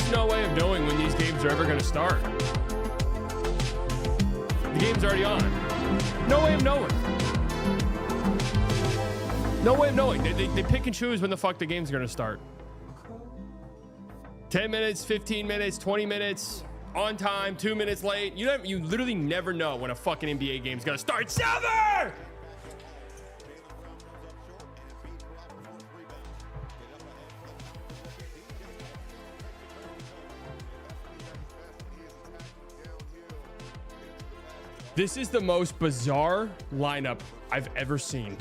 just no way of knowing when these games are ever going to start. The game's already on. No way of knowing. No way of knowing. They pick and choose when the fuck the game's going to start. 10 minutes, 15 minutes, 20 minutes, on time, 2 minutes late. You literally never know when a fucking NBA game's going to start. Silver! This is the most bizarre lineup I've ever seen.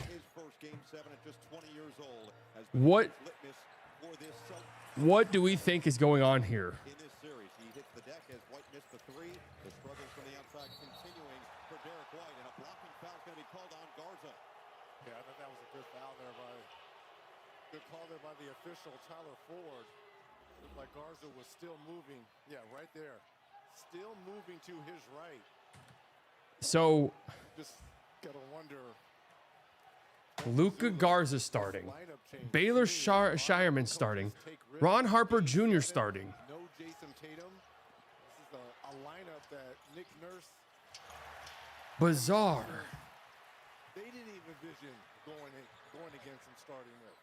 What do we think is going on here? In this series, he hits the deck as White missed the three. The struggles from the outside continuing for Derek White, and a blocking foul is going to be called on Garza. Yeah, I thought that was a good foul there good call there by the official, Tyler Ford. Looked like Garza was still moving. Yeah, right there. Still moving to his right. So, just gotta wonder. Luka Garza starting. Baylor Shireman starting. Ron Harper Jr. starting. No Jason Tatum. This is a lineup that Nick Nurse. Bizarre. They didn't even envision going against him starting with.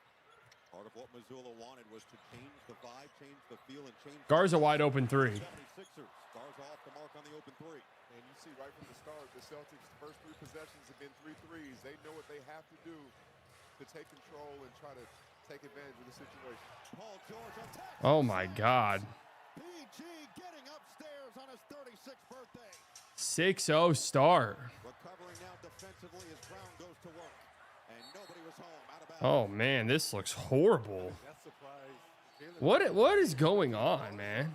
Part of what Missoula wanted was to change the vibe, change the feel, and change. Garza wide open three. 76ers. Garza off the mark on the open three. And you see right from the start, the Celtics' first 3 possessions have been 3 threes. They know what they have to do to take control and try to take advantage of the situation. Paul George attacks. Oh my God. PG getting upstairs on his 36th birthday. 6-0 start. Recovering now defensively as Brown goes to work. And nobody was home. Out of bounds. Oh man, this looks horrible. That surprise. What is going on, man?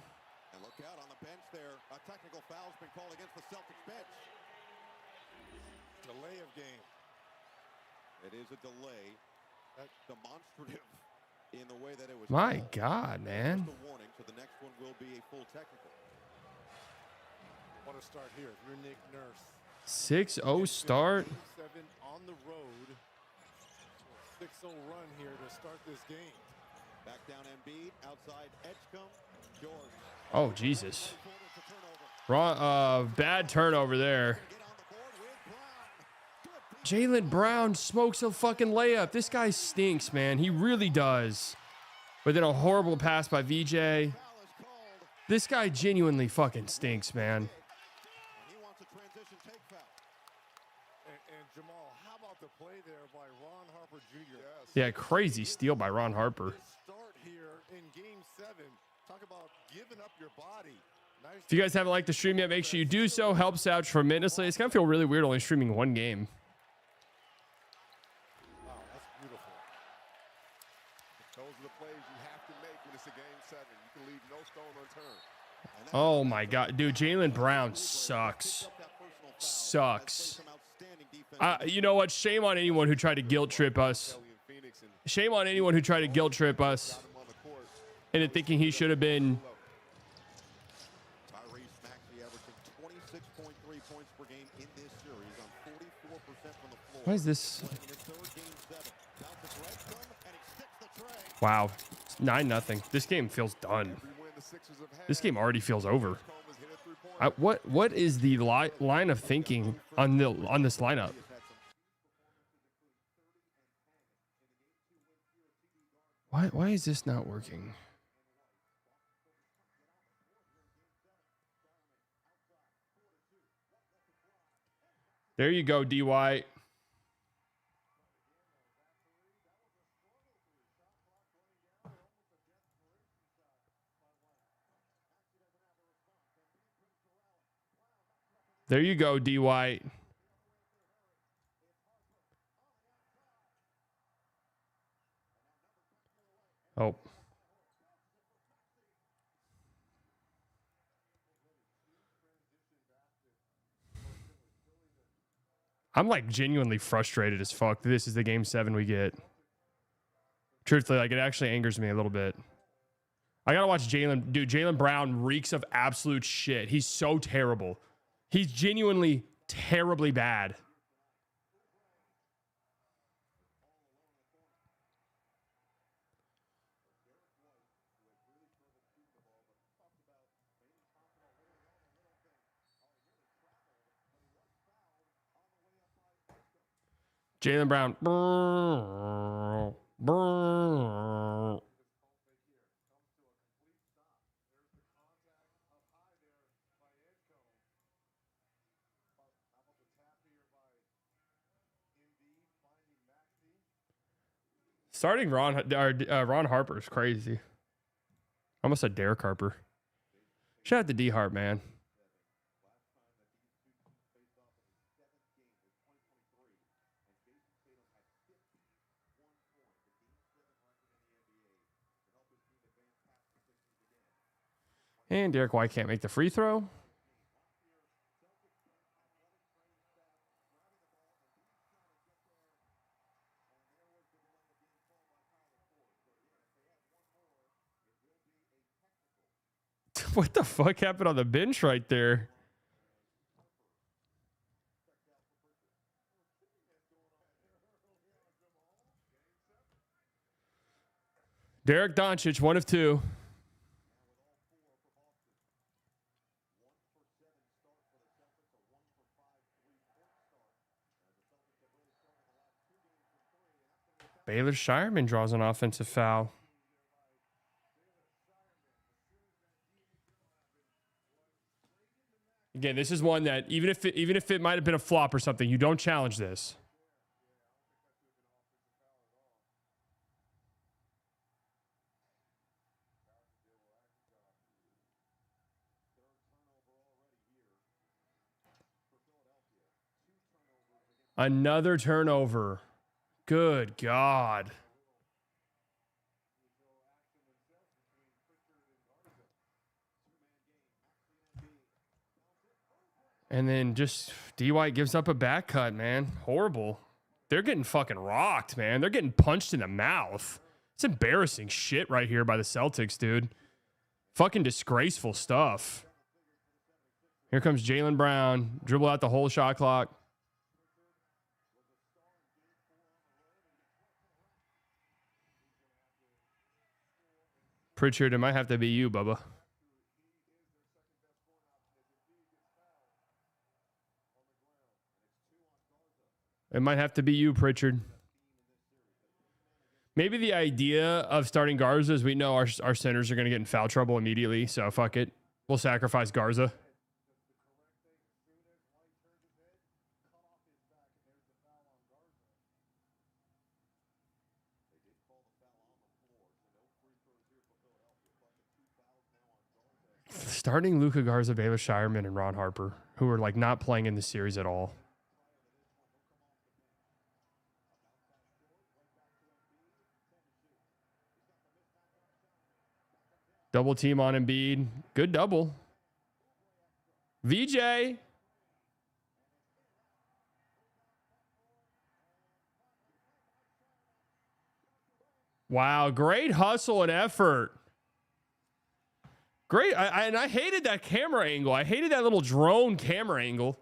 And look out on the bench there. A technical foul's been called against the Celtics bench. Delay of game. It is a delay. That's demonstrative in the way that it was. My called. God, man. Just a warning, so the next one will be a full technical. Want to start here? If you're Nick Nurse. 6-0 start. 7 on the road. 6-0 run here to start this game. Back down Embiid, outside Edgecombe, George. Oh Jesus. Bad turnover there. Jaylen Brown smokes a fucking layup. This guy stinks, man. He really does. But then a horrible pass by VJ. This guy genuinely fucking stinks, man. He wants a transition take foul. And Jamal, how about the play there by Ron Harper Jr.? Yeah, crazy steal by Ron Harper. Start here in game 7. Talk about giving up your body. Nice. If you guys haven't liked the stream yet, make sure you do so. Helps out tremendously. It's gonna feel really weird only streaming one game. Wow, that's beautiful. Those are the plays you have to make when it's a game 7. You can leave no stone unturned. Oh my God, dude, Jaylen Brown sucks. Sucks. You know what? Shame on anyone who tried to guilt trip us. Shame on anyone who tried to guilt trip us into thinking he should have been. Tyrese Maxey averaging 26.3 points per game in this series on 44% from the floor. Why is this? In his third game 7. Bounces right from, and he sticks the tray. Wow, 9-0. This game feels done. This game already feels over. What is the line of thinking on this lineup? Why is this not working? There you go, DY. There you go, D. White. Oh. I'm like genuinely frustrated as fuck. This is the game 7 we get. Truthfully, like it actually angers me a little bit. I gotta watch Jaylen. Dude, Jaylen Brown reeks of absolute shit. He's so terrible. He's genuinely terribly bad. Jaylen Brown. Brrr, brrr. Starting Ron Harper is crazy. I almost said Derek Harper. Shout out to D Hart, man. And Derek White can't make the free throw. What the fuck happened on the bench right there? Derek Doncic, 1 of 2. Baylor Shireman draws an offensive foul. Again, this is one that even if it might have been a flop or something, you don't challenge this. Another turnover. Good God. And then just D. White gives up a back cut, man. Horrible. They're getting fucking rocked, man. They're getting punched in the mouth. It's embarrassing shit right here by the Celtics, dude. Fucking disgraceful stuff. Here comes Jaylen Brown. Dribble out the whole shot clock. Pritchard, it might have to be you, Bubba. It might have to be you, Pritchard. Maybe the idea of starting Garza is we know our centers are going to get in foul trouble immediately, so fuck it. We'll sacrifice Garza. Starting Luka Garza, Baylor Shireman, and Ron Harper, who are like not playing in the series at all. Double team on Embiid. Good double. VJ. Wow, great hustle and effort. Great. I hated that camera angle. I hated that little drone camera angle.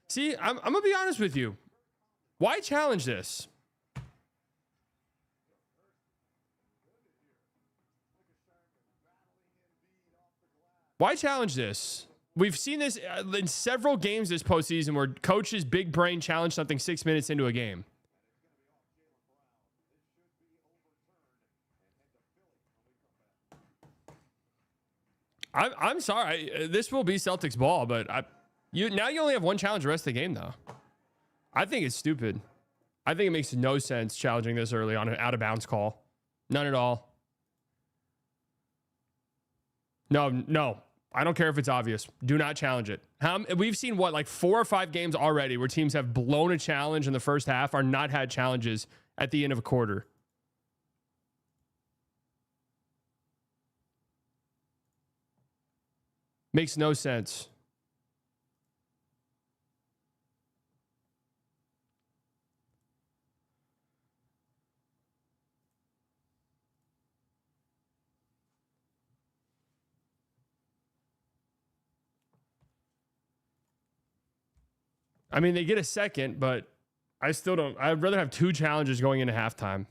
See, I'm going to be honest with you. Why challenge this? Why challenge this? We've seen this in several games this postseason where coaches big brain challenge something 6 minutes into a game. I'm sorry. This will be Celtics ball, but now you only have one challenge the rest of the game, though. I think it's stupid. I think it makes no sense challenging this early on an out-of-bounds call. None at all. No. I don't care if it's obvious. Do not challenge it. We've seen, like 4 or 5 games already where teams have blown a challenge in the first half or not had challenges at the end of a quarter. Makes no sense. I mean, they get a second, but I still don't. I'd rather have 2 challenges going into halftime.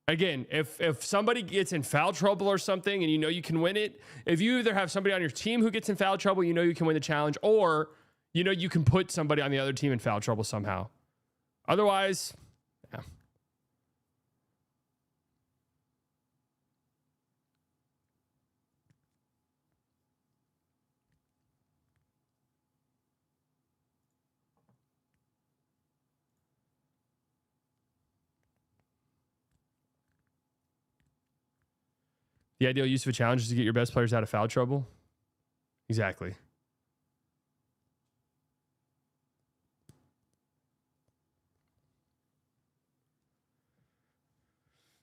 Again, if somebody gets in foul trouble or something and you know you can win it, if you either have somebody on your team who gets in foul trouble, you know you can win the challenge, or you know you can put somebody on the other team in foul trouble somehow. Otherwise, yeah. The ideal use of a challenge is to get your best players out of foul trouble. Exactly.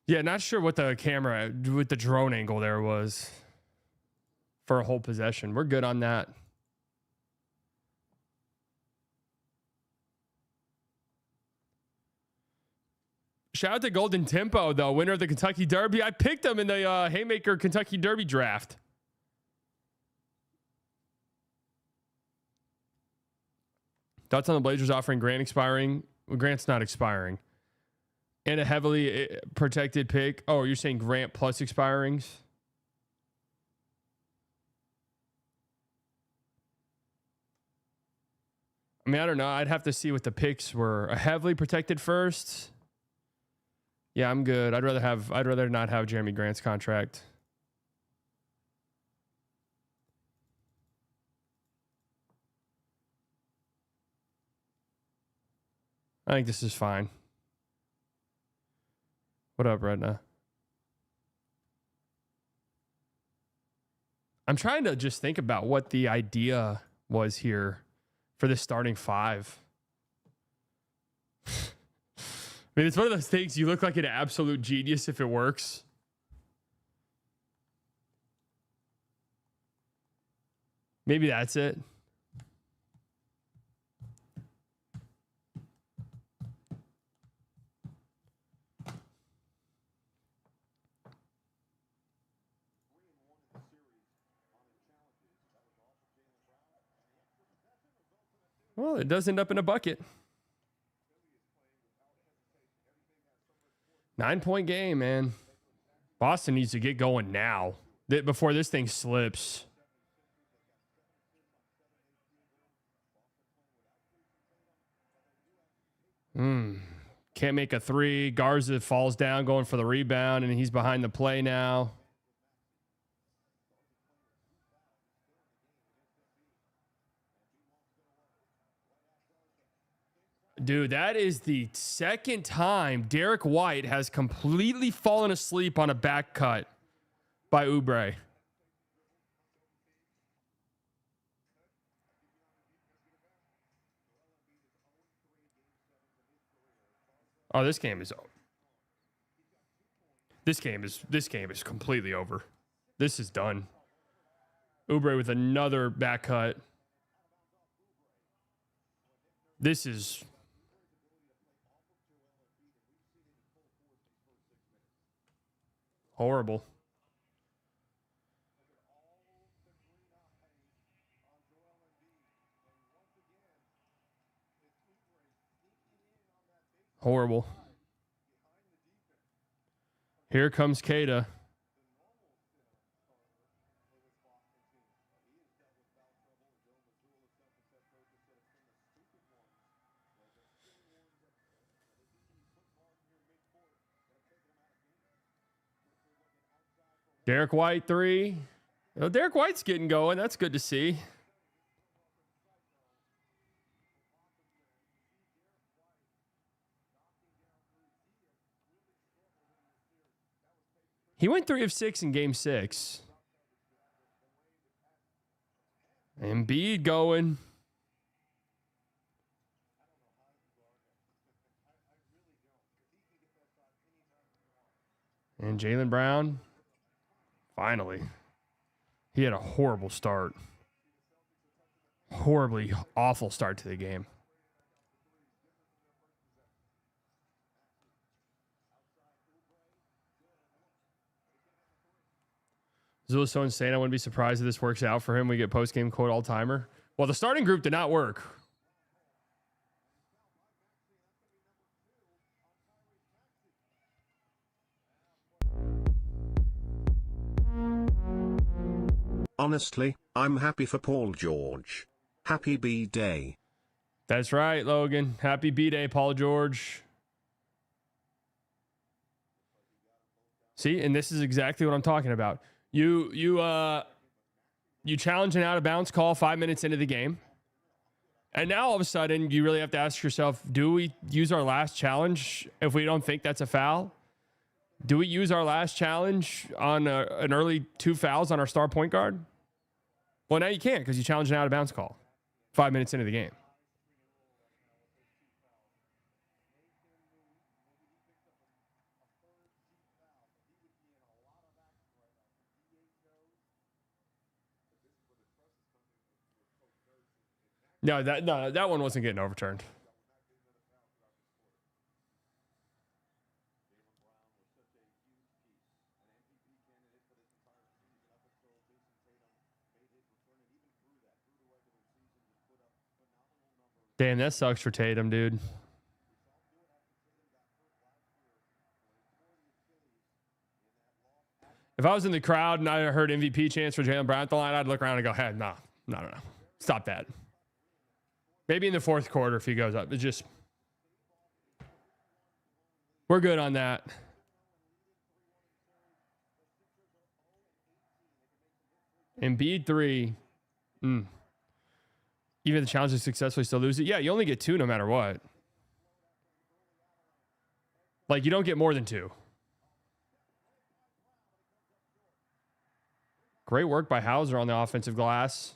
Yeah, not sure what the camera with the drone angle there was for a whole possession. We're good on that. Shout out to Golden Tempo, though, winner of the Kentucky Derby. I picked him in the Haymaker Kentucky Derby draft. Thoughts on the Blazers offering Grant expiring? Well, Grant's not expiring. And a heavily protected pick. Oh, you're saying Grant plus expirings? I mean, I don't know. I'd have to see what the picks were. A heavily protected first. Yeah, I'm good. I'd rather not have Jeremy Grant's contract. I think this is fine. What up, Redna? I'm trying to just think about what the idea was here for the starting five. I mean, it's one of those things, you look like an absolute genius if it works. Maybe that's it. Well, it does end up in a bucket. 9-point game, man. Boston needs to get going now before this thing slips. Can't make a three. Garza falls down going for the rebound, and he's behind the play now. Dude, that is the second time Derek White has completely fallen asleep on a back cut by Oubre. Oh, this game is completely over. This is done. Oubre with another back cut. This is horrible. Horrible. Here comes Kada. Derek White three. Oh, Derek White's getting going. That's good to see. He went 3 of 6 in game 6. Embiid going. And Jaylen Brown. Finally. He had a horrible start. Horribly awful start to the game. Zula's so insane. I wouldn't be surprised if this works out for him. We get post-game quote all-timer. Well, the starting group did not work. Honestly, I'm happy for Paul George. Happy B-Day. That's right, Logan. Happy B-Day, Paul George. See, and this is exactly what I'm talking about. You challenge an out-of-bounds call 5 minutes into the game. And now all of a sudden, you really have to ask yourself, do we use our last challenge if we don't think that's a foul? Do we use our last challenge on an early 2 fouls on our star point guard? Well, now you can't because you challenged an out-of-bounds call 5 minutes into the game. No, that one wasn't getting overturned. Damn, that sucks for Tatum, dude. If I was in the crowd and I heard MVP chants for Jaylen Brown at the line, I'd look around and go, hey, no. Stop that. Maybe in the fourth quarter if he goes up. It's just, we're good on that. Embiid 3. Even if the challenge is successfully still lose it. Yeah, you only get 2 no matter what. Like, you don't get more than 2. Great work by Hauser on the offensive glass.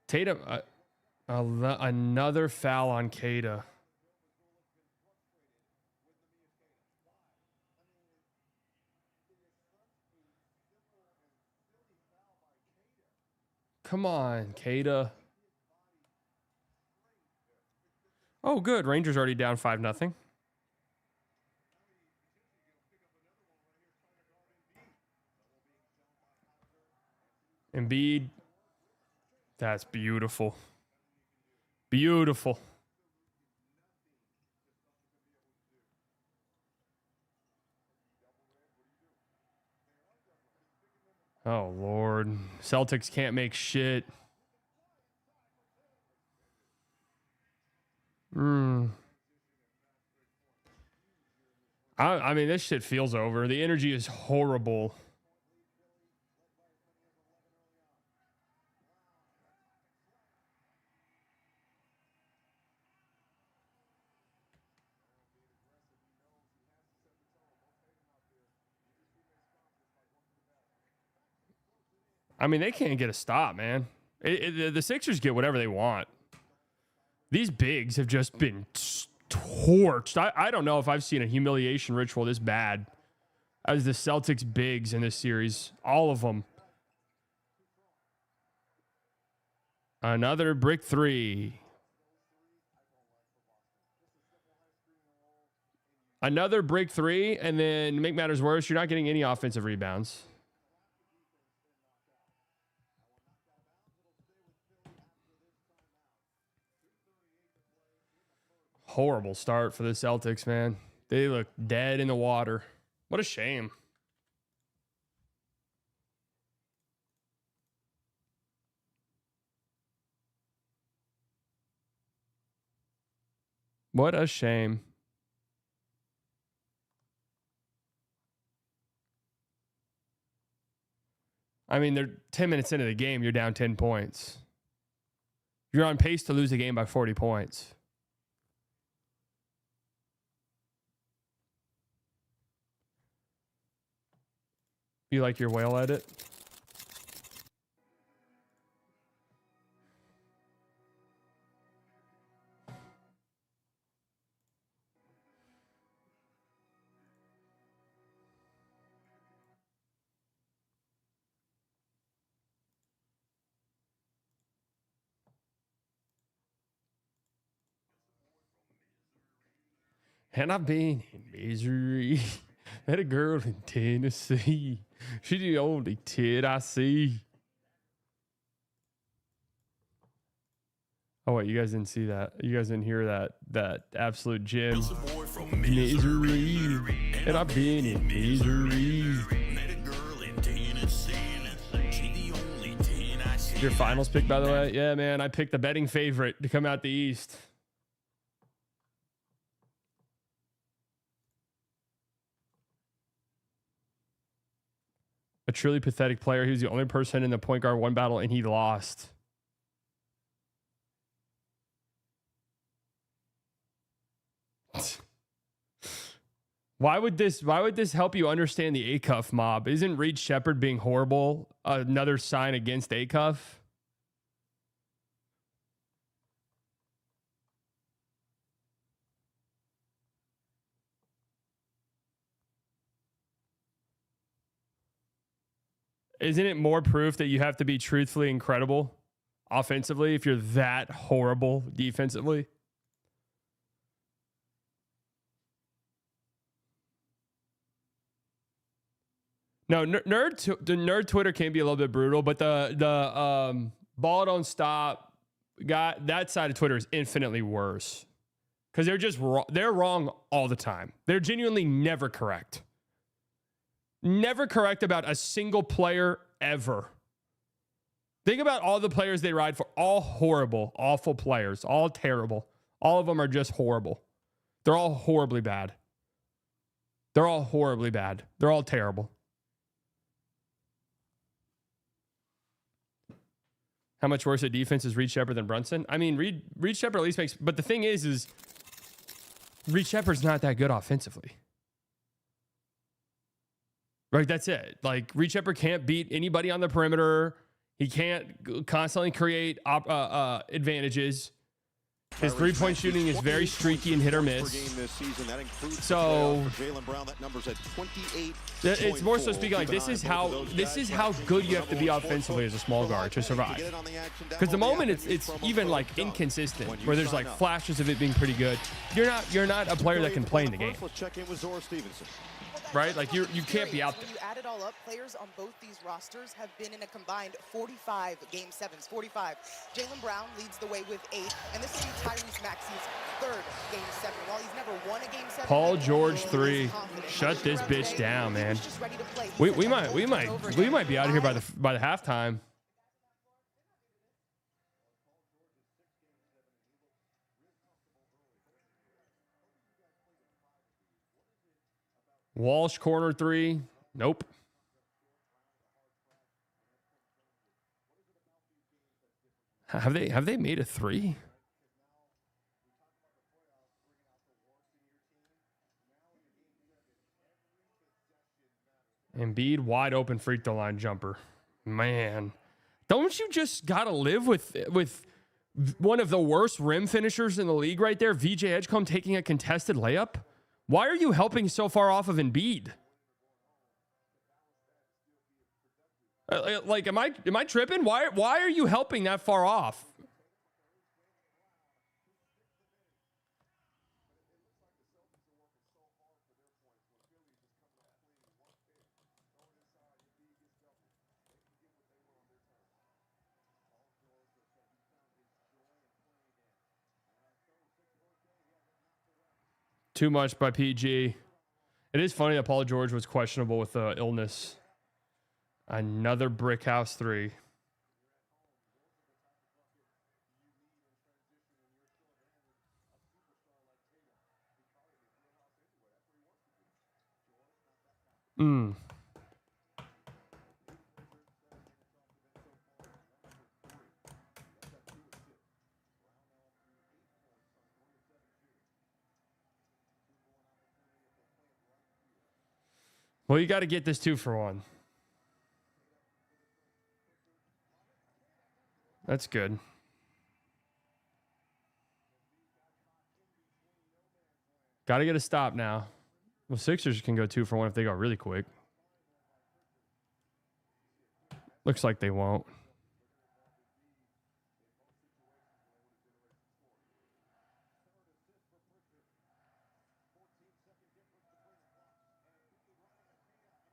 Tatum, another foul on Kada. Come on, Kada. Oh, good. Rangers already down 5-0. Embiid. That's beautiful. Beautiful. Oh, Lord. Celtics can't make shit. I mean, this shit feels over. The energy is horrible. I mean, they can't get a stop, man. The Sixers get whatever they want. These bigs have just been torched. I don't know if I've seen a humiliation ritual this bad as the Celtics bigs in this series. All of them. Another brick 3. Another brick 3, and then to make matters worse, you're not getting any offensive rebounds. Horrible start for the Celtics, man. They look dead in the water. What a shame. What a shame. I mean, they're 10 minutes into the game. You're down 10 points. You're on pace to lose the game by 40 points. You like your whale edit? And I've been in misery. Met a girl in Tennessee. She's the only tit I see. Oh, wait, you guys didn't see that. You guys didn't hear that absolute gem. Misery. And I've been in misery. Your finals pick, by the way? Yeah, man. I picked the betting favorite to come out the East. A truly pathetic player. He was the only person in the point guard one battle, and he lost. Why would this help you understand the Acuff mob? Isn't Reed Shepherd being horrible another sign against Acuff? Isn't it more proof that you have to be truthfully incredible offensively if you're that horrible defensively? No, nerd Twitter can be a little bit brutal, but the ball don't stop guy, that side of Twitter is infinitely worse because they're just they're wrong all the time. They're genuinely never correct. Never correct about a single player ever. Think about all the players they ride for. All horrible, awful players. All terrible. All of them are just horrible. They're all horribly bad. They're all horribly bad. They're all terrible. How much worse a defense is Reed Shepherd than Brunson? I mean, Reed Shepherd at least makes... But the thing is Reed Shepherd's not that good offensively. Right, that's it. Like, Reed Shepherd can't beat anybody on the perimeter. He can't constantly create advantages. His three-point shooting is very streaky and hit or miss. So it's more so speaking like this is how good you have to be offensively as a small guard to survive. Because the moment it's even like inconsistent, where there's like flashes of it being pretty good, you're not a player that can play in the game. Right? Like you can't be out there. When you add it all up, players on both these rosters have been in a combined 45 game sevens, 45. Jaylen Brown leads the way with 8, and this will be Tyrese Maxey's 3rd game 7. While he's never won a game 7, Paul George 3. Shut this bitch down, man. We might be out of here by the halftime. Walsh corner 3. Nope. Have they made a 3? Embiid wide open free throw line jumper. Man, don't you just gotta live with one of the worst rim finishers in the league right there, VJ Edgecombe taking a contested layup? Why are you helping so far off of Embiid? Like, am I tripping? Why are you helping that far off? Too much by PG. It is funny that Paul George was questionable with illness. Another brick house 3. Well, you got to get this 2 for 1. That's good. Got to get a stop now. Well, Sixers can go 2 for 1 if they go really quick. Looks like they won't.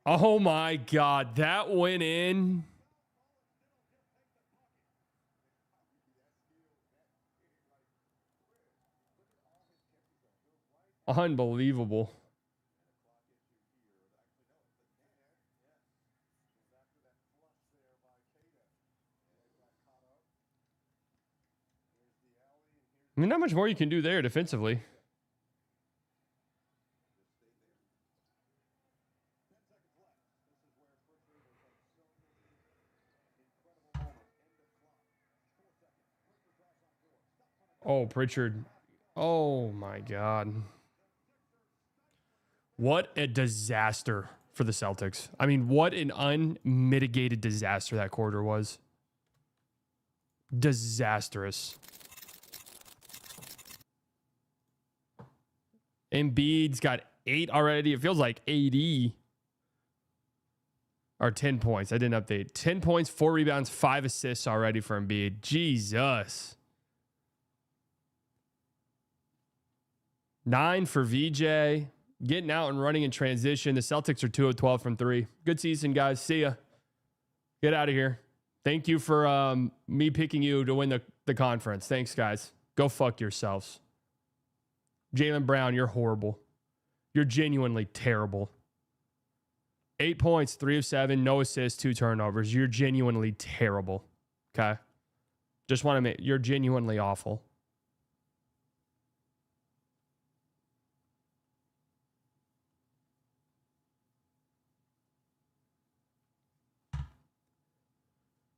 Oh my God, that went in. Unbelievable. I mean, not much more you can do there defensively. Oh, Pritchard. Oh, my God. What a disaster for the Celtics. I mean, what an unmitigated disaster that quarter was. Disastrous. Embiid's got 8 already. It feels like 80 or 10 points. I didn't update. 10 points, 4 rebounds, 5 assists already for Embiid. Jesus. 9 for VJ. Getting out and running in transition. The Celtics are 2 of 12 from 3. Good season, guys. See ya. Get out of here. Thank you for me picking you to win the conference. Thanks, guys. Go fuck yourselves. Jaylen Brown, you're horrible. You're genuinely terrible. 8 points, 3 of 7, no assists, 2 turnovers. You're genuinely terrible. Okay? Just want to make, you're genuinely awful.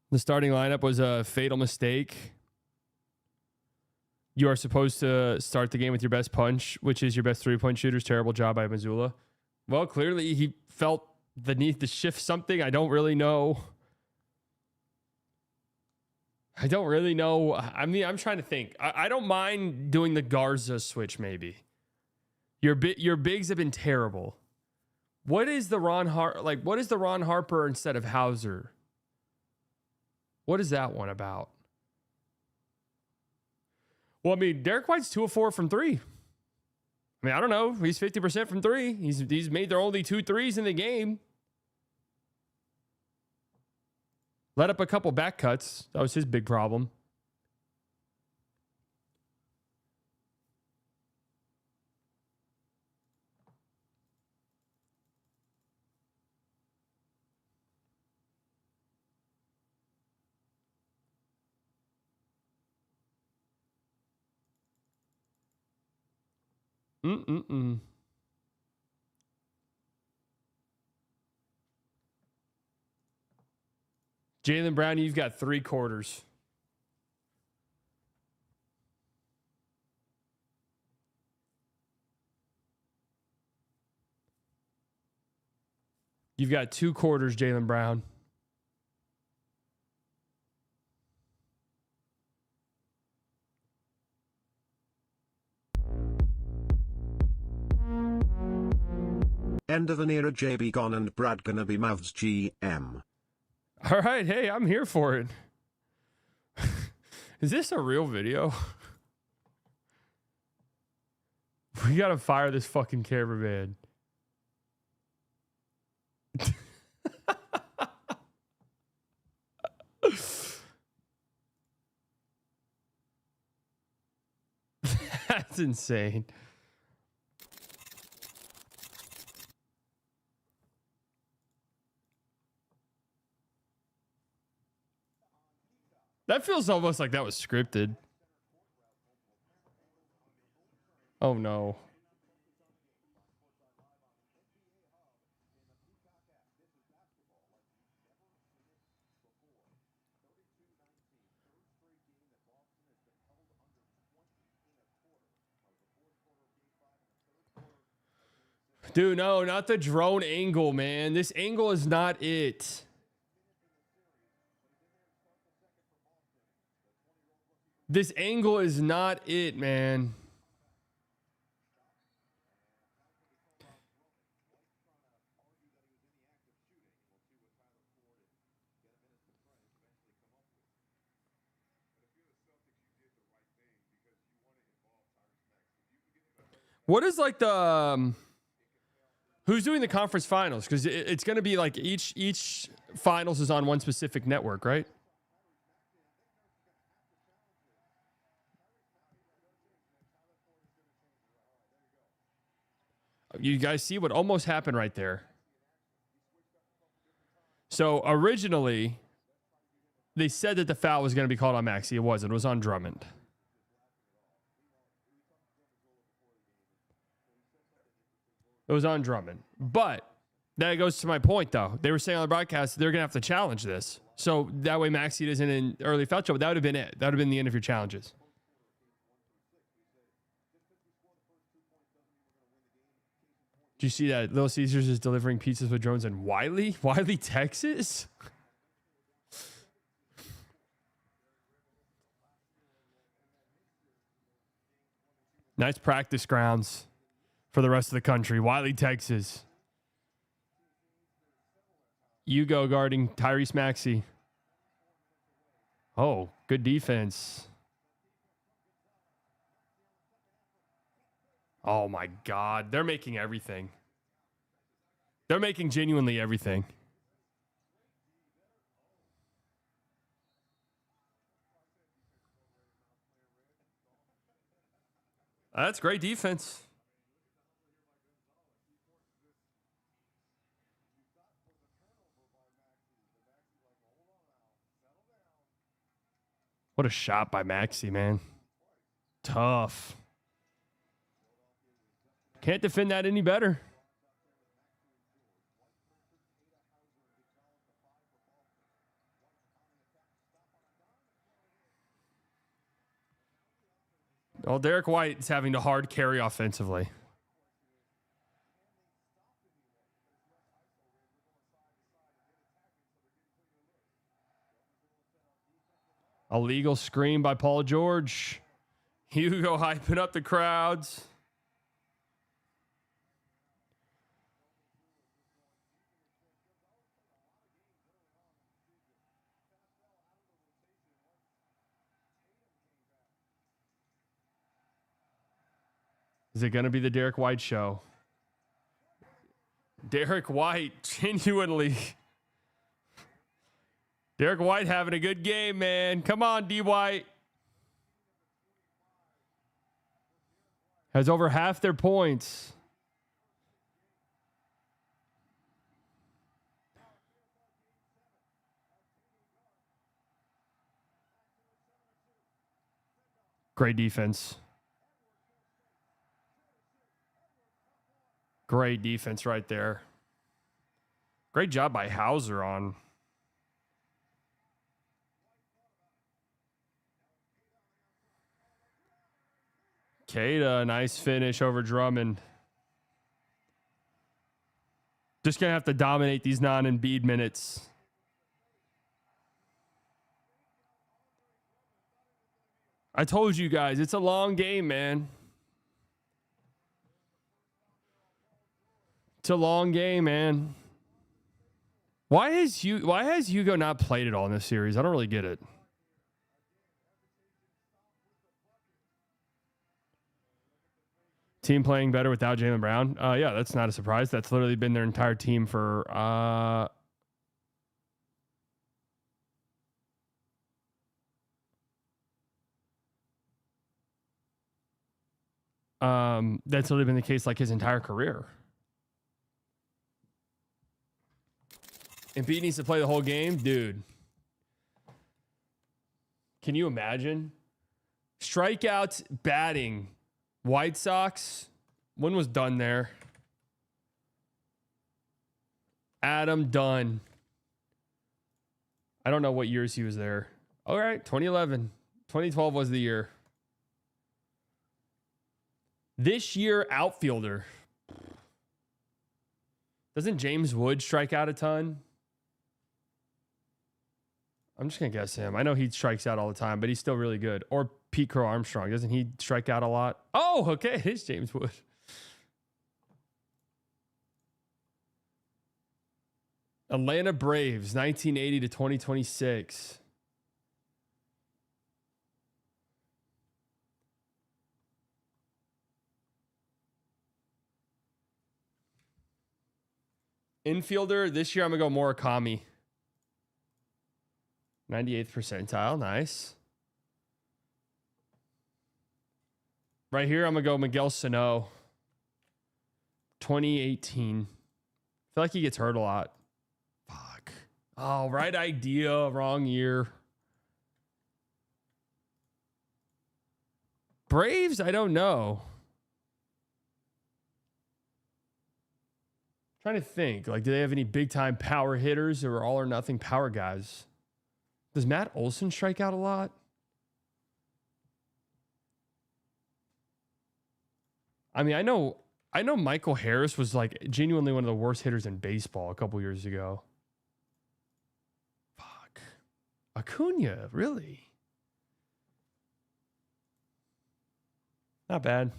The starting lineup was a fatal mistake. You are supposed to start the game with your best punch, which is your best three-point shooters. Terrible job by Missoula. Well, clearly he felt the need to shift something. I don't really know. I mean, I'm trying to think. I don't mind doing the Garza switch, maybe. Your bigs have been terrible. What is the Ron Harper instead of Hauser? What is that one about? Well, I mean, Derek White's 2 of 4 from 3. I mean, I don't know. He's 50% from 3. He's made their only 2 threes in the game. Let up a couple back cuts. That was his big problem. Jaylen Brown, you've got 3 quarters. You've got 2 quarters, Jaylen Brown. End of an era. JB gone and Brad gonna be Mavs GM. All right, hey, I'm here for it. Is this a real video? We gotta fire this fucking cameraman. That's insane. That feels almost like that was scripted. Oh no. Dude, no, not the drone angle, man. This angle is not it. This angle is not it, man. What is like the who's doing the conference finals? Because it's going to be like each finals is on one specific network, right? You guys see what almost happened right there? So originally, they said that the foul was going to be called on Maxey. It wasn't. It was on Drummond. It was on Drummond. But that goes to my point, though. They were saying on the broadcast they're going to have to challenge this. So that way Maxey isn't in early foul trouble. That would have been it. That would have been the end of your challenges. Did you see that Little Caesars is delivering pizzas with drones in Wiley, Texas? Nice practice grounds for the rest of the country. Wiley, Texas. Hugo guarding Tyrese Maxey. Oh, good defense. Oh my God. They're making everything. They're making genuinely everything. That's great defense. What a shot by Maxey, man. Tough. Can't defend that any better. Well, Derek White is having to hard carry offensively. A legal screen by Paul George. Hugo hyping up the crowds. Is it going to be the Derek White show? Derek White, genuinely. Derek White having a good game, man. Come on, D. White. Has over half their points. Great defense. Great defense right there. Great job by Hauser on. Kada, nice finish over Drummond. Just going to have to dominate these non-Embiid minutes. I told you guys, it's a long game, man. It's a long game, man. Why has Hugo not played at all in this series? I don't really get it. Team playing better without Jaylen Brown? Yeah, that's not a surprise. That's literally been their entire team for that's literally been the case like his entire career. Embiid needs to play the whole game, dude. Can you imagine? Strikeouts, batting. White Sox. When was Dunn there? Adam Dunn. I don't know what years he was there. All right, 2011. 2012 was the year. This year, outfielder. Doesn't James Wood strike out a ton? I'm just going to guess him. I know he strikes out all the time, but he's still really good. Or Pete Crow Armstrong. Doesn't he strike out a lot? Oh, okay. It is James Wood. Atlanta Braves, 1980 to 2026. Infielder, this year I'm going to go Murakami. 98th percentile. Nice. Right here, I'm going to go Miguel Sano. 2018. I feel like he gets hurt a lot. Fuck. Oh, right idea. Wrong year. Braves? I don't know. Trying to think, like, do they have any big time power hitters or all or nothing power guys? Does Matt Olson strike out a lot? I mean, I know Michael Harris was like genuinely one of the worst hitters in baseball a couple years ago. Fuck. Acuna, really? Not bad.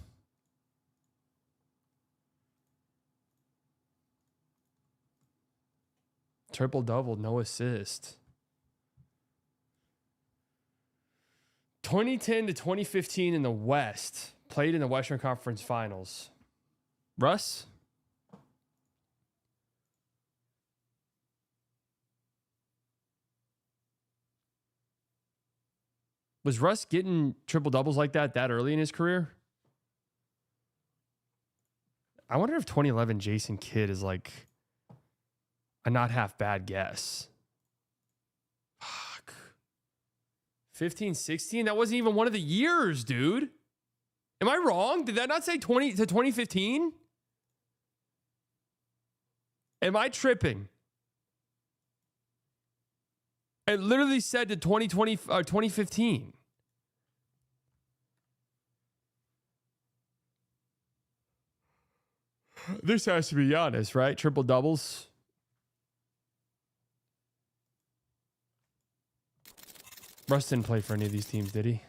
Triple double, no assist. 2010 to 2015 in the West. Played in the Western Conference Finals. Russ? Was Russ getting triple doubles like that early in his career? I wonder if 2011 Jason Kidd is like a not half bad guess. Fuck. 15, 16? That wasn't even one of the years, dude. Am I wrong? Did that not say 20 to 2015? Am I tripping? It literally said to 2020 or 2015. This has to be Giannis, right? Triple doubles. Russ didn't play for any of these teams, did he?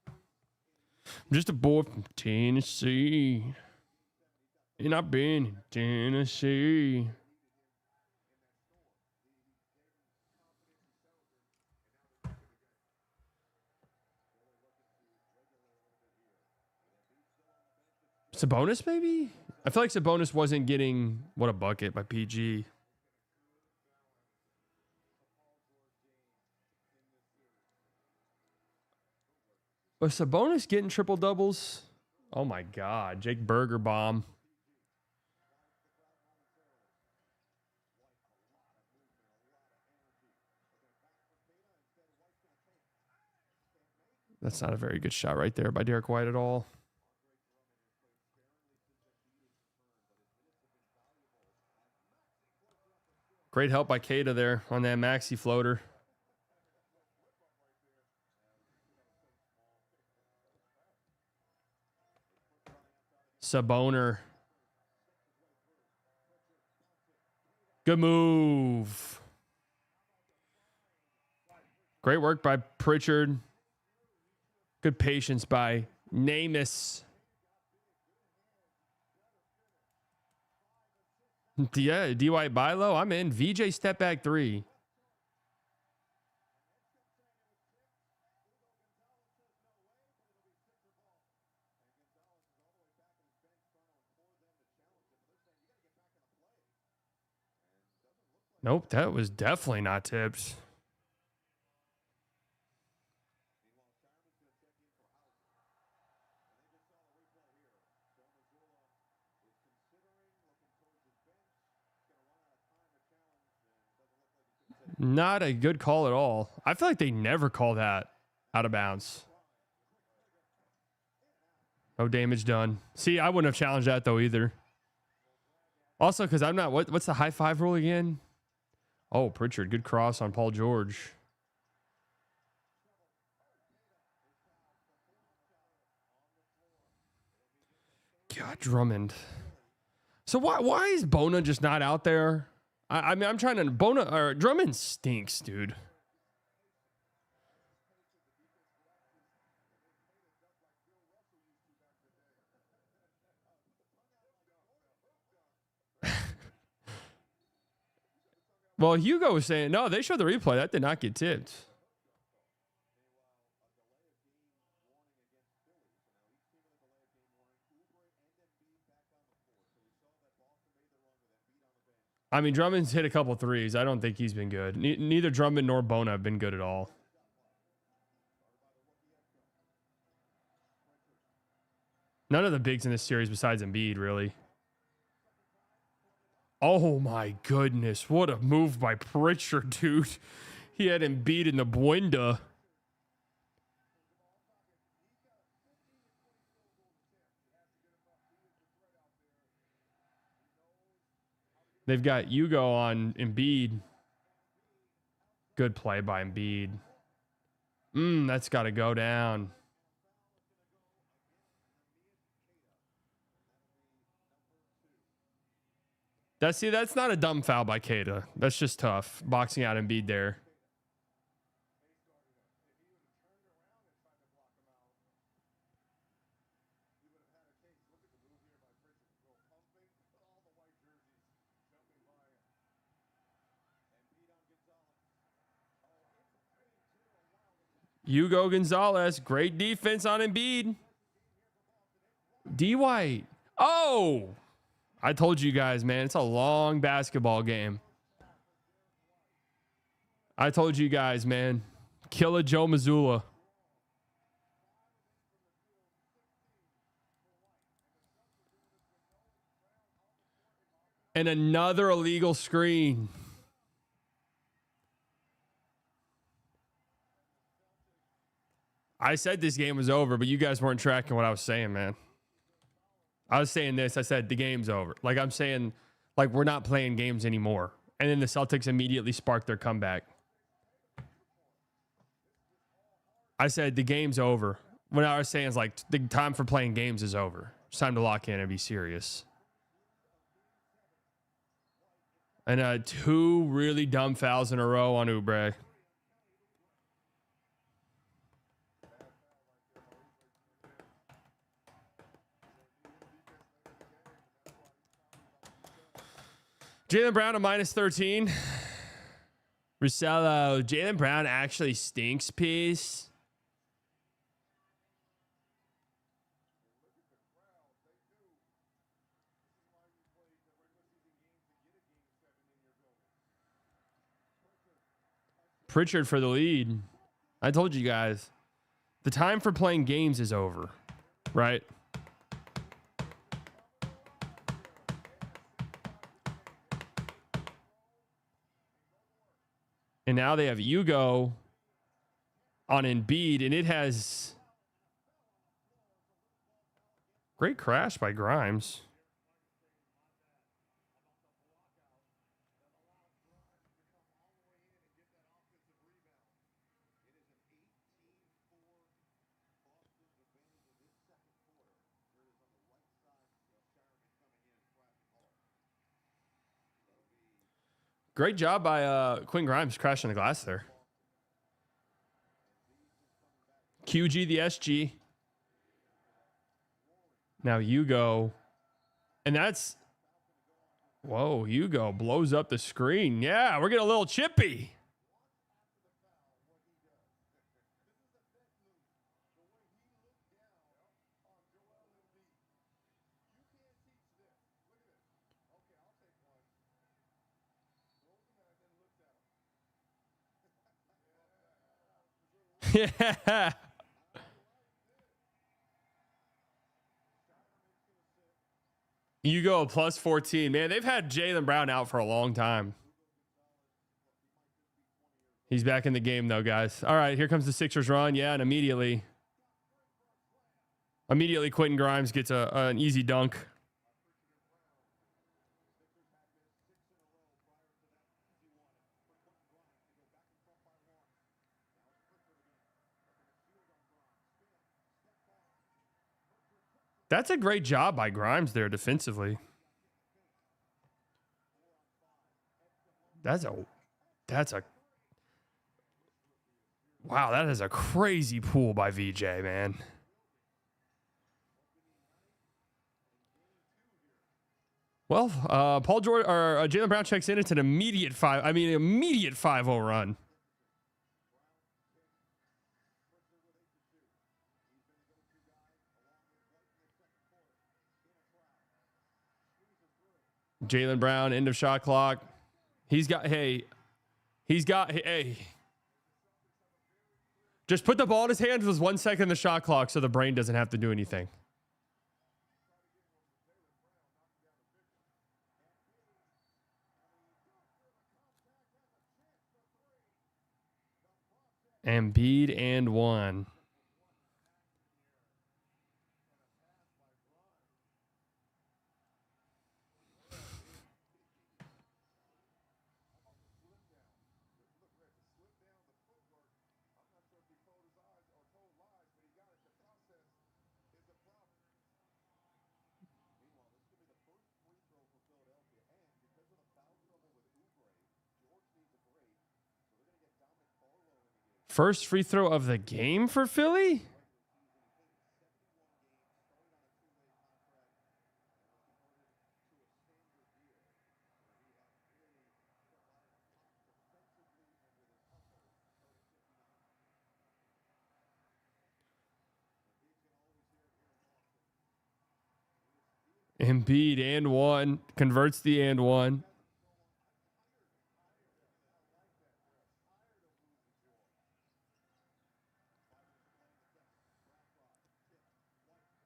I'm just a boy from Tennessee. And I've been in Tennessee. Sabonis, maybe? I feel like Sabonis wasn't getting what a bucket by PG. Was Sabonis getting triple doubles? Oh my God. Jake Berger bomb. That's not a very good shot right there by Derek White at all. Great help by Keita there on that maxi floater. Saboner. Good move. Great work by Pritchard. Good patience by Namus. Yeah, D-White by low. I'm in. VJ step back three. Nope, that was definitely not tipped. Not a good call at all. I feel like they never call that out of bounds. No damage done. See, I wouldn't have challenged that though either. Also, because I'm not, what's the high five rule again? Oh, Pritchard, good cross on Paul George. God, Drummond. So why is Bona just not out there? I mean, I'm trying to Drummond stinks, dude. Well, Hugo was saying, no, they showed the replay. That did not get tipped. I mean, Drummond's hit a couple threes. I don't think he's been good. Neither Drummond nor Bona have been good at all. None of the bigs in this series besides Embiid, really. Oh my goodness. What a move by Pritchard, dude. He had Embiid in the buenda. They've got Hugo on Embiid. Good play by Embiid. That's got to go down. That's not a dumb foul by Keita. That's just tough. Boxing out Embiid there. Hugo Gonzalez, great defense on Embiid. D White. Oh, I told you guys, man, it's a long basketball game. I told you guys, man. Killer Joe Mazzulla. And another illegal screen. I said this game was over, but you guys weren't tracking what I was saying, man. I was saying this. I said the game's over. Like I'm saying, like we're not playing games anymore. And then the Celtics immediately sparked their comeback. I said the game's over. What I was saying is like the time for playing games is over. It's time to lock in and be serious. And 2 really dumb fouls in a row on Oubre. Jaylen Brown a -13. Russello, Jaylen Brown actually stinks piece. Pritchard for the lead. I told you guys, the time for playing games is over, right? And now they have Hugo on Embiid, and it has great crash by Grimes. Great job by Quinn Grimes crashing the glass there. QG the SG. Now Hugo. And that's... Whoa, Hugo blows up the screen. Yeah, we're getting a little chippy. Yeah. Hugo plus 14. Man, they've had Jaylen Brown out for a long time. He's back in the game, though, guys. All right, here comes the Sixers run. Yeah, and immediately Quentin Grimes gets an easy dunk. That's a great job by Grimes there defensively. That's a wow, that is a crazy pull by VJ, man. Well, Paul George or Jaylen Brown checks in. It's an immediate 5-0 run. Jaylen Brown, end of shot clock. He's got, hey. Just put the ball in his hands with 1 second in the shot clock so the brain doesn't have to do anything. Embiid and one. First free throw of the game for Philly? Embiid and one. Converts the and one.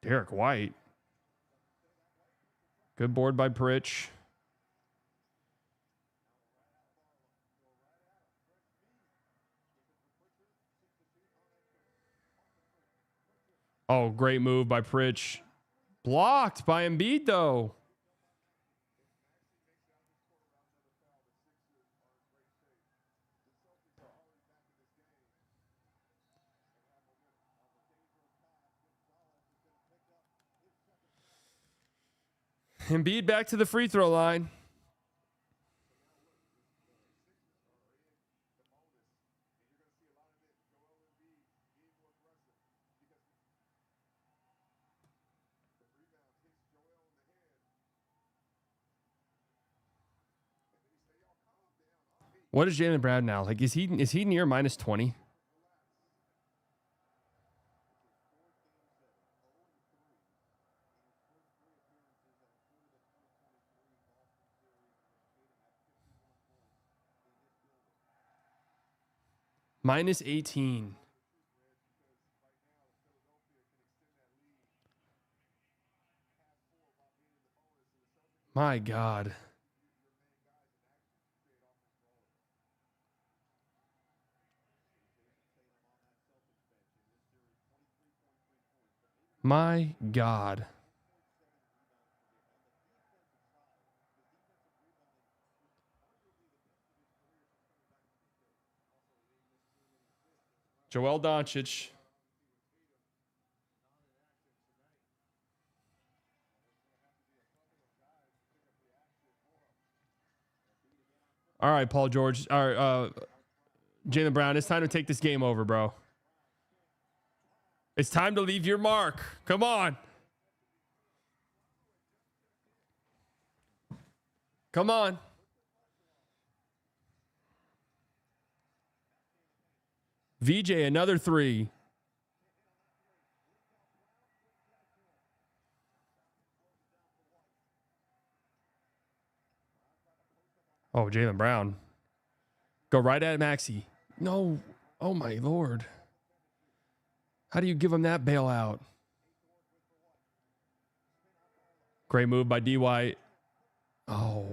Derek White. Good board by Pritch. Oh, great move by Pritch. Blocked by Embiid, though. Embiid back to the free throw line. What is Jaylen Brown now? Like, is he near minus 20? Minus 18. My God. My God. Joel Doncic. All right, Paul George. All right, Jaylen Brown, it's time to take this game over, bro. It's time to leave your mark. Come on. Come on. VJ, another three. Oh, Jaylen Brown. Go right at Maxey. No. Oh, my Lord. How do you give him that bailout? Great move by D. White. Oh.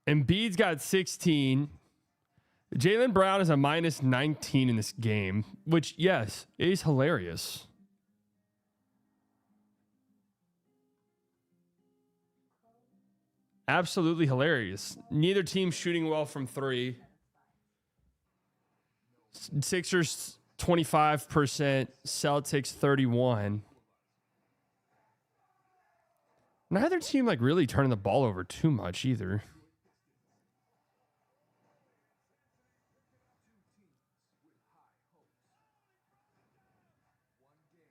Embiid's got 16. Jaylen Brown is a minus 19 in this game, which, yes, is hilarious. Absolutely hilarious. Neither team shooting well from three. Sixers 25%, Celtics 31. Neither team like really turning the ball over too much either.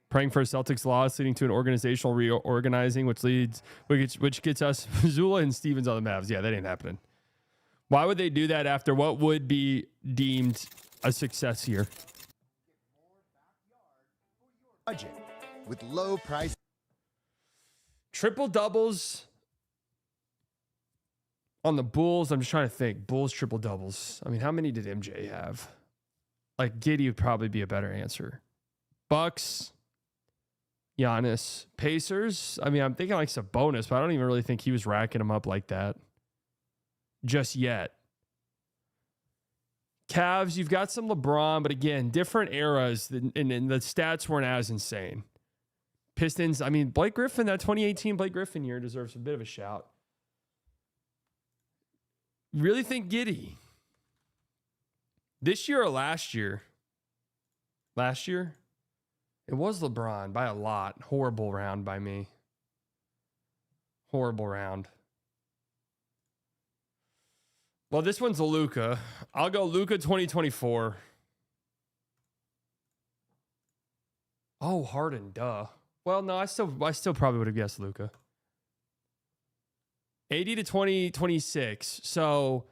Praying for a Celtics loss leading to an organizational reorganizing, which gets us Zula and Stevens on the Mavs. Yeah, that ain't happening. Why would they do that after what would be deemed a success here? Budget with low price. Triple doubles On the Bulls, I'm just trying to think. Bulls triple doubles. I mean, how many did MJ have? Like Giddey would probably be a better answer. Bucks, Giannis, Pacers. I mean, I'm thinking like Sabonis, but I don't even really think he was racking them up like that just yet. Cavs, you've got some LeBron, but again, different eras, and the stats weren't as insane. Pistons, I mean, Blake Griffin, that 2018 Blake Griffin year deserves a bit of a shout. Really think Giddey. This year or last year? Last year? It was LeBron by a lot. Horrible round by me. Horrible round. Well, this one's a Luka. I'll go Luka 2024. Oh, Harden, duh. Well, no, I still probably would have guessed Luka. 80 to 2026. So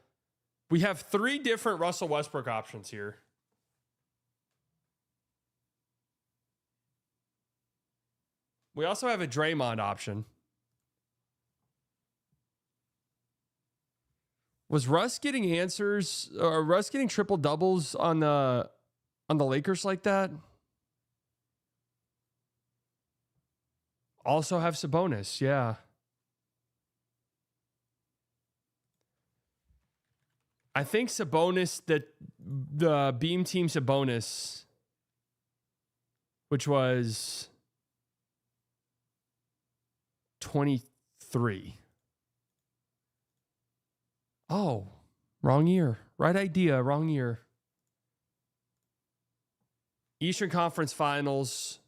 we have 3 different Russell Westbrook options here. We also have a Draymond option. Was Russ getting answers or Russ getting triple doubles on the Lakers like that? Also have Sabonis, yeah. I think Sabonis, the Beam Team Sabonis, which was 23. Oh, wrong year. Right idea, wrong year. Eastern Conference Finals.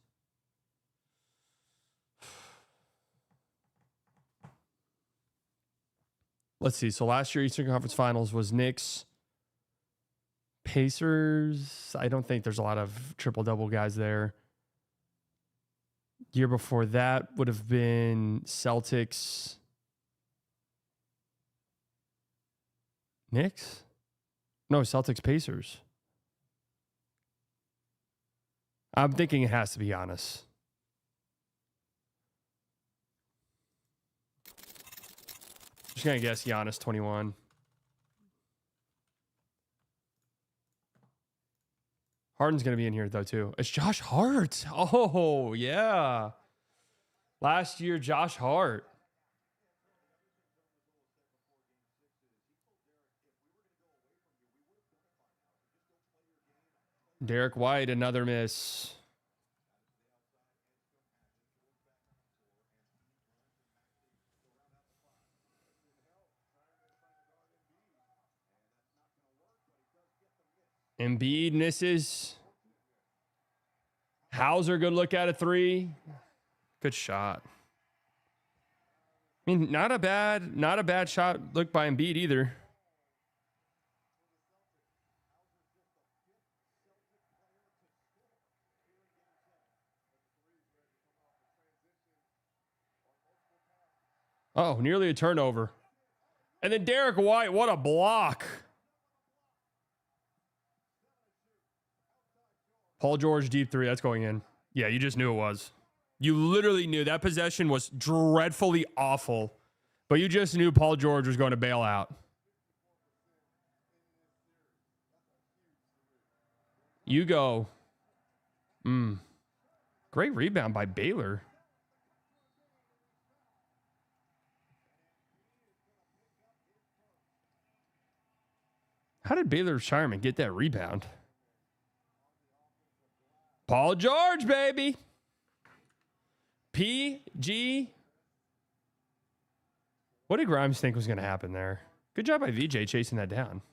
Let's see. So last year, Eastern Conference Finals was Knicks, Pacers. I don't think there's a lot of triple-double guys there. Year before that would have been Celtics, Knicks? No, Celtics, Pacers. I'm thinking it has to be Giannis. Just going to guess Giannis 21. Harden's going to be in here, though, too. It's Josh Hart. Oh, yeah. Last year, Josh Hart. Derek White, another miss. Embiid misses. Hauser, good look at a 3. Good shot. I mean, not a bad shot look by Embiid either. Oh, nearly a turnover. And then Derek White, what a block. Paul George, deep 3. That's going in. Yeah, you just knew it was. You literally knew that possession was dreadfully awful, but you just knew Paul George was going to bail out. You go. Great rebound by Baylor. How did Baylor Shireman get that rebound? Paul George, baby. PG. What did Grimes think was going to happen there? Good job by VJ chasing that down.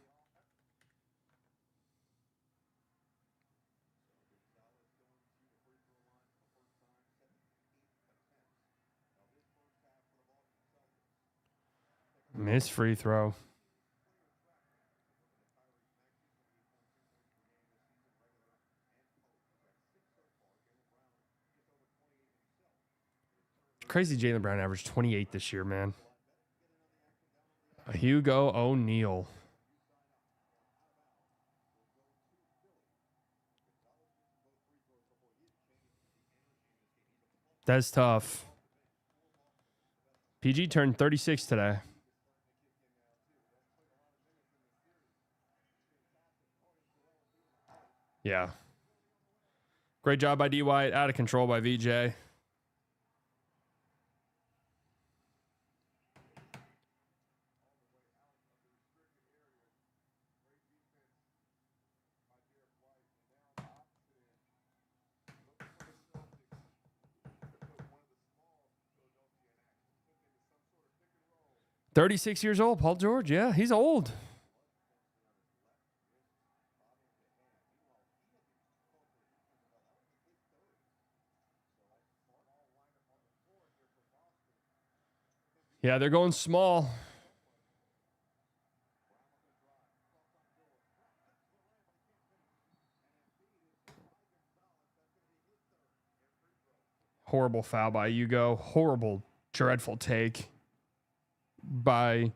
Miss free throw. Crazy Jaylen Brown averaged 28 this year, man. Hugo O'Neal. That's tough. PG turned 36 today. Yeah. Great job by D. White. Out of control by VJ. $36 years old, Paul George. Yeah, he's old. Yeah, they're going small. Horrible foul by Hugo. Horrible, dreadful take by...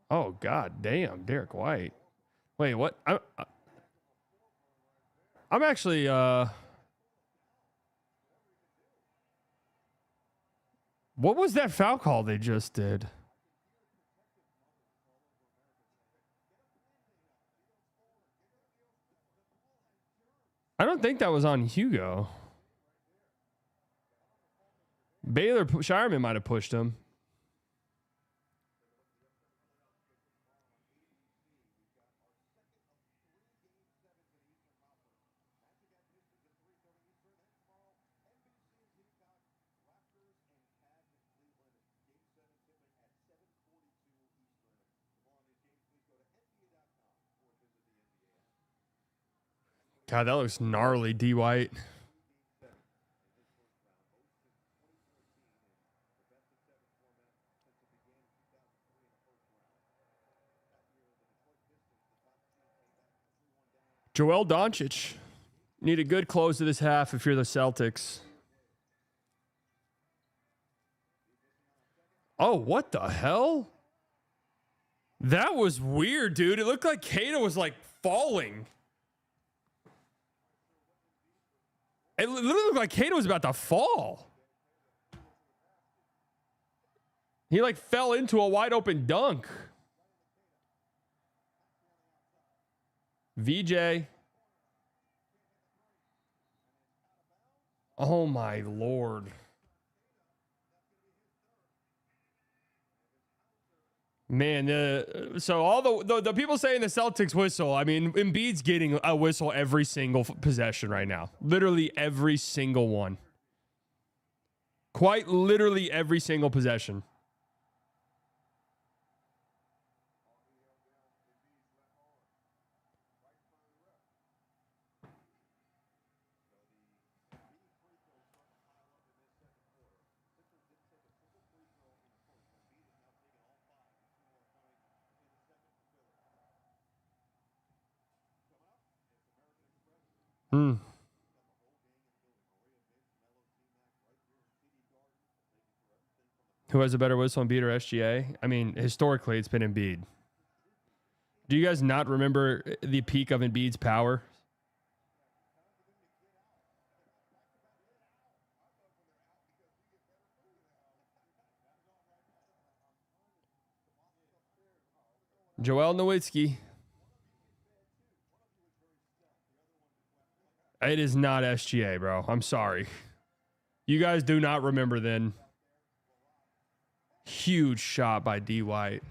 Oh, God damn, Derek White. Wait, what? I'm actually... What was that foul call they just did? I don't think that was on Hugo. Baylor Shireman might have pushed him. God, that looks gnarly, D. White. Joel Doncic. Need a good close to this half if you're the Celtics. Oh, what the hell? That was weird, dude. It looked like Cato was like falling. It literally looked like Cato was about to fall. He like fell into a wide open dunk. VJ. Oh my Lord. Man, so all the people saying the Celtics whistle, I mean, Embiid's getting a whistle every single possession right now. Literally every single one. Quite literally every single possession. Who has a better whistle, Embiid or SGA? I mean, historically, it's been Embiid. Do you guys not remember the peak of Embiid's power? Joel Nowitzki. It is not SGA, bro. I'm sorry. You guys do not remember then. Huge shot by D. White.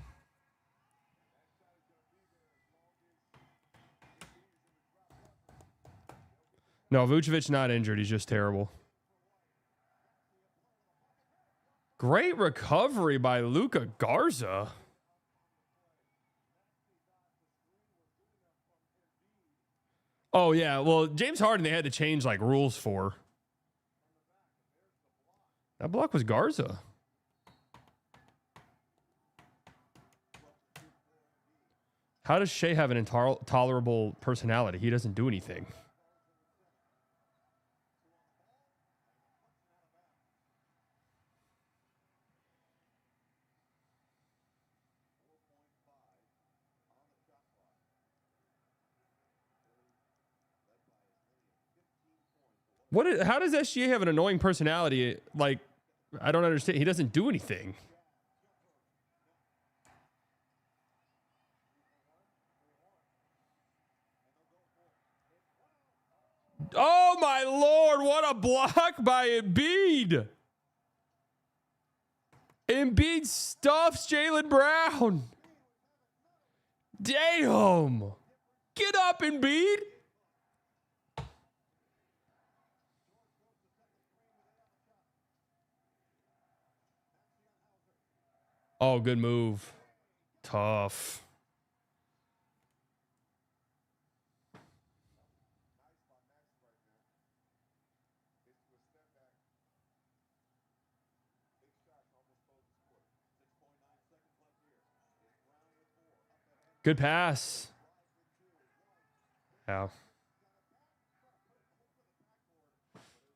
No, Vucevic not injured. He's just terrible. Great recovery by Luka Garza. Oh, yeah. Well, James Harden, they had to change like rules for. That block was Garza. How does Shea have an intolerable personality? He doesn't do anything. How does SGA have an annoying personality? Like, I don't understand. He doesn't do anything. Oh my Lord, what a block by Embiid. Embiid stuffs Jaylen Brown. Damn. Get up, Embiid. Oh, good move. Tough. Good pass. Yeah.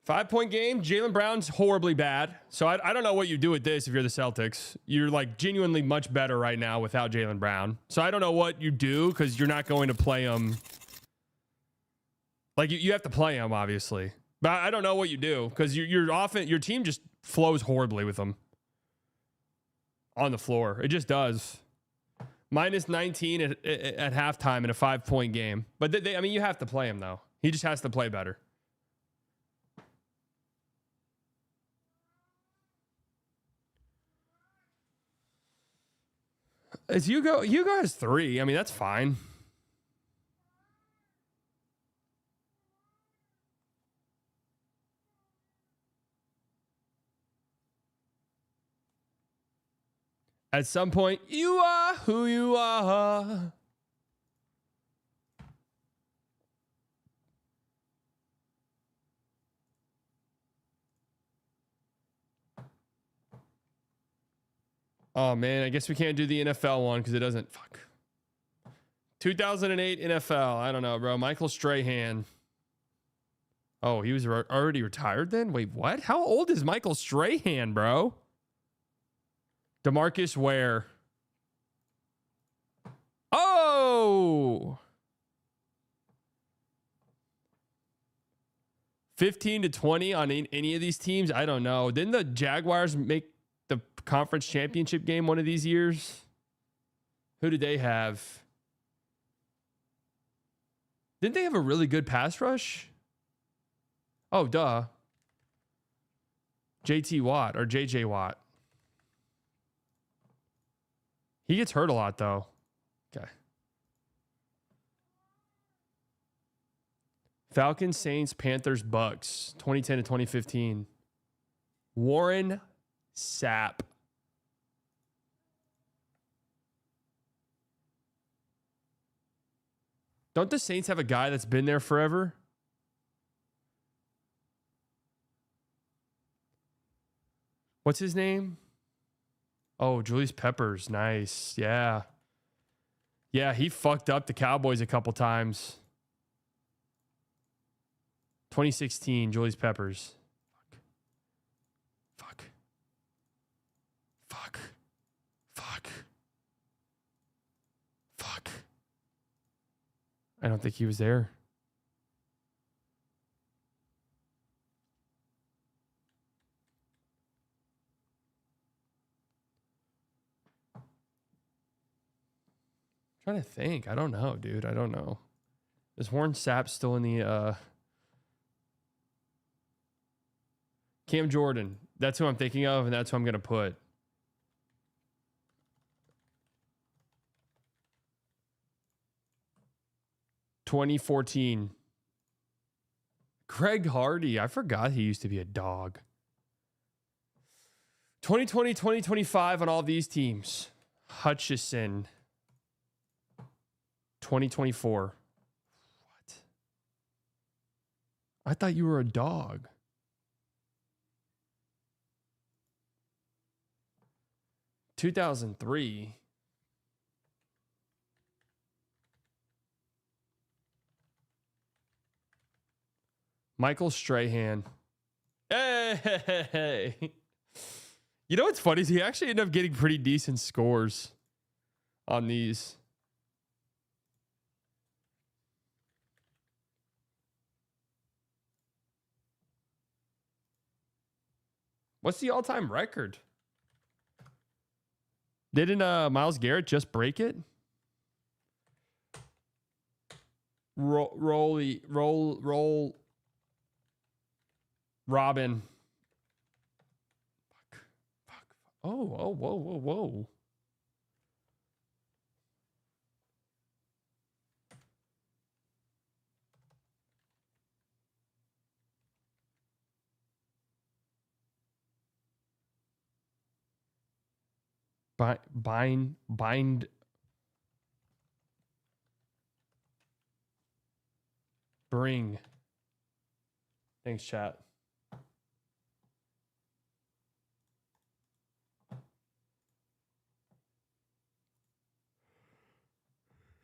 5-point game. Jaylen Brown's horribly bad. So I don't know what you do with this if you're the Celtics. You're like genuinely much better right now without Jaylen Brown. So I don't know what you do because you're not going to play him. Like you have to play him, obviously. But I don't know what you do because your team just flows horribly with him on the floor. It just does. Minus 19 at halftime in a 5-point game. But I mean, you have to play him though. He just has to play better. It's Hugo has 3. I mean, that's fine. At some point, you are who you are. Oh, man, I guess we can't do the NFL one because it doesn't. Fuck. 2008 NFL. I don't know, bro. Michael Strahan. Oh, he was already retired then? Wait, what? How old is Michael Strahan, bro? DeMarcus Ware. Oh! 15 to 20 on any of these teams? I don't know. Didn't the Jaguars make the conference championship game one of these years? Who did they have? Didn't they have a really good pass rush? Oh, duh. JT Watt or JJ Watt. He gets hurt a lot, though. Okay. Falcons, Saints, Panthers, Bucks, 2010 to 2015. Warren Sapp. Don't the Saints have a guy that's been there forever? What's his name? Oh, Julius Peppers. Nice. Yeah. Yeah, he fucked up the Cowboys a couple times. 2016, Julius Peppers. Fuck. Fuck. Fuck. Fuck. I don't think he was there. Trying to think. I don't know, dude. I don't know. Is Warren Sapp still in the Cam Jordan? That's who I'm thinking of, and that's who I'm gonna put. (2014) Craig Hardy. I forgot he used to be a dog. 2020, 2025 on all these teams. Hutchison. 2024. What? I thought you were a dog. (2003) Michael Strahan. Hey. You know what's funny is he actually ended up getting pretty decent scores on these. What's the all-time record? Didn't Myles Garrett just break it? Roll. Robin. Fuck. Oh, whoa. Bind. Bring. Thanks, chat.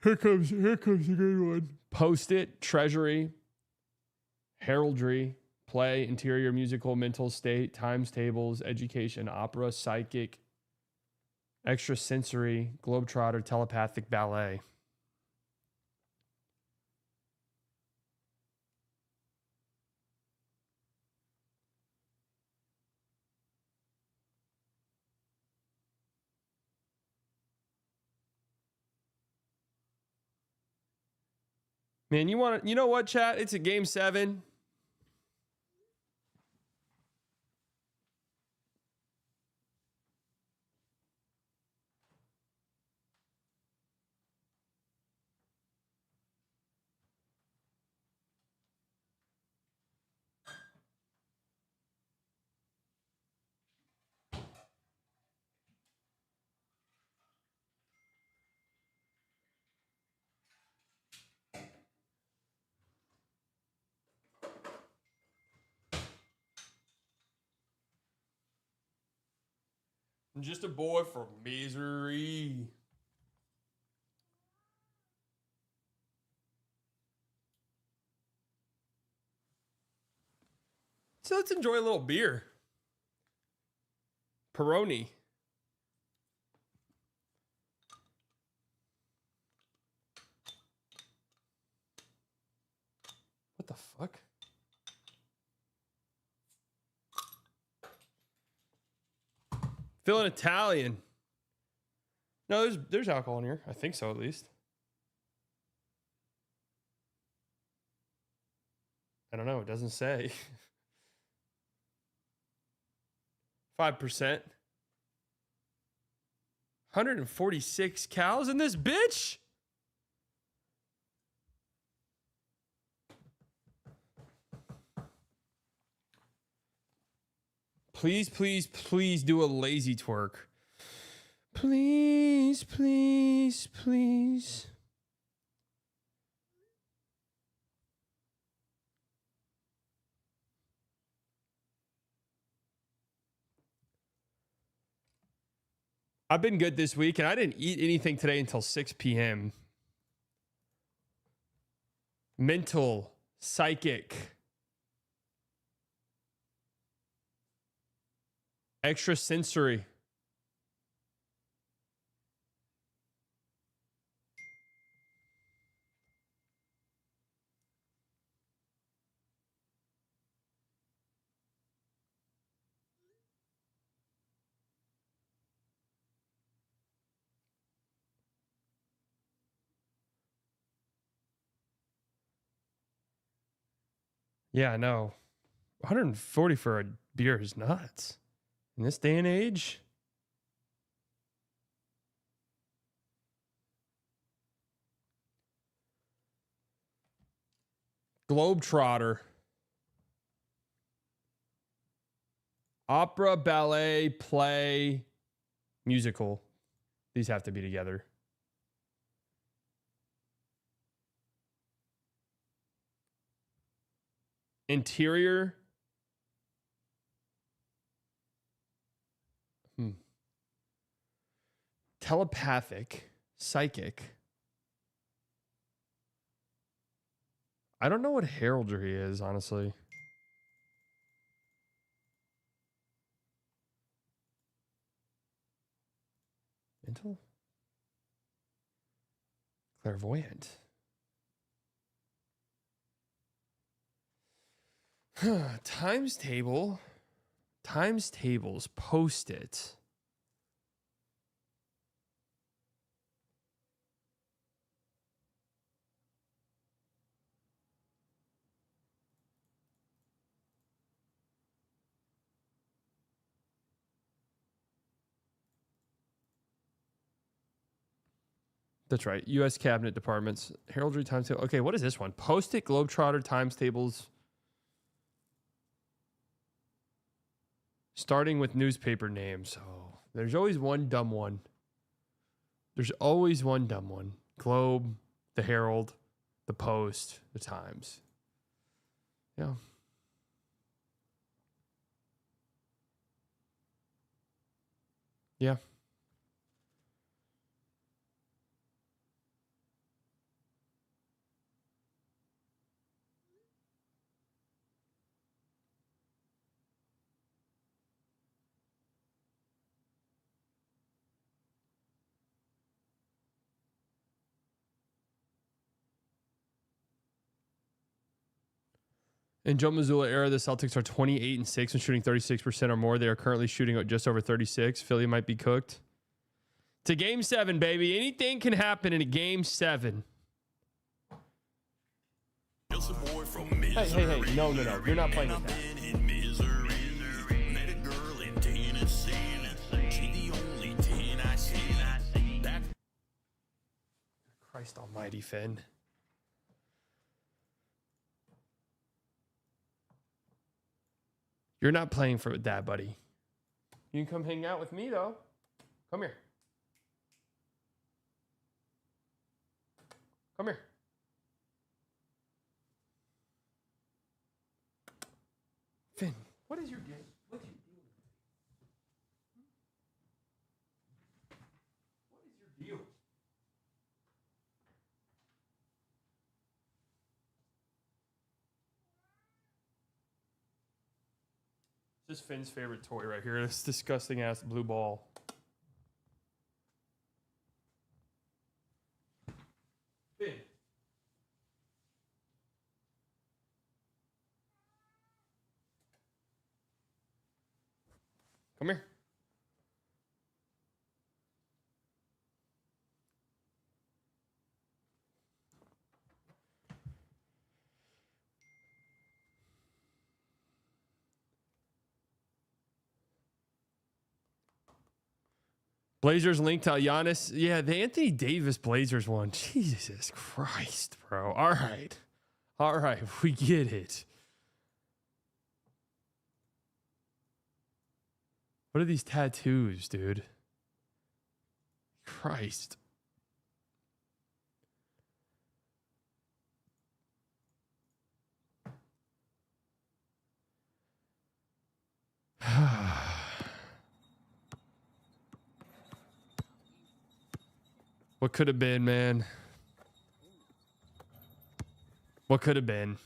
Here comes a good one. Post-it, treasury, heraldry, play, interior, musical, mental state, times tables, education, opera, psychic, extrasensory, globetrotter, telepathic, ballet. Man, you know what, chat? It's a game 7. I'm just a boy from misery. So let's enjoy a little beer. Peroni. What the fuck? Feeling Italian. No, there's alcohol in here. I think so, at least. I don't know. It doesn't say. 5%. 146 cows in this bitch? Please, please, please do a lazy twerk. Please, please, please. I've been good this week, and I didn't eat anything today until 6 p.m. Mental, psychic, extrasensory. Yeah, I know. 140 for a beer is nuts. In this day and age. Globetrotter. Opera, ballet, play, musical. These have to be together. Interior. Telepathic. Psychic. I don't know what heraldry is, honestly. Mental? Clairvoyant. Times table. Times tables, post it. That's right. U.S. Cabinet Departments. Heraldry times table. Okay, what is this one? Post-it Globetrotter times tables. Starting with newspaper names. Oh, there's always one dumb one. There's always one dumb one. Globe, the Herald, the Post, the Times. Yeah. Yeah. In Joe Mazzulla era, the Celtics are 28-6 and shooting 36% or more. They are currently shooting at just over 36. Philly might be cooked. To game 7, baby. Anything can happen in a game 7. Hey. No. You're not playing with that. Christ almighty, Finn. You're not playing for that, buddy. You can come hang out with me, though. Come here. Come here. Finn, what is your game? What are you doing? What is your deal? This is Finn's favorite toy right here. This disgusting ass blue ball. Finn. Come here. Blazers linked to Giannis. Yeah, the Anthony Davis Blazers one. Jesus Christ, bro. All right. We get it. What are these tattoos, dude? Christ. What could have been, man? What could have been?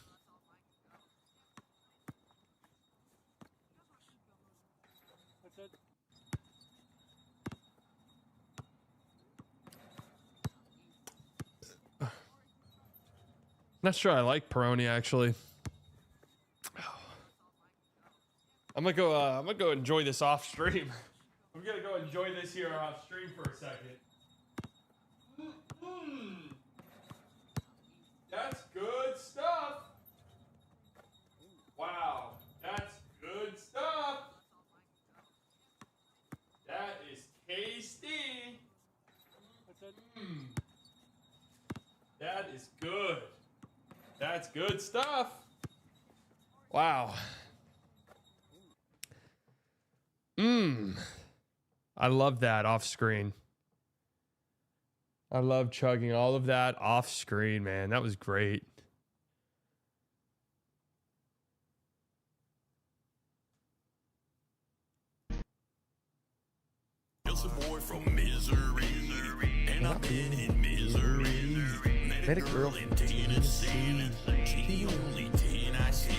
Not sure I like Peroni, actually. I'm gonna go enjoy this off stream. I'm gonna go enjoy this here off stream for a second. That's good stuff. Wow, that's good stuff. That is tasty. That is good. That's good stuff. Wow. I love that off screen. I love chugging all of that off screen, man. That was great. Boy from Missouri, and I've been in Missouri. Met a girl in Tennessee. She the only Tennessee.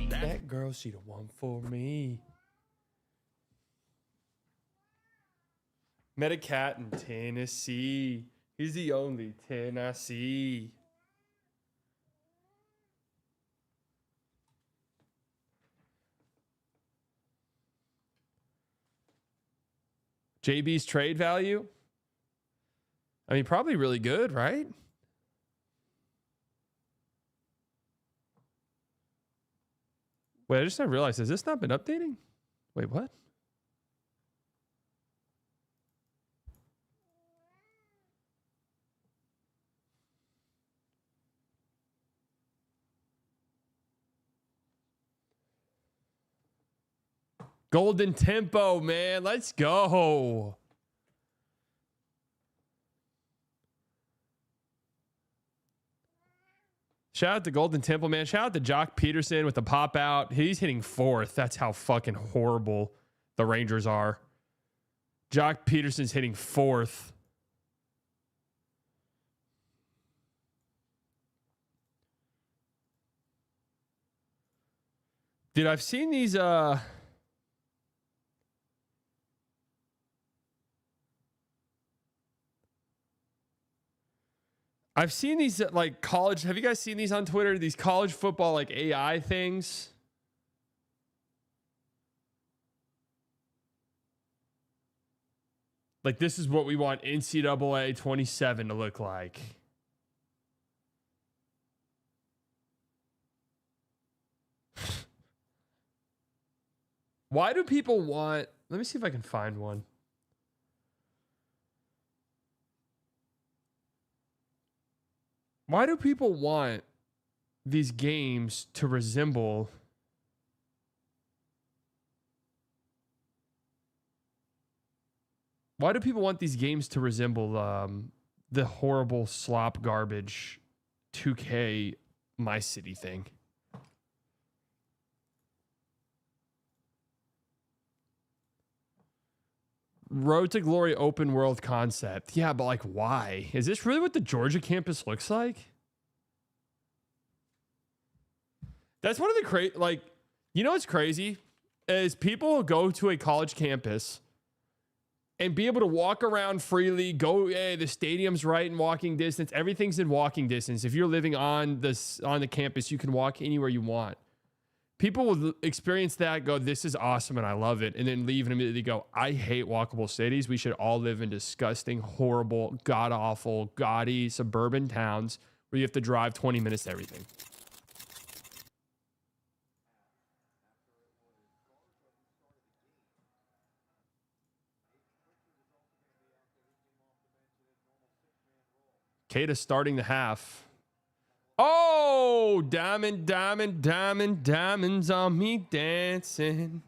That girl, she the one for me. Met a cat in Tennessee. He's the only Tennessee. JB's trade value? I mean, probably really good, right? Wait, I just now realized, has this not been updating? Wait, what? Golden tempo, man. Let's go. Shout out to Golden Temple, man. Shout out to Jock Peterson with the pop out. He's hitting 4th. That's how fucking horrible the Rangers are. Jock Peterson's hitting 4th. Dude, I've seen these I've seen these like college. Have you guys seen these on Twitter? These college football like AI things. Like, this is what we want NCAA 27 to look like. Why do people want... Let me see if I can find one. Why do people want these games to resemble... Why do people want these games to resemble the horrible slop garbage 2K My City thing? Road to Glory open world concept. Yeah, but like, why? Is this really what the Georgia campus looks like? That's one of the like, you know what's crazy? Is people go to a college campus and be able to walk around freely, go, hey, the stadium's right in walking distance. Everything's in walking distance. If you're living on the campus, you can walk anywhere you want. People will experience that, go, this is awesome and I love it, and then leave and immediately go, I hate walkable cities. We should all live in disgusting, horrible, god-awful, gaudy suburban towns where you have to drive 20 minutes to everything. Kata starting the half. Oh, diamond, diamond, diamond, diamonds on me dancing.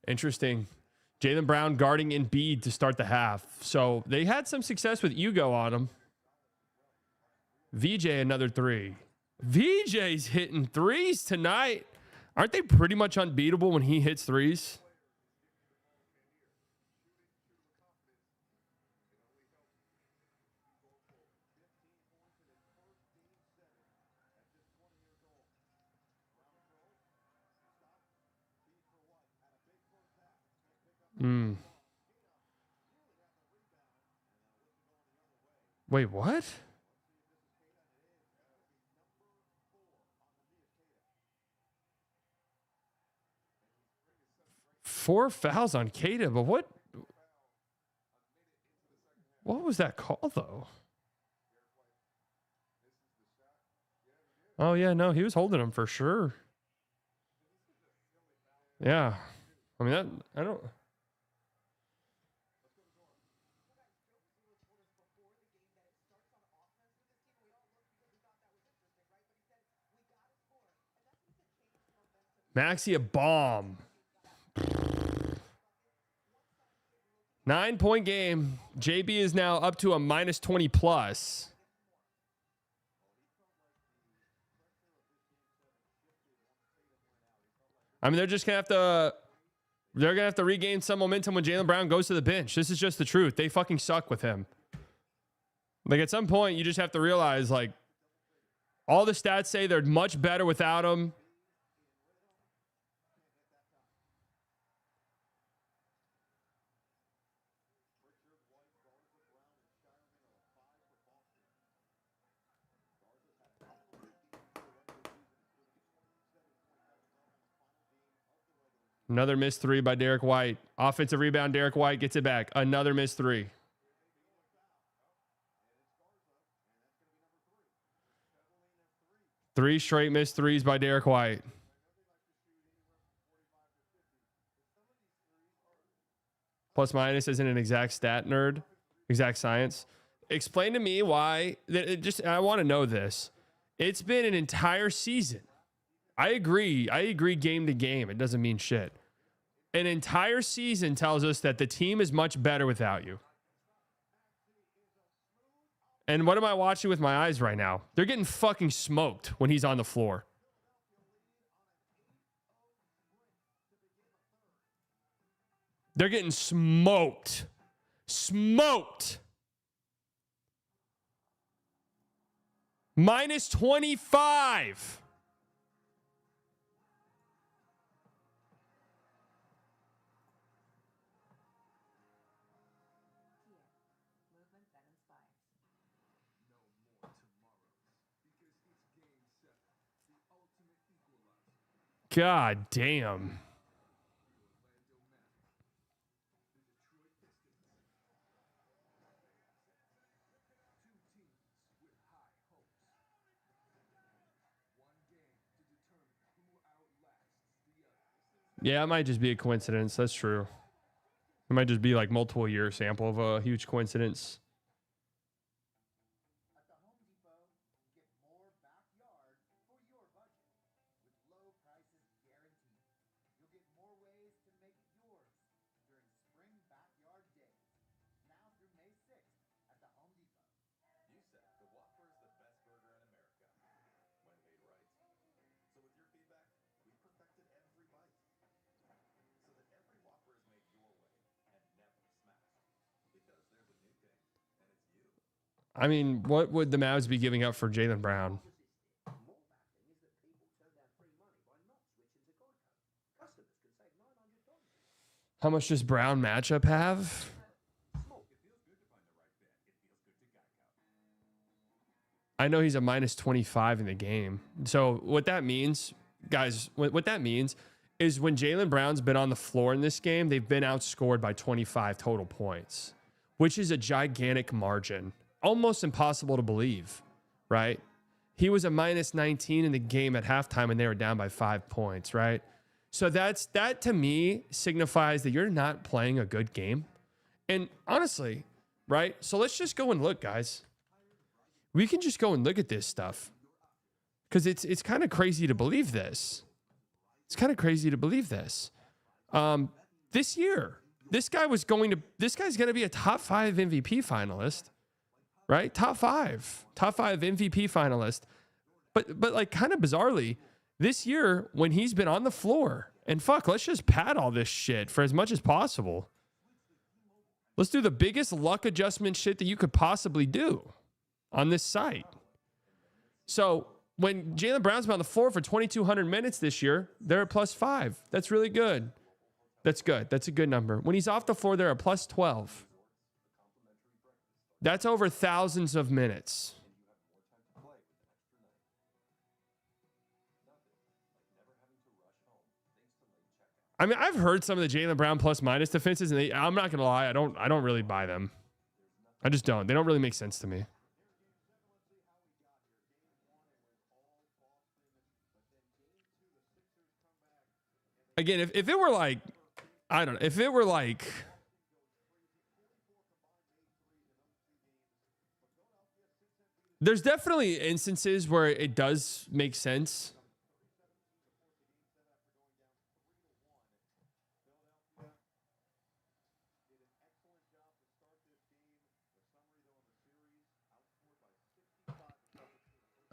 Interesting. Jaylen Brown guarding Embiid to start the half. So they had some success with Hugo on him. VJ another 3. VJ's hitting 3s tonight. Aren't they pretty much unbeatable when he hits 3s? Wait, what? Four fouls on Kata, but what was that call though? Oh yeah, no, he was holding him for sure. Yeah. I mean, I don't... Maxey a bomb. 9-point game. JB is now up to a minus 20 plus. I mean, they're gonna have to regain some momentum when Jaylen Brown goes to the bench. This is just the truth. They fucking suck with him. Like, at some point, you just have to realize, like, all the stats say they're much better without him. Another missed three by Derek White. Offensive rebound, Derek White gets it back. Another missed three. Three straight missed threes by Derek White. Plus minus isn't an exact stat, nerd. Exact science. Explain to me why. I want to know this. It's been an entire season. I agree game to game. It doesn't mean shit. An entire season tells us that the team is much better without you. And what am I watching with my eyes right now? They're getting fucking smoked when he's on the floor. They're getting smoked. Smoked. Minus 25. God damn. Yeah, it might just be a coincidence. That's true. It might just be like multiple year sample of a huge coincidence. I mean, what would the Mavs be giving up for Jaylen Brown? How much does Brown matchup have? I know he's a minus 25 in the game. So what that means, guys, what that means is when Jaylen Brown's been on the floor in this game, they've been outscored by 25 total points, which is a gigantic margin. Almost impossible to believe, right? He was a minus 19 in the game at halftime and they were down by 5 points, right? So that to me signifies that you're not playing a good game. And honestly, right? So let's just go and look, guys. We can just go and look at this stuff because it's kind of crazy to believe this. It's kind of crazy to believe this. This year, this guy's going to be a top 5 MVP finalist. Right? Top five MVP finalist. But like kind of bizarrely, this year when he's been on the floor, and fuck, let's just pad all this shit for as much as possible. Let's do the biggest luck adjustment shit that you could possibly do on this site. So when Jaylen Brown's been on the floor for 2,200 minutes this year, they're at plus 5. That's really good. That's good. That's a good number. When he's off the floor, they're at plus 12. That's over thousands of minutes. I mean, I've heard some of the Jaylen Brown plus minus defenses, and I'm not gonna lie, I don't really buy them. I just don't. They don't really make sense to me. Again, if it were like, I don't know, if it were like, there's definitely instances where it does make sense.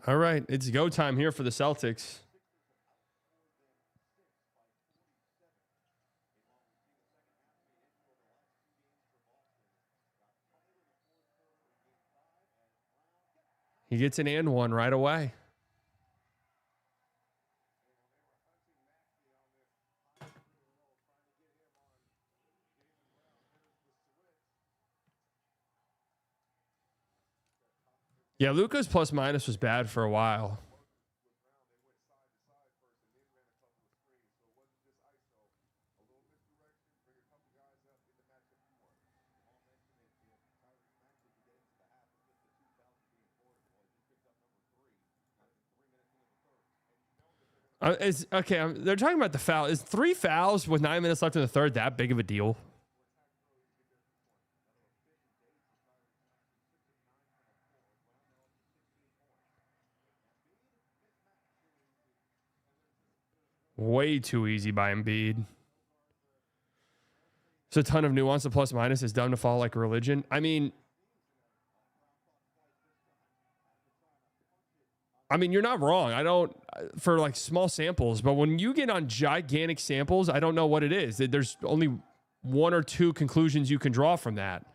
All right, it's go time here for the Celtics. He gets an and one right away. Yeah, Luka's plus minus was bad for a while. It's okay. They're talking about the foul. Is 3 fouls with 9 minutes left in the third that big of a deal? Way too easy by Embiid. It's a ton of nuance. The plus minus is dumb to fall like a religion. I mean, you're not wrong. I don't, for like small samples, but when you get on gigantic samples, I don't know what it is. There's only 1 or 2 conclusions you can draw from that.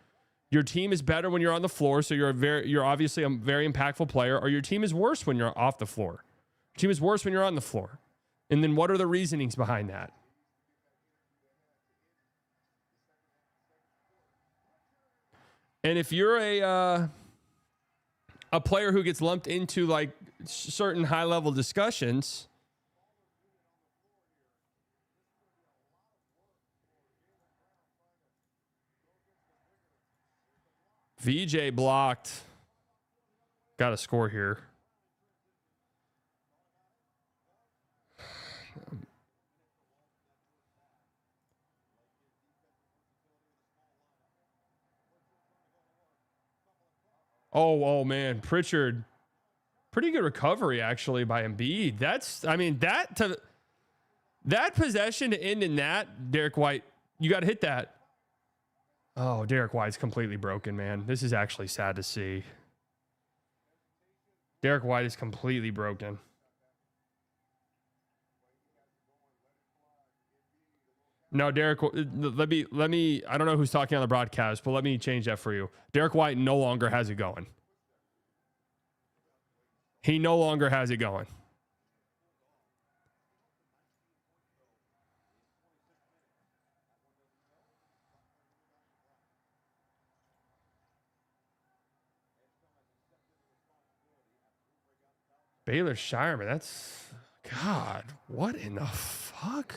Your team is better when you're on the floor, so you're obviously a very impactful player, or your team is worse when you're off the floor. Your team is worse when you're on the floor. And then what are the reasonings behind that? And if you're a player who gets lumped into like certain high level discussions, VJ blocked. Got a score here. Oh man, Pritchard. Pretty good recovery actually by Embiid. That possession to end in that, Derek White, you got to hit that. Oh, Derek White's completely broken, man. This is actually sad to see. Derek White is completely broken. No, Derek, let me, I don't know who's talking on the broadcast, but let me change that for you. Derek White no longer has it going. He no longer has it going. Baylor Shireman, that's, God, what in the fuck?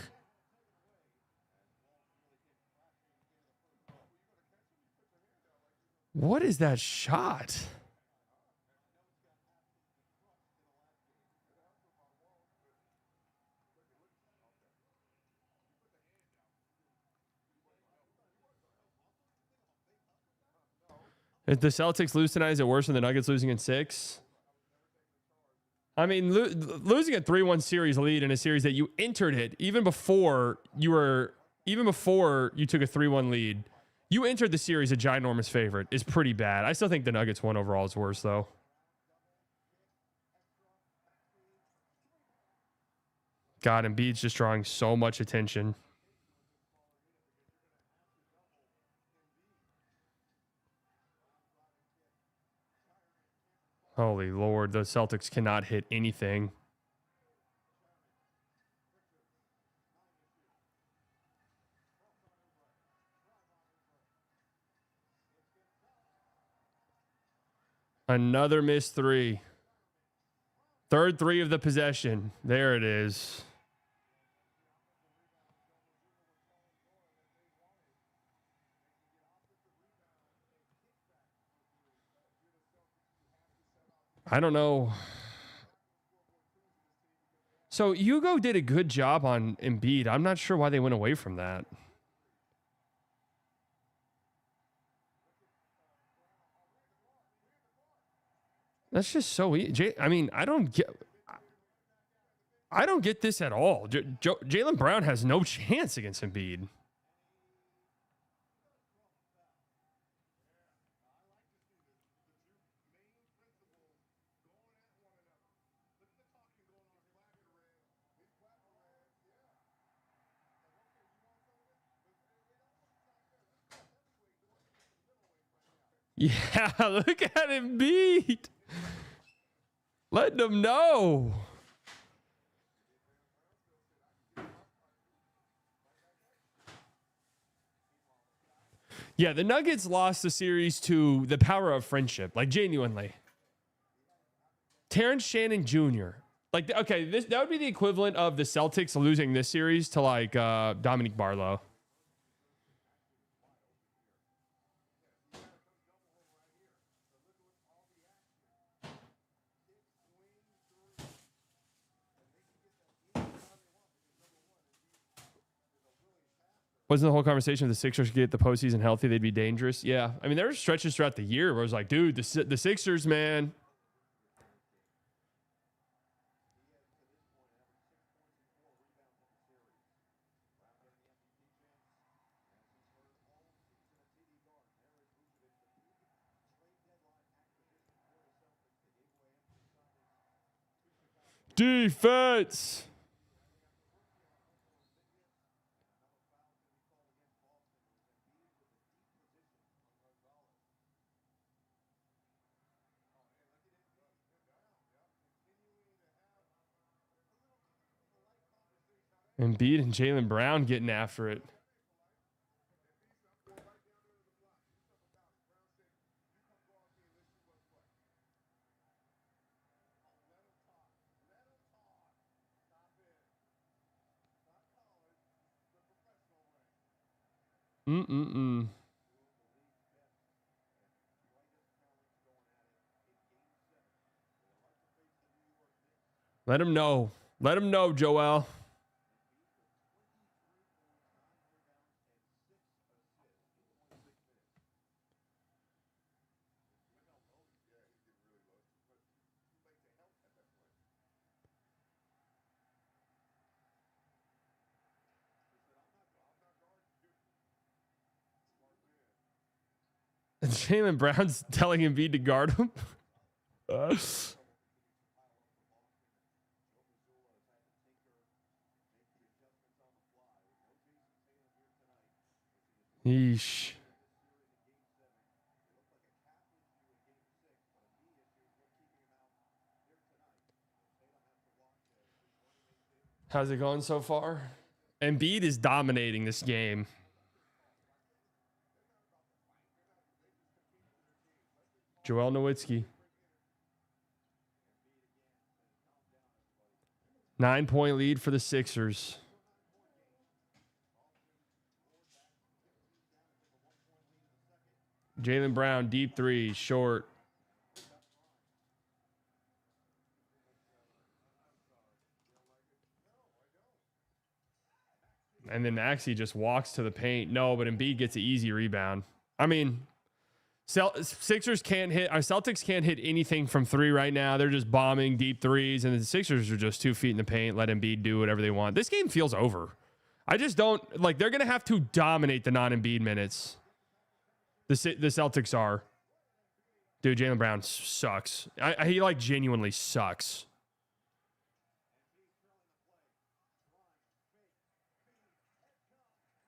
What is that shot? If the Celtics lose tonight, is it worse than the Nuggets losing in 6? I mean, losing a 3-1 series lead in a series that you entered it even before you took a 3-1 lead. You entered the series a ginormous favorite is pretty bad. I still think the Nuggets won overall is worse though. God, Embiid's just drawing so much attention. Holy Lord, the Celtics cannot hit anything. Another missed 3. Third 3 of the possession. There it is. I don't know. So Hugo did a good job on Embiid. I'm not sure why they went away from that. That's just so easy. I mean, I don't get this at all. Jaylen Brown has no chance against Embiid. Yeah, look at him beat. Let them know. Yeah, the Nuggets lost the series to the power of friendship, like genuinely. Terrence Shannon Jr. Like, okay, that would be the equivalent of the Celtics losing this series to like Dominique Barlow. Wasn't the whole conversation if the Sixers could get the postseason healthy, they'd be dangerous? Yeah. I mean, there were stretches throughout the year where I was like, dude, the Sixers, man. Defense. Embiid and Jaylen Brown getting after it. Let him know. Let him know, Joel. And Jaylen Brown's telling Embiid to guard him. Yeesh. How's it going so far? Embiid is dominating this game. Joel Nowitzki. 9-point lead for the Sixers. Jaylen Brown, deep three, short. And then Maxey just walks to the paint. No, but Embiid gets an easy rebound. I mean, Sixers can't hit. Our Celtics can't hit anything from three right now. They're just bombing deep threes, and the Sixers are just 2 feet in the paint. Let Embiid do whatever they want. This game feels over. I just don't like. They're gonna have to dominate the non-Embiid minutes. The Celtics are. Dude, Jaylen Brown sucks. He like genuinely sucks.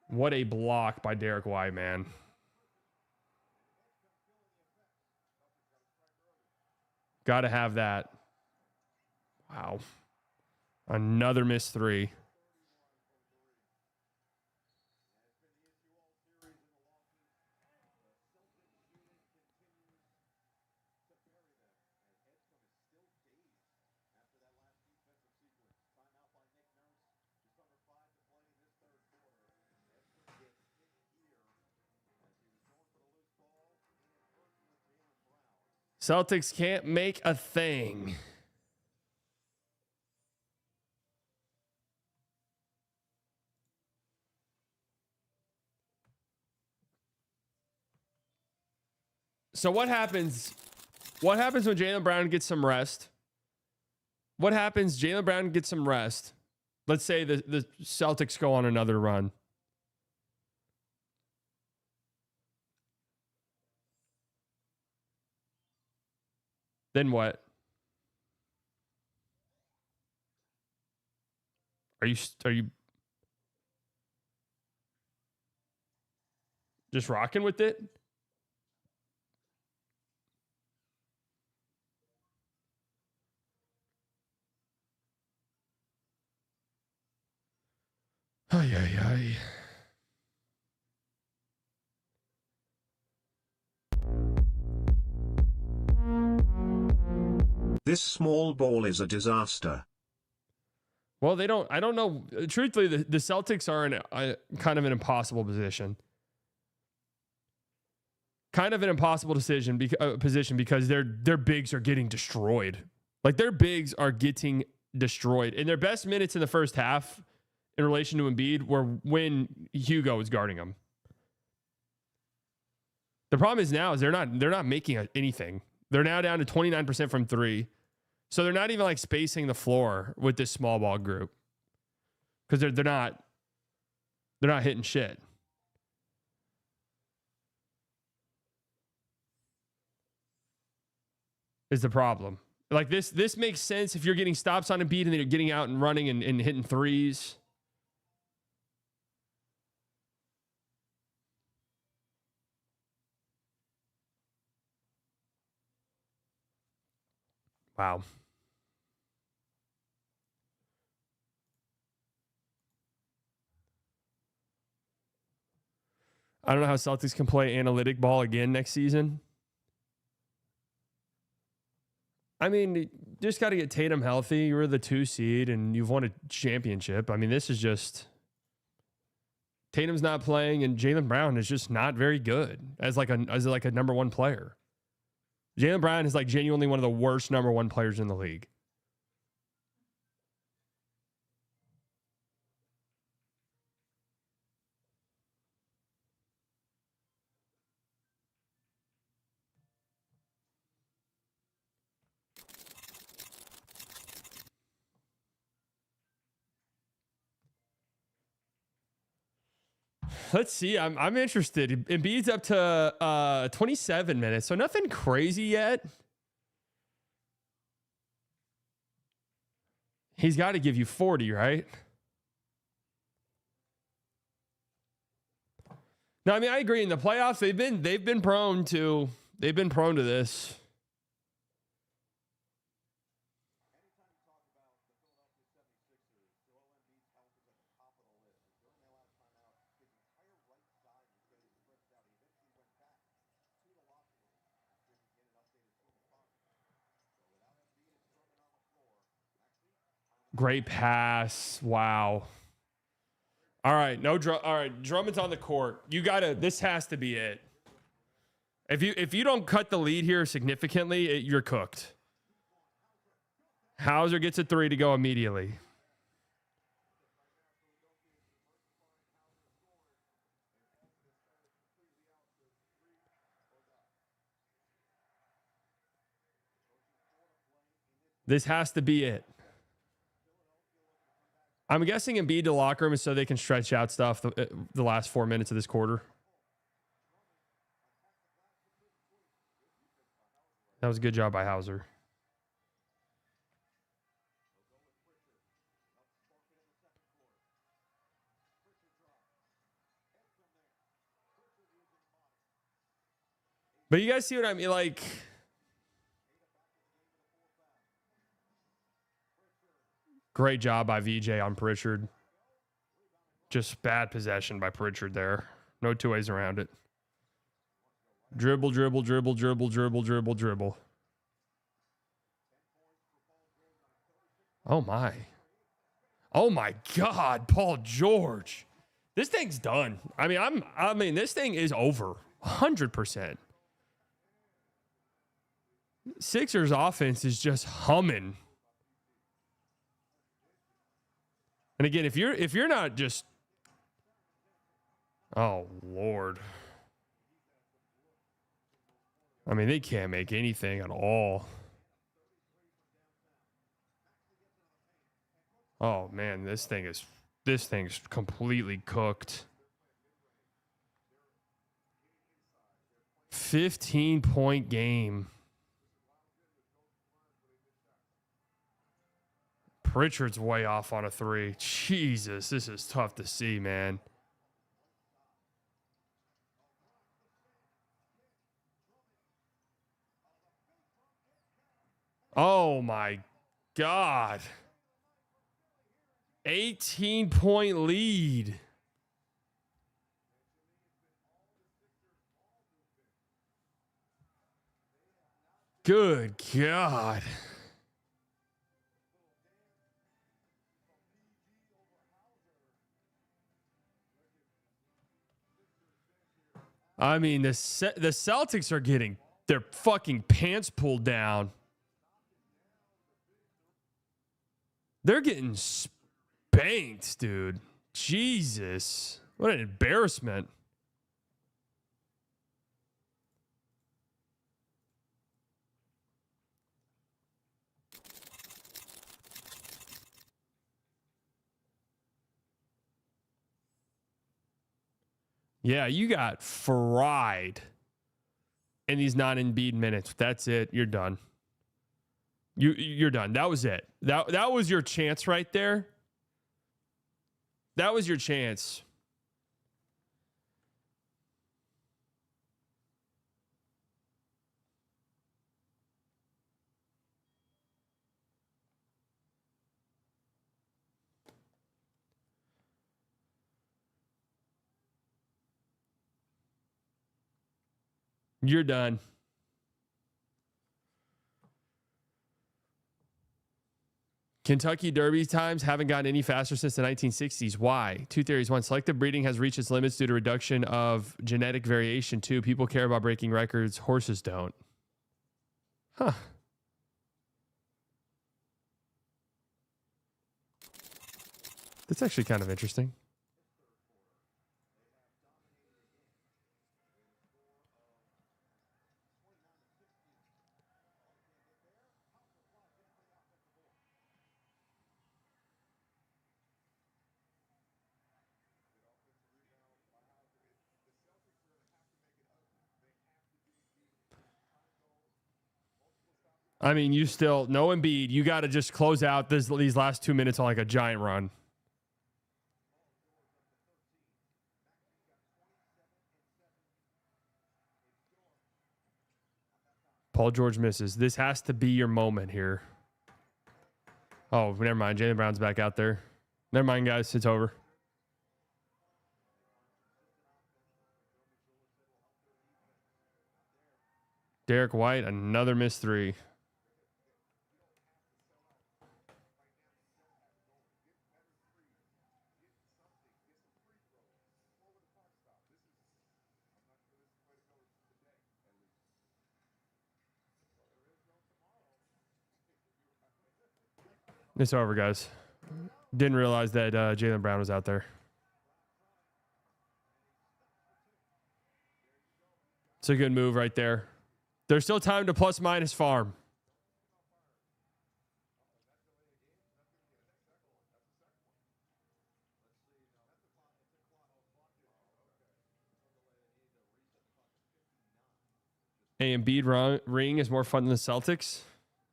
What a block by Derek White, man. Got to have that. Wow. Another missed three. Celtics can't make a thing. So what happens? What happens when Jaylen Brown gets some rest? What happens? Jaylen Brown gets some rest. Let's say the Celtics go on another run. Then what? Are you just rocking with it? Ay, ay, ay. This small ball is a disaster. Well, they don't. I don't know. Truthfully, the Celtics are in a kind of an impossible position. Kind of an impossible position because their bigs are getting destroyed. Like their bigs are getting destroyed. In their best minutes in the first half, in relation to Embiid were when Hugo was guarding him. The problem is now is they're not making anything. They're now down to 29% from three. So they're not even like spacing the floor with this small ball group. Because they're not hitting shit. Is the problem. Like this makes sense if you're getting stops on Embiid and then you're getting out and running and hitting threes. Wow. I don't know how Celtics can play analytic ball again next season. I mean, you just got to get Tatum healthy. You're the 2 seed and you've won a championship. I mean, this is just Tatum's not playing and Jaylen Brown is just not very good as like a number one player. Jaylen Brown is like genuinely one of the worst number one players in the league. Let's see. I'm interested. Embiid's up to 27 minutes, so nothing crazy yet. He's got to give you 40, right? No, I mean I agree. In the playoffs, they've been prone to this. Great pass. Wow. All right. All right. Drummond's on the court. This has to be it. If you don't cut the lead here significantly, you're cooked. Hauser gets a 3 to go immediately. This has to be it. I'm guessing Embiid to locker room is so they can stretch out stuff the last 4 minutes of this quarter. That was a good job by Hauser. But you guys see what I mean? Like, great job by VJ on Pritchard. Just bad possession by Pritchard there. No two ways around it. Dribble, dribble, dribble, dribble, dribble, dribble, dribble. Oh my. Oh my God, Paul George. This thing's done. I mean, this thing is over. 100%. Sixers offense is just humming. And again, if you're not just, oh Lord. I mean, they can't make anything at all. Oh man, this thing's completely cooked. 15-point game. Pritchard's way off on a 3. Jesus, this is tough to see, man. Oh my God. 18-point lead. Good God. I mean, the Celtics are getting their fucking pants pulled down. They're getting banked, dude. Jesus. What an embarrassment. Yeah, you got fried in these non-Embiid minutes. That's it. You're done. You're done. That was it. That was your chance right there. That was your chance. You're done. Kentucky Derby times haven't gotten any faster since the 1960s. Why? Two theories. One, selective breeding has reached its limits due to reduction of genetic variation. Two, people care about breaking records. Horses don't. Huh. That's actually kind of interesting. I mean, you still, no Embiid. You got to just close out these last 2 minutes on like a giant run. Paul George misses. This has to be your moment here. Oh, never mind. Jaylen Brown's back out there. Never mind, guys. It's over. Derek White, another missed three. It's over, guys. Didn't realize that Jaylen Brown was out there. It's a good move right there. There's still time to plus minus farm. A Embiid ring is more fun than the Celtics.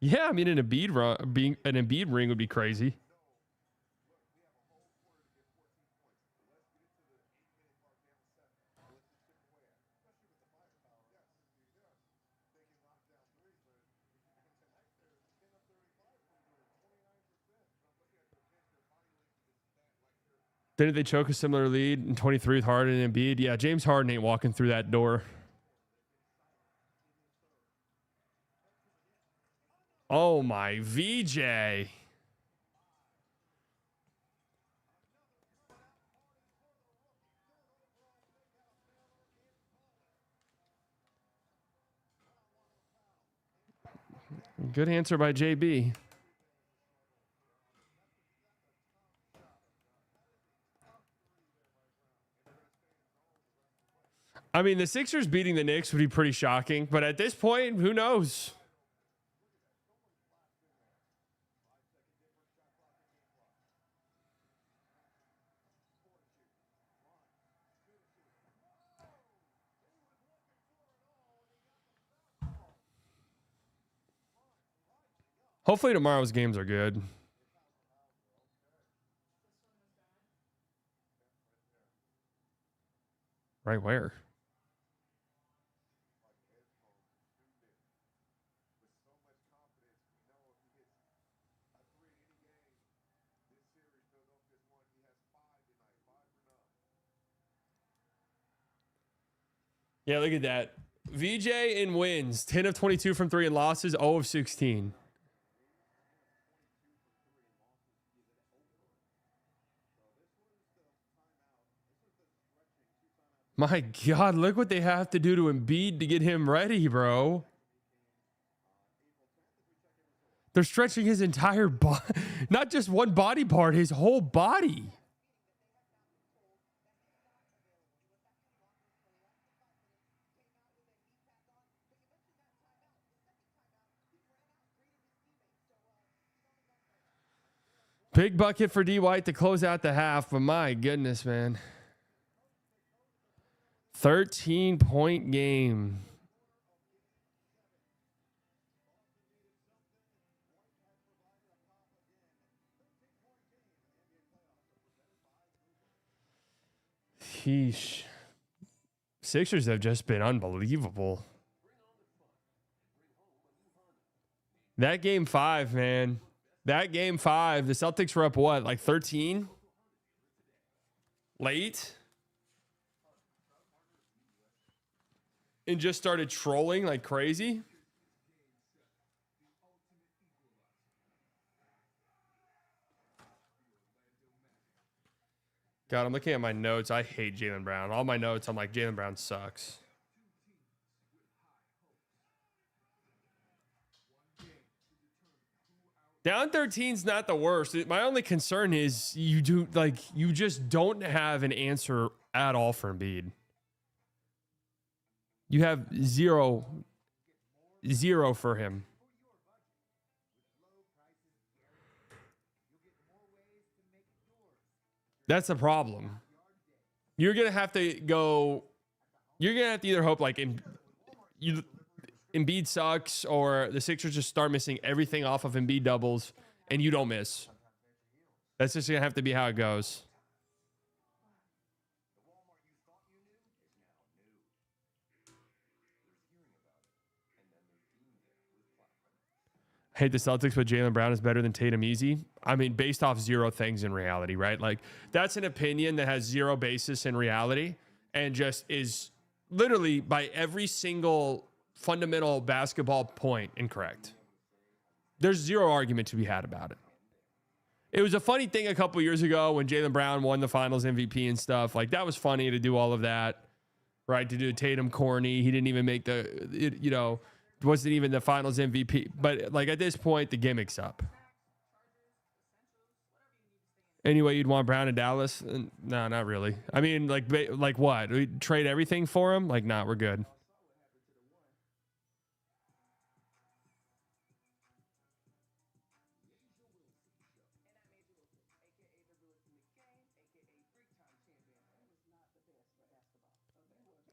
Yeah, I mean an Embiid ring would be crazy. Didn't they choke a similar lead in 23 with Harden and Embiid? Yeah, James Harden ain't walking through that door. Oh my VJ. Good answer by JB. I mean, the Sixers beating the Knicks would be pretty shocking, but at this point, who knows? Hopefully tomorrow's games are good. Right where? Yeah, look at that. VJ in wins. 10 of 22 from 3 and losses. 0 of 16. My God, look what they have to do to Embiid to get him ready, bro. They're stretching his entire body, not just one body part, his whole body. Big bucket for D. White to close out the half, but my goodness, man. 13-point game. Sheesh. Sixers have just been unbelievable. That game 5, man. That game 5, the Celtics were up what, like 13? Late? And just started trolling like crazy? God, I'm looking at my notes. I hate Jaylen Brown. All my notes, I'm like, Jaylen Brown sucks. Down 13 is not the worst. My only concern is you just don't have an answer at all for Embiid. You have zero for him. That's the problem. You're gonna have to go. You're gonna have to either hope like Embiid sucks, or the Sixers just start missing everything off of Embiid doubles, and you don't miss. That's just gonna have to be how it goes. Hate the Celtics, but Jaylen Brown is better than Tatum easy. I mean, based off zero things in reality, right? Like, that's an opinion that has zero basis in reality and just is literally by every single fundamental basketball point incorrect. There's zero argument to be had about it. It was a funny thing a couple years ago when Jaylen Brown won the finals MVP and stuff. Like, that was funny to do all of that, right? To do Tatum corny. He didn't even make wasn't even the finals MVP. But like at this point, the gimmick's up. Anyway, you'd want Brown in Dallas? No, not really. I mean, like what? We trade everything for him? Like, nah, we're good.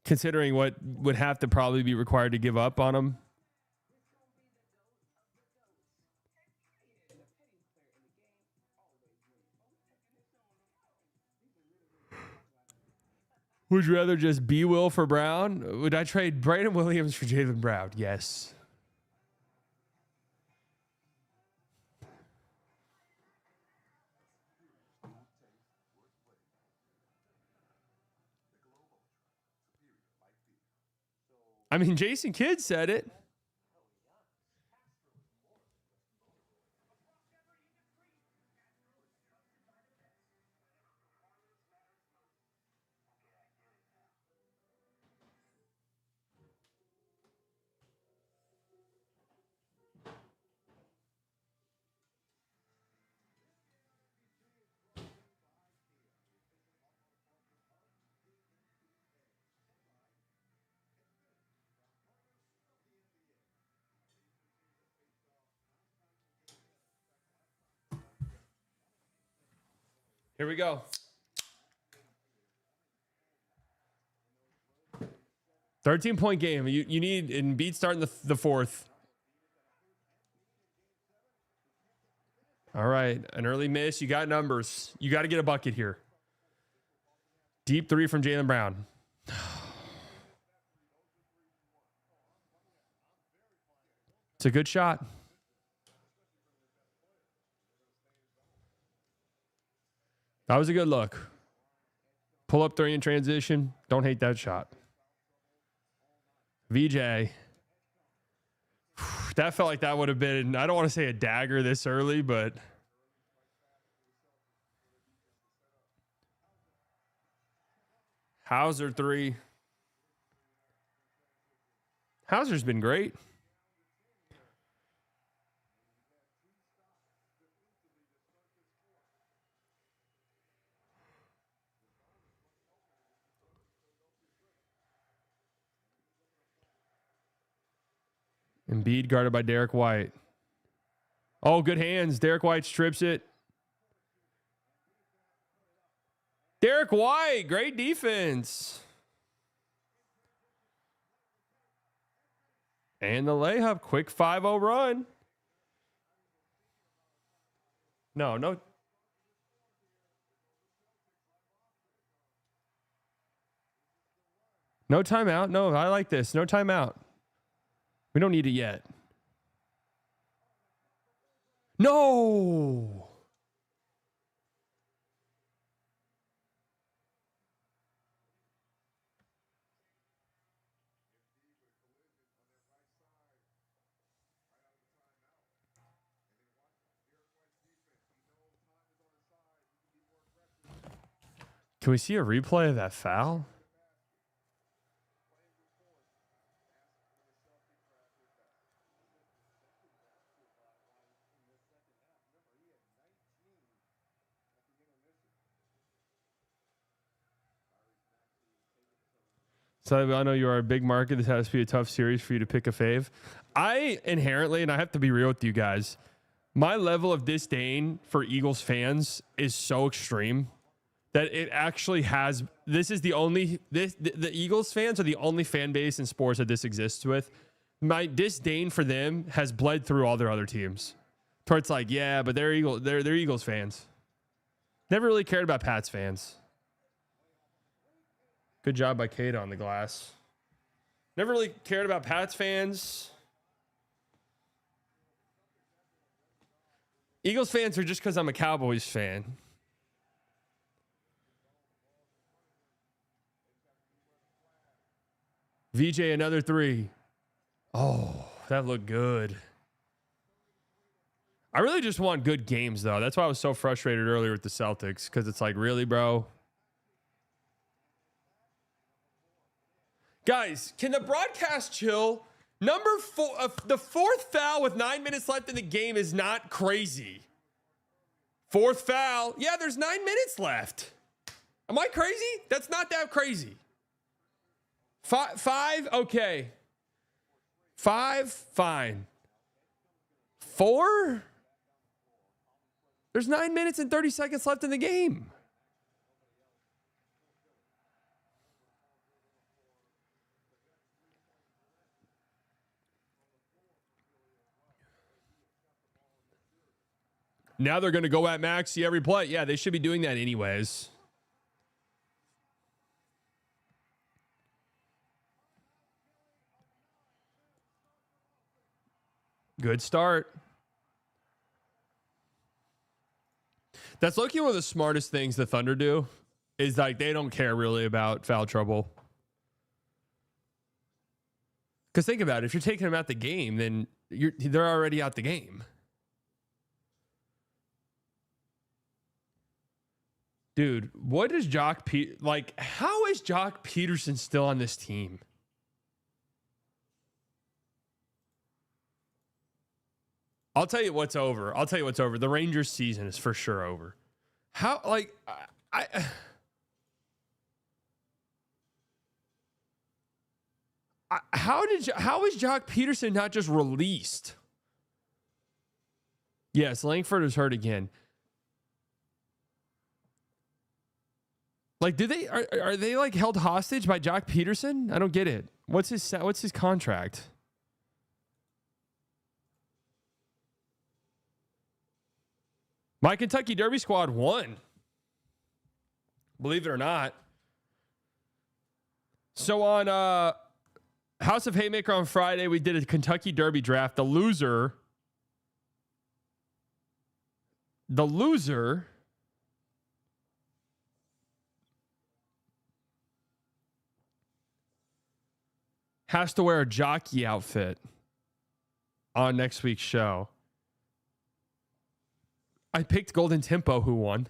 Considering what would have to probably be required to give up on him. Would you rather just be Will for Brown? Would I trade Brandon Williams for Jaylen Brown? Yes. I mean, Jason Kidd said it. Here we go. $13-point game. You need Embiid starting the fourth. All right, an early miss. You got numbers. You got to get a bucket here. Deep three from Jaylen Brown. It's a good shot. That was a good look. Pull up three in transition. Don't hate that shot. VJ. That felt like that would have been, I don't want to say a dagger this early, but Hauser three. Hauser's been great. Embiid guarded by Derek White. Oh, good hands. Derek White strips it. Derek White, great defense. And the layup, quick 5-0 run. No. No timeout. No, I like this. No timeout. We don't need it yet. No. Can we see a replay of that foul? So I know you are a big market. This has to be a tough series for you to pick a fave. I inherently, and I have to be real with you guys, my level of disdain for Eagles fans is so extreme that it actually has. This is the only. The Eagles fans are the only fan base in sports that this exists with. My disdain for them has bled through all their other teams. Where it's like, yeah, but they're Eagles fans. Never really cared about Pats fans. Good job by Kate on the glass. Never really cared about Pats fans. Eagles fans are just because I'm a Cowboys fan. VJ, another three. Oh, that looked good. I really just want good games, though. That's why I was so frustrated earlier with the Celtics, because it's like, really, bro? Guys, can the broadcast chill? Number 4, the fourth foul with 9 minutes left in the game is not crazy. Fourth foul. Yeah, there's 9 minutes left. Am I crazy? That's not that crazy. Five, okay. 5, fine. 4? There's 9 minutes and 30 seconds left in the game. Now they're going to go at Maxey every play. Yeah, they should be doing that anyways. Good start. That's low-key one of the smartest things the Thunder do, is like they don't care really about foul trouble. Because think about it. If you're taking them out the game, then they're already out the game. Dude, what is how is Jock Peterson still on this team? I'll tell you what's over. The Rangers season is for sure over. How, how is Jock Peterson not just released? Yes, Langford is hurt again. Like, are they like held hostage by Jock Peterson? I don't get it. What's his contract? My Kentucky Derby squad won. Believe it or not. So on House of Haymaker on Friday, we did a Kentucky Derby draft. The loser has to wear a jockey outfit on next week's show. I picked Golden Tempo, who won.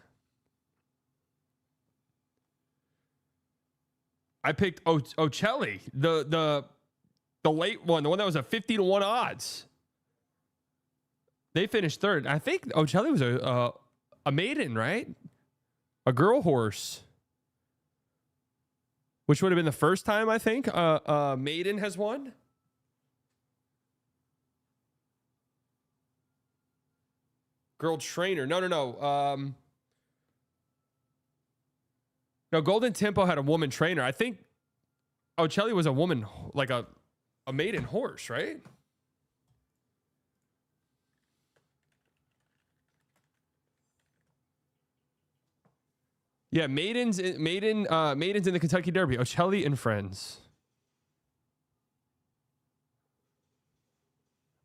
I picked Ocelli, the late one, the one that was a 50-1 odds. They finished third. I think Ocelli was a maiden, right? A girl horse. Which would have been the first time, I think, maiden has won. Girl trainer. No. No, Golden Tempo had a woman trainer. I think Ocelli was a woman, like a maiden horse, right? Yeah, maidens in the Kentucky Derby. Ocelli and friends.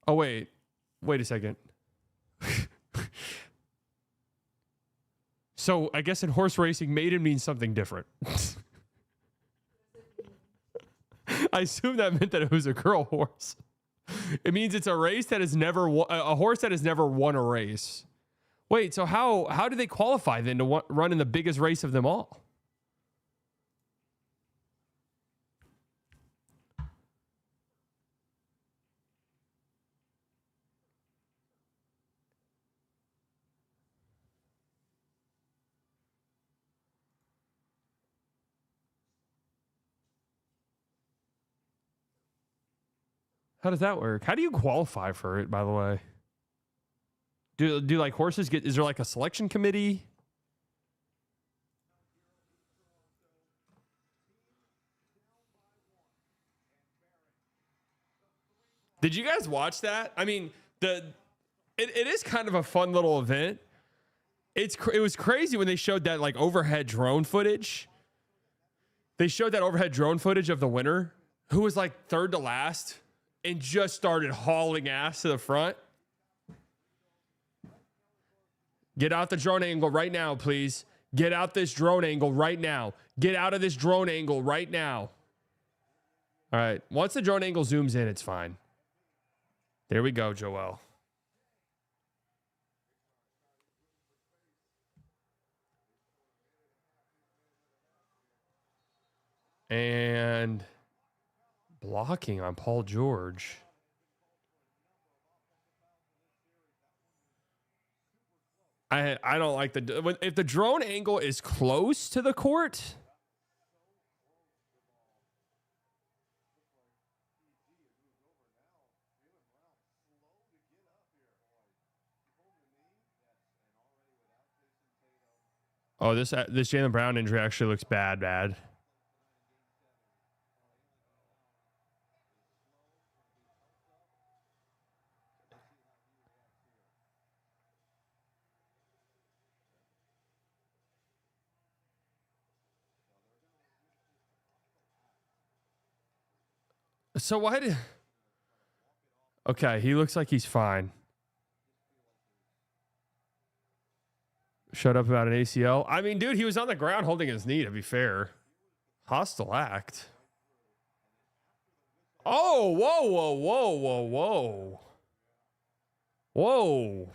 Oh wait a second. So I guess in horse racing, maiden means something different. I assume that meant that it was a girl horse. It means it's a race that has never a horse that has never won a race. Wait, so how do they qualify then to run in the biggest race of them all? How does that work? How do you qualify for it, by the way? Do like horses get, is there like a selection committee? Did you guys watch that? I mean, it is kind of a fun little event. It was crazy when they showed that like overhead drone footage. They showed that overhead drone footage of the winner, who was like third to last and just started hauling ass to the front. Get out the drone angle right now, please. Get out this drone angle right now. Get out of this drone angle right now. All right. Once the drone angle zooms in, it's fine. There we go, Joel. And blocking on Paul George. I don't like if the drone angle is close to the court. Oh, this Jaylen Brown injury actually looks bad. So why did... Okay, he looks like he's fine. Shut up about an ACL. I mean, dude, he was on the ground holding his knee, to be fair. Hostile act. Oh, whoa. Whoa.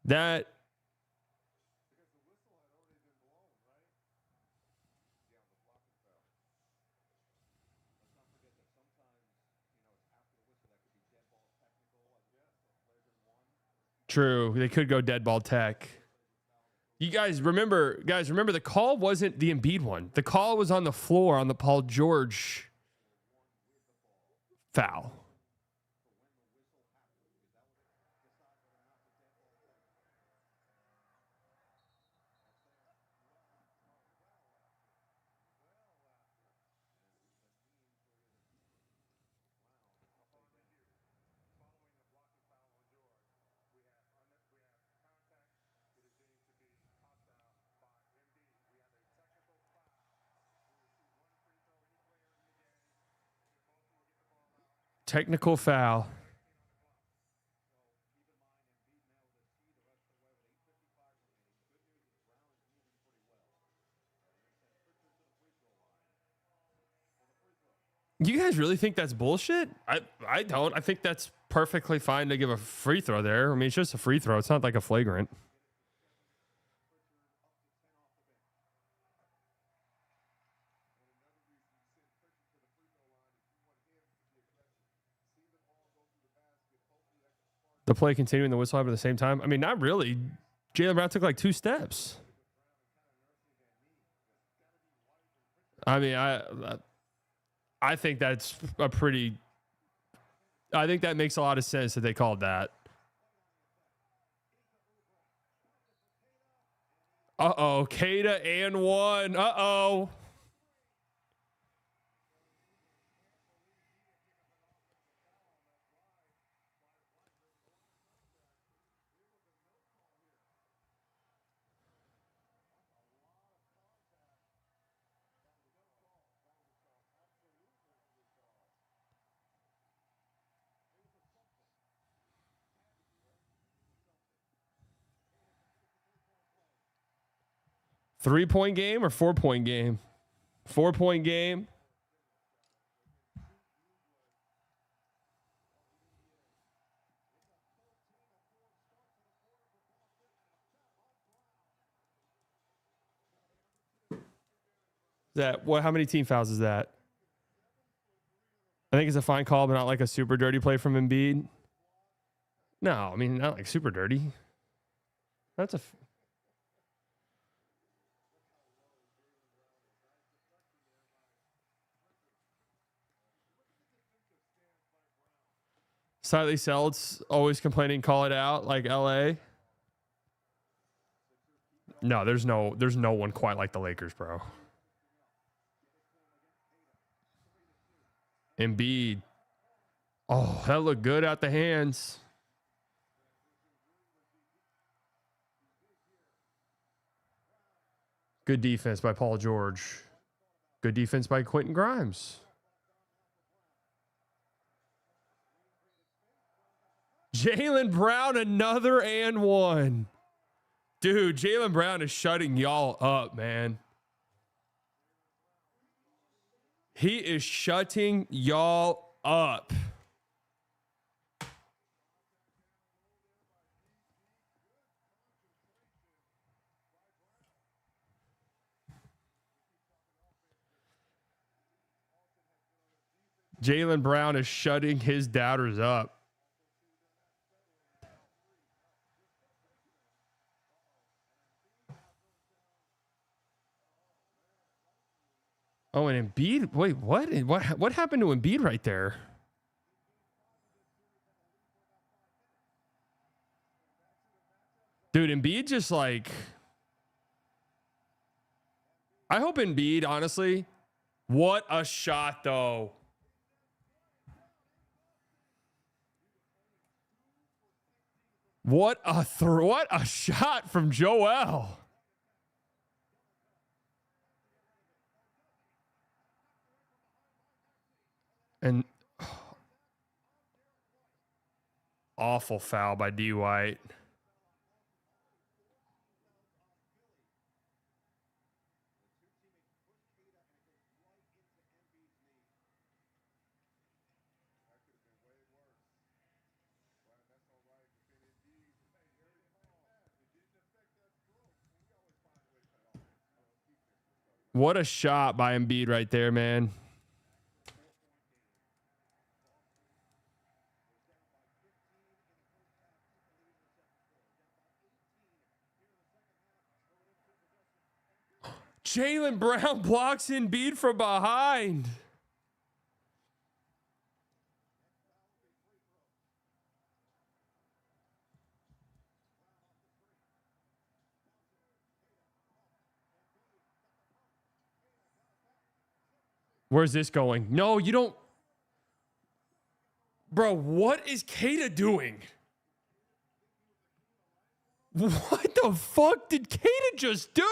That... True. They could go dead ball tech. You guys remember the call wasn't the Embiid one. The call was on the floor on the Paul George foul. Technical foul. You guys really think that's bullshit? I don't. I think that's perfectly fine to give a free throw there. I mean, it's just a free throw. It's not like a flagrant. The play continuing, the whistle happened at the same time. I mean, not really. Jaylen Brown took like 2 steps. I mean, I think that's a pretty. I think that makes a lot of sense that they called that. Uh-oh, Kada and 1. Uh-oh. Three-point game or 4-point game? 4-point game. That what? How many team fouls is that? I think it's a fine call, but not like a super dirty play from Embiid. No, I mean not like super dirty. That's a. Slightly Celts always complaining, call it out like LA. No, there's no one quite like the Lakers, bro. Embiid. Oh, that looked good out the hands. Good defense by Paul George. Good defense by Quentin Grimes. Jaylen Brown, another and 1. Dude, Jaylen Brown is shutting y'all up, man. He is shutting y'all up. Jaylen Brown is shutting his doubters up. Oh, and Embiid. Wait, what? What happened to Embiid right there? Dude, Embiid just like. I hope Embiid, honestly. What a shot, though. What a shot from Joel. And awful foul by D. White. What a shot by Embiid right there, man. Jaylen Brown blocks Embiid from behind. Where's this going? No, you don't. Bro, what is Kada doing? What the fuck did Kada just do?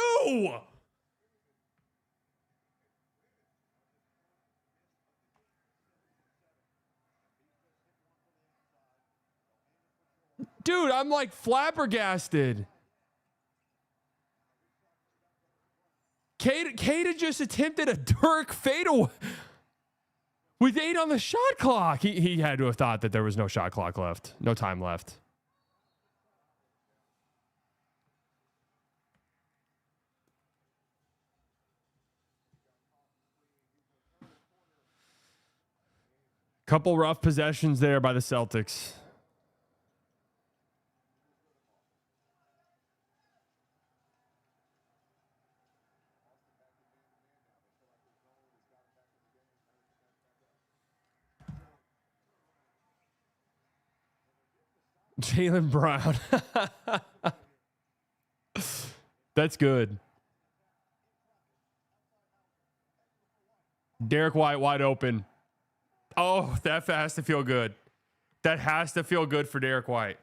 Dude, I'm like flabbergasted. Kada just attempted a Dirk fadeaway with 8 on the shot clock. He had to have thought that there was no shot clock left. No time left. Couple rough possessions there by the Celtics. Jaylen Brown. That's good. Derek White wide open. Oh, that has to feel good. That has to feel good for Derek White.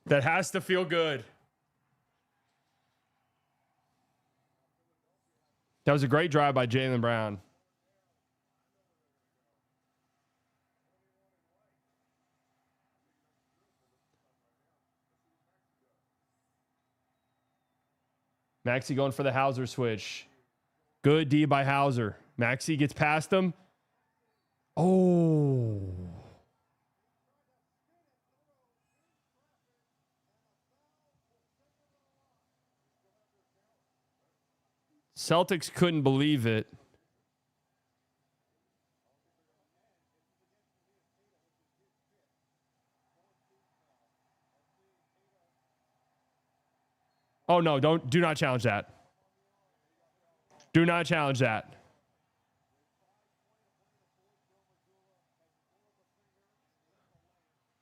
That has to feel good. That was a great drive by Jaylen Brown. Maxey going for the Hauser switch. Good D by Hauser. Maxey gets past him. Oh. Celtics couldn't believe it. Oh no, do not challenge that. Do not challenge that.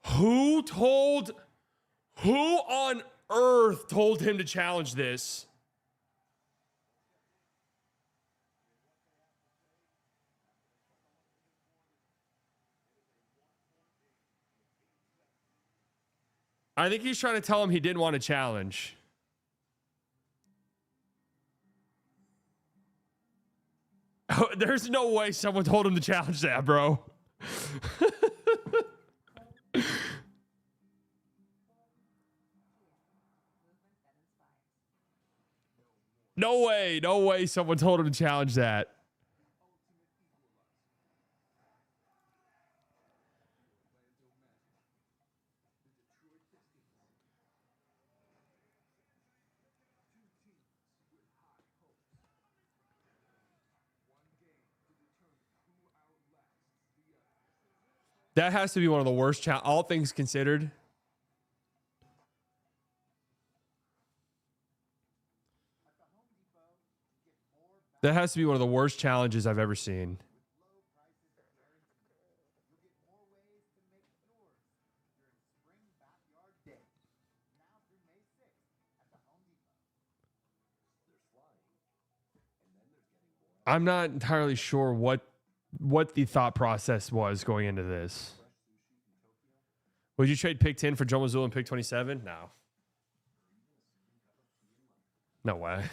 Who on earth told him to challenge this? I think he's trying to tell him he didn't want to challenge. There's no way someone told him to challenge that, bro. No way someone told him to challenge that. That has to be one of the worst, all things considered. That has to be one of the worst challenges I've ever seen. I'm not entirely sure what the thought process was going into this. Would you trade pick 10 for Joe Mazzulla and pick 27? No. No way.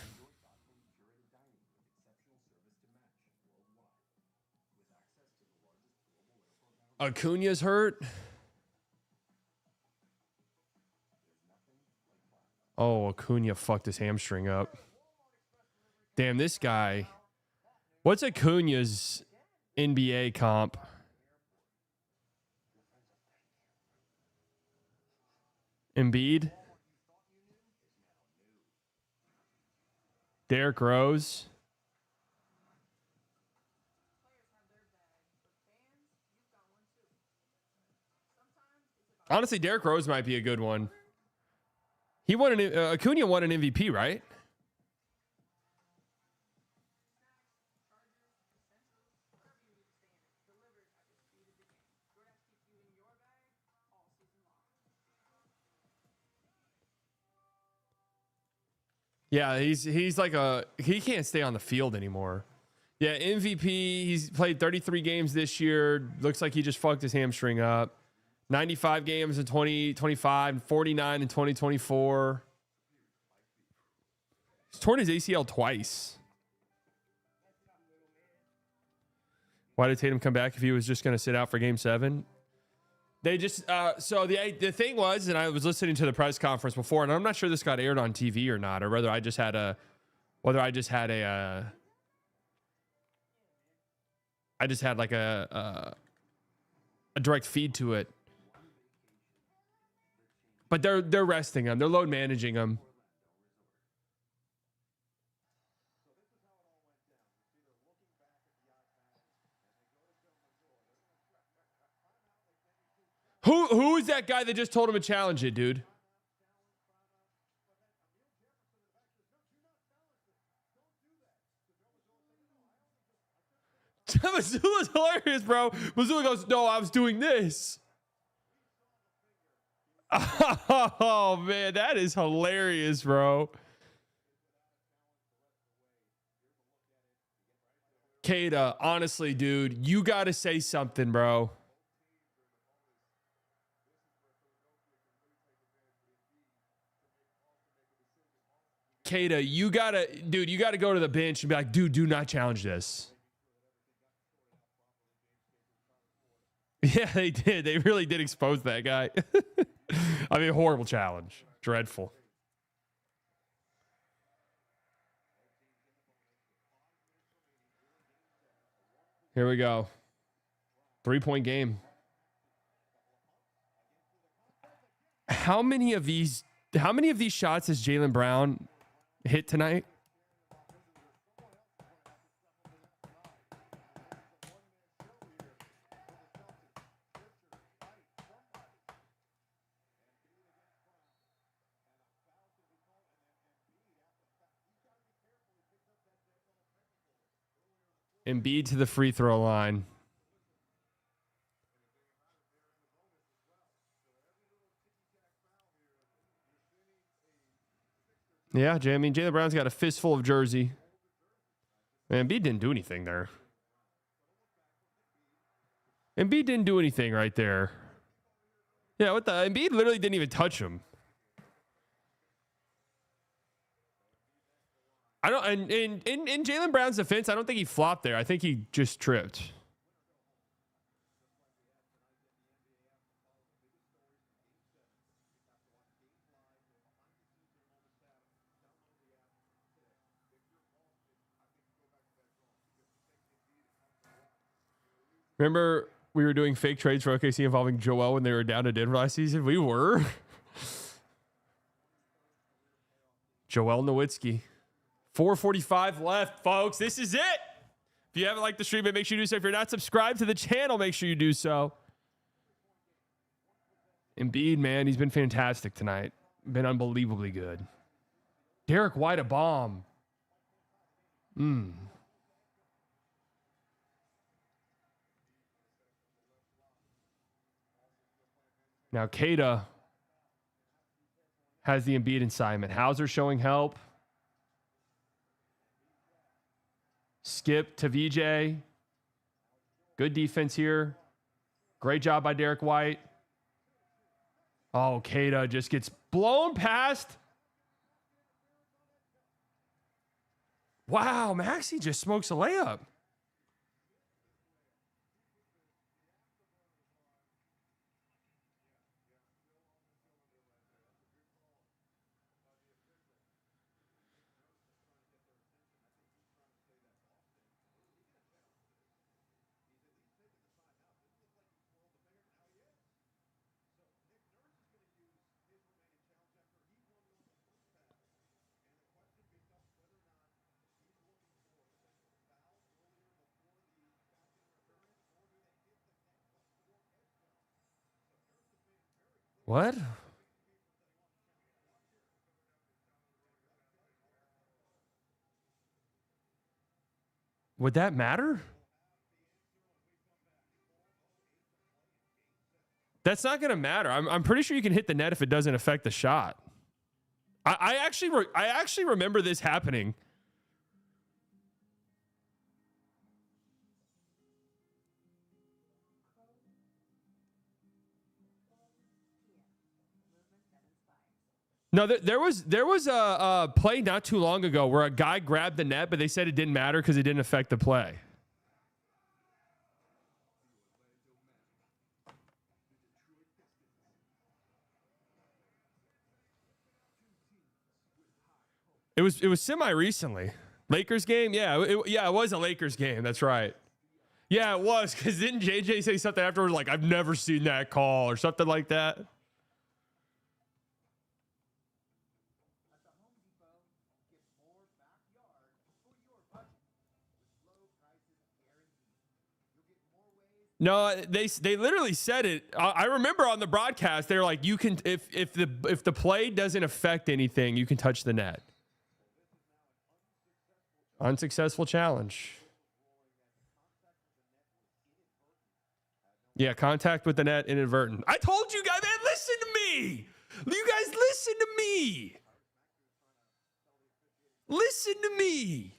Acuna's hurt. Oh, Acuna fucked his hamstring up. Damn, this guy. What's Acuna's NBA comp? Embiid? Derrick Rose? Honestly, Derrick Rose might be a good one. He won Acuna won an MVP, right? Yeah, he's like he can't stay on the field anymore. Yeah, MVP. He's played 33 games this year. Looks like he just fucked his hamstring up. 95 games in 2025, 49 in 2024. He's torn his ACL twice. Why did Tatum come back if he was just going to sit out for Game 7? They just so the thing was, and I was listening to the press conference before, and I'm not sure this got aired on TV or not, or whether I just had a direct feed to it. But they're resting him. They're load managing him. Who is that guy that just told him to challenge it, dude? Missoula's hilarious, bro. Missoula goes, no, I was doing this. Oh, man, that is hilarious, bro. Kada, honestly, dude, you got to say something, bro. Kada, you got to go to the bench and be like, dude, do not challenge this. Yeah, they did. They really did expose that guy. I mean, horrible challenge. Dreadful. Here we go. 3-point game. How many of these shots has Jaylen Brown hit tonight? Embiid to the free throw line. Yeah, Jay. I mean, Jaylen Brown's got a fistful of jersey. Man, Embiid didn't do anything there. Embiid didn't do anything right there. Yeah, what the? Embiid literally didn't even touch him. I don't. And in Jaylen Brown's defense, I don't think he flopped there. I think he just tripped. Remember, we were doing fake trades for OKC involving Joel when they were down to Denver last season? We were. Joel Nowitzki. 4:45 left, folks. This is it. If you haven't liked the stream, make sure you do so. If you're not subscribed to the channel, make sure you do so. Embiid, man, he's been fantastic tonight. Been unbelievably good. Derek White, a bomb. Now, Kada has the Embiid assignment. Hauser showing help. Skip to VJ. Good defense here. Great job by Derek White. Oh, Kada just gets blown past. Wow, Maxey just smokes a layup. What? Would that matter? That's not going to matter. I'm pretty sure you can hit the net if it doesn't affect the shot. I actually remember this happening. No, there was a play not too long ago where a guy grabbed the net, but they said it didn't matter because it didn't affect the play. It was semi recently. Lakers game, yeah, it was a Lakers game. That's right. Yeah, it was, because didn't JJ say something afterwards like, I've never seen that call or something like that? No, they literally said it. I remember on the broadcast they're like, you can if the play doesn't affect anything, you can touch the net. Unsuccessful challenge. Yeah, contact with the net inadvertent. I told you guys, man, listen to me. You guys listen to me. Listen to me.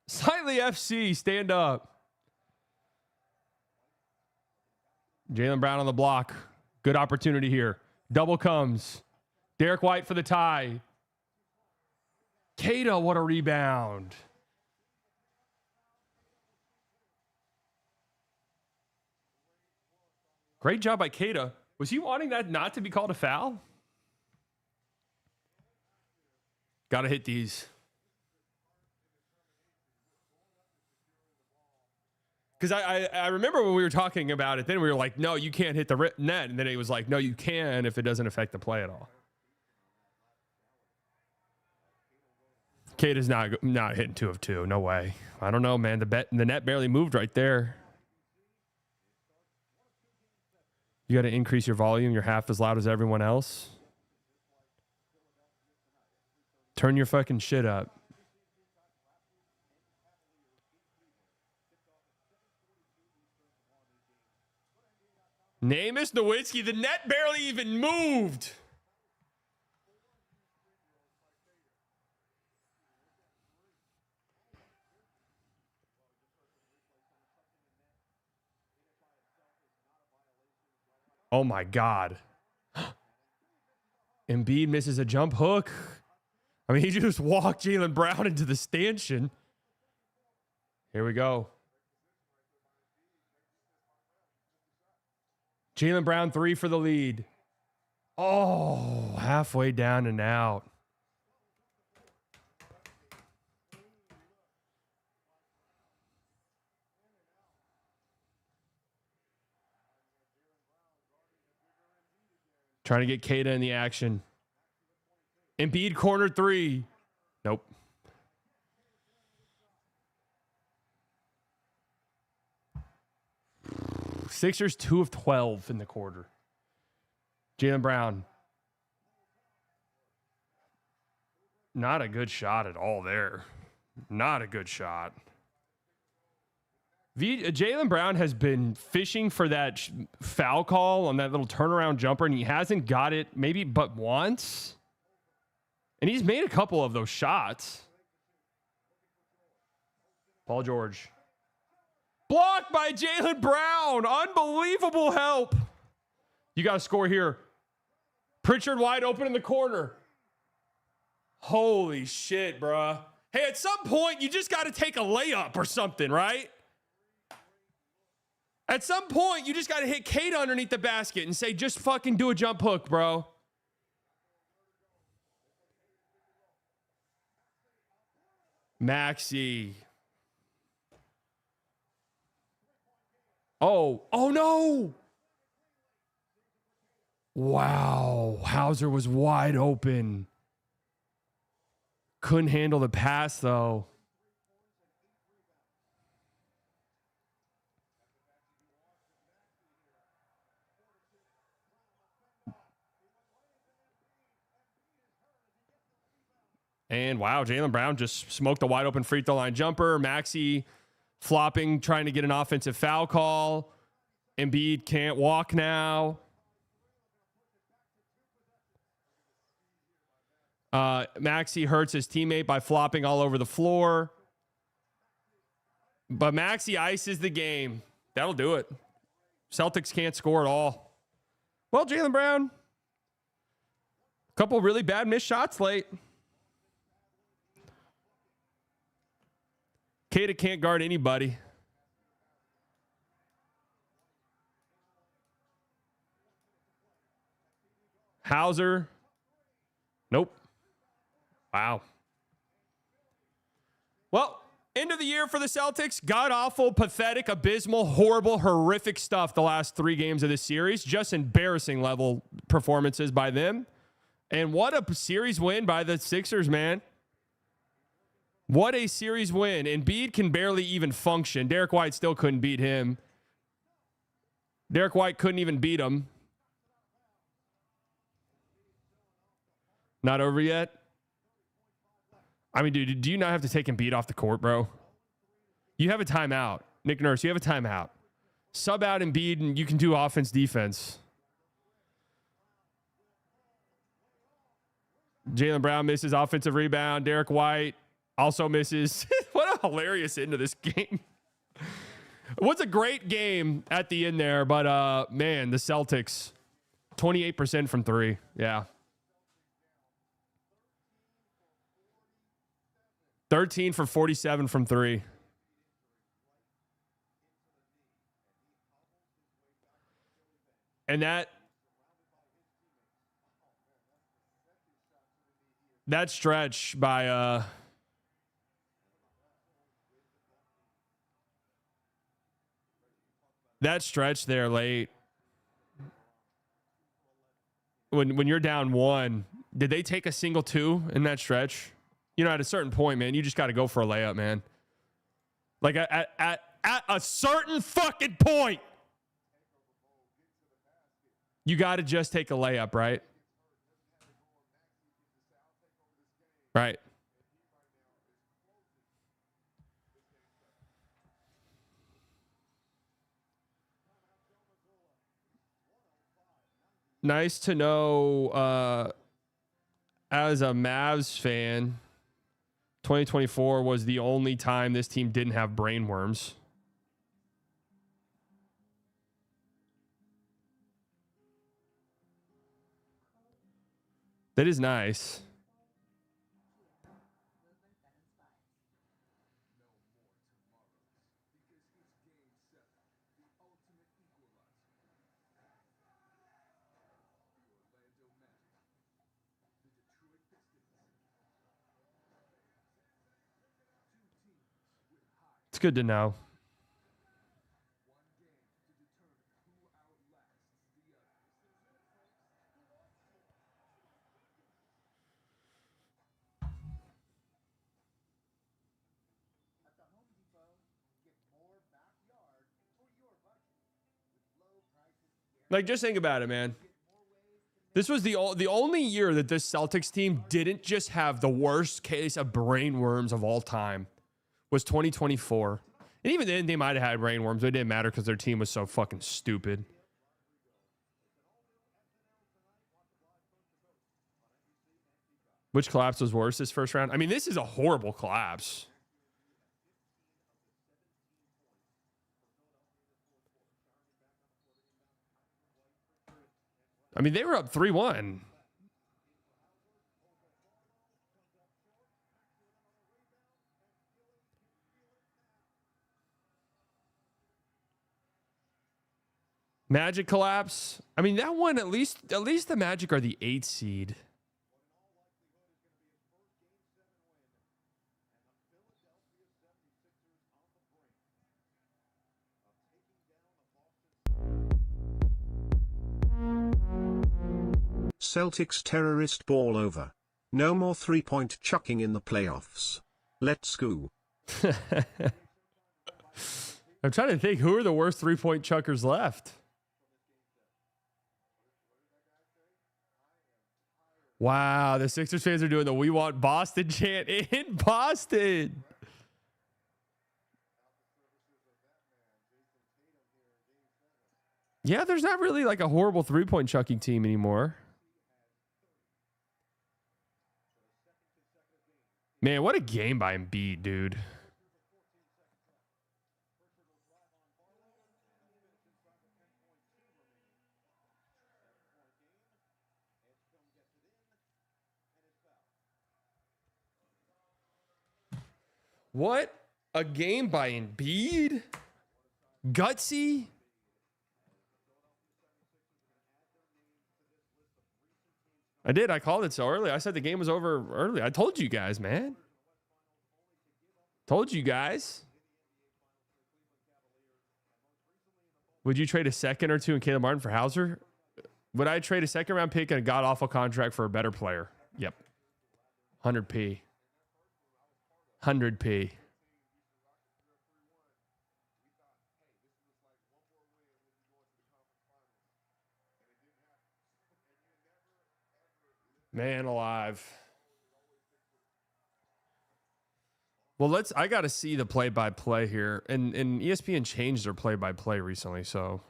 Slightly FC, stand up. Jaylen Brown on the block. Good opportunity here. Double comes. Derek White for the tie. Keita, what a rebound. Great job by Keita. Was he wanting that not to be called a foul? Got to hit these. Because I remember when we were talking about it, then we were like, no, you can't hit the net. And then it was like, no, you can if it doesn't affect the play at all. Keita's not hitting 2 of 2. No way. I don't know, man. The net barely moved right there. You got to increase your volume. You're half as loud as everyone else. Turn your fucking shit up. Namus Nowitzki, the net barely even moved. Oh my God. Embiid misses a jump hook. I mean, he just walked Jaylen Brown into the stanchion. Here we go. Jaylen Brown 3 for the lead. Oh, halfway down and out. Trying to get Keita in the action. Embiid corner 3. Nope. Sixers 2 of 12 in the quarter. Jaylen Brown. Not a good shot at all there. Not a good shot. Jaylen Brown has been fishing for that foul call on that little turnaround jumper, and he hasn't got it maybe but once. And he's made a couple of those shots. Paul George. Blocked by Jaylen Brown. Unbelievable help. You got to score here. Pritchard wide open in the corner. Holy shit, bruh. Hey, at some point, you just got to take a layup or something, right? At some point, you just got to hit Keita underneath the basket and say, just fucking do a jump hook, bro. Maxey. Oh no. Wow. Hauser was wide open. Couldn't handle the pass, though. And wow, Jaylen Brown just smoked a wide open free throw line jumper. Maxey flopping, trying to get an offensive foul call. Embiid can't walk now. Maxey hurts his teammate by flopping all over the floor. But Maxey ices the game. That'll do it. Celtics can't score at all. Well, Jaylen Brown, a couple really bad missed shots late. Keita can't guard anybody. Hauser. Nope. Wow. Well, end of the year for the Celtics. God-awful, pathetic, abysmal, horrible, horrific stuff the last 3 games of this series. Just embarrassing level performances by them. And what a series win by the Sixers, man. What a series win. Embiid can barely even function. Derek White still couldn't beat him. Derek White couldn't even beat him. Not over yet? I mean, dude, do you not have to take Embiid off the court, bro? You have a timeout. Nick Nurse, you have a timeout. Sub out Embiid and you can do offense, defense. Jaylen Brown misses offensive rebound. Derek White also misses. What a hilarious end to this game. It was a great game at the end there, but man, the Celtics, 28% from three. Yeah. 13 for 47 from three. And that stretch by that stretch there late when you're down one, did they take a single two in that stretch? You know, at a certain point, man, you just got to go for a layup, man. Like at a certain fucking point, you got to just take a layup, right? Right. Nice to know, as a Mavs fan, 2024 was the only time this team didn't have brainworms. That is nice. It's good to know. Like, just think about it, man. This was the only year that this Celtics team didn't just have the worst case of brainworms of all time was 2024. And even then, they might have had brainworms. But it didn't matter because their team was so fucking stupid. Which collapse was worse this first round? I mean, this is a horrible collapse. I mean, they were up 3-1. Magic collapse. I mean, that one, at least the Magic are the 8th seed. Celtics terrorist ball over. No more three-point chucking in the playoffs. Let's go. I'm trying to think, who are the worst three-point chuckers left? Wow, the Sixers fans are doing the "We Want Boston" chant in Boston. Yeah, there's not really like a horrible three-point chucking team anymore. Man, what a game by Embiid, dude. What a game by Embiid. Gutsy. I did. I called it so early. I said the game was over early. I told you guys, man. Told you guys. Would you trade a second or two in Caleb Martin for Hauser? Would I trade a second round pick and a god awful contract for a better player? Yep. 100p. 100p. Man alive. Well, I got to see the play-by-play here. And ESPN changed their play-by-play recently, so.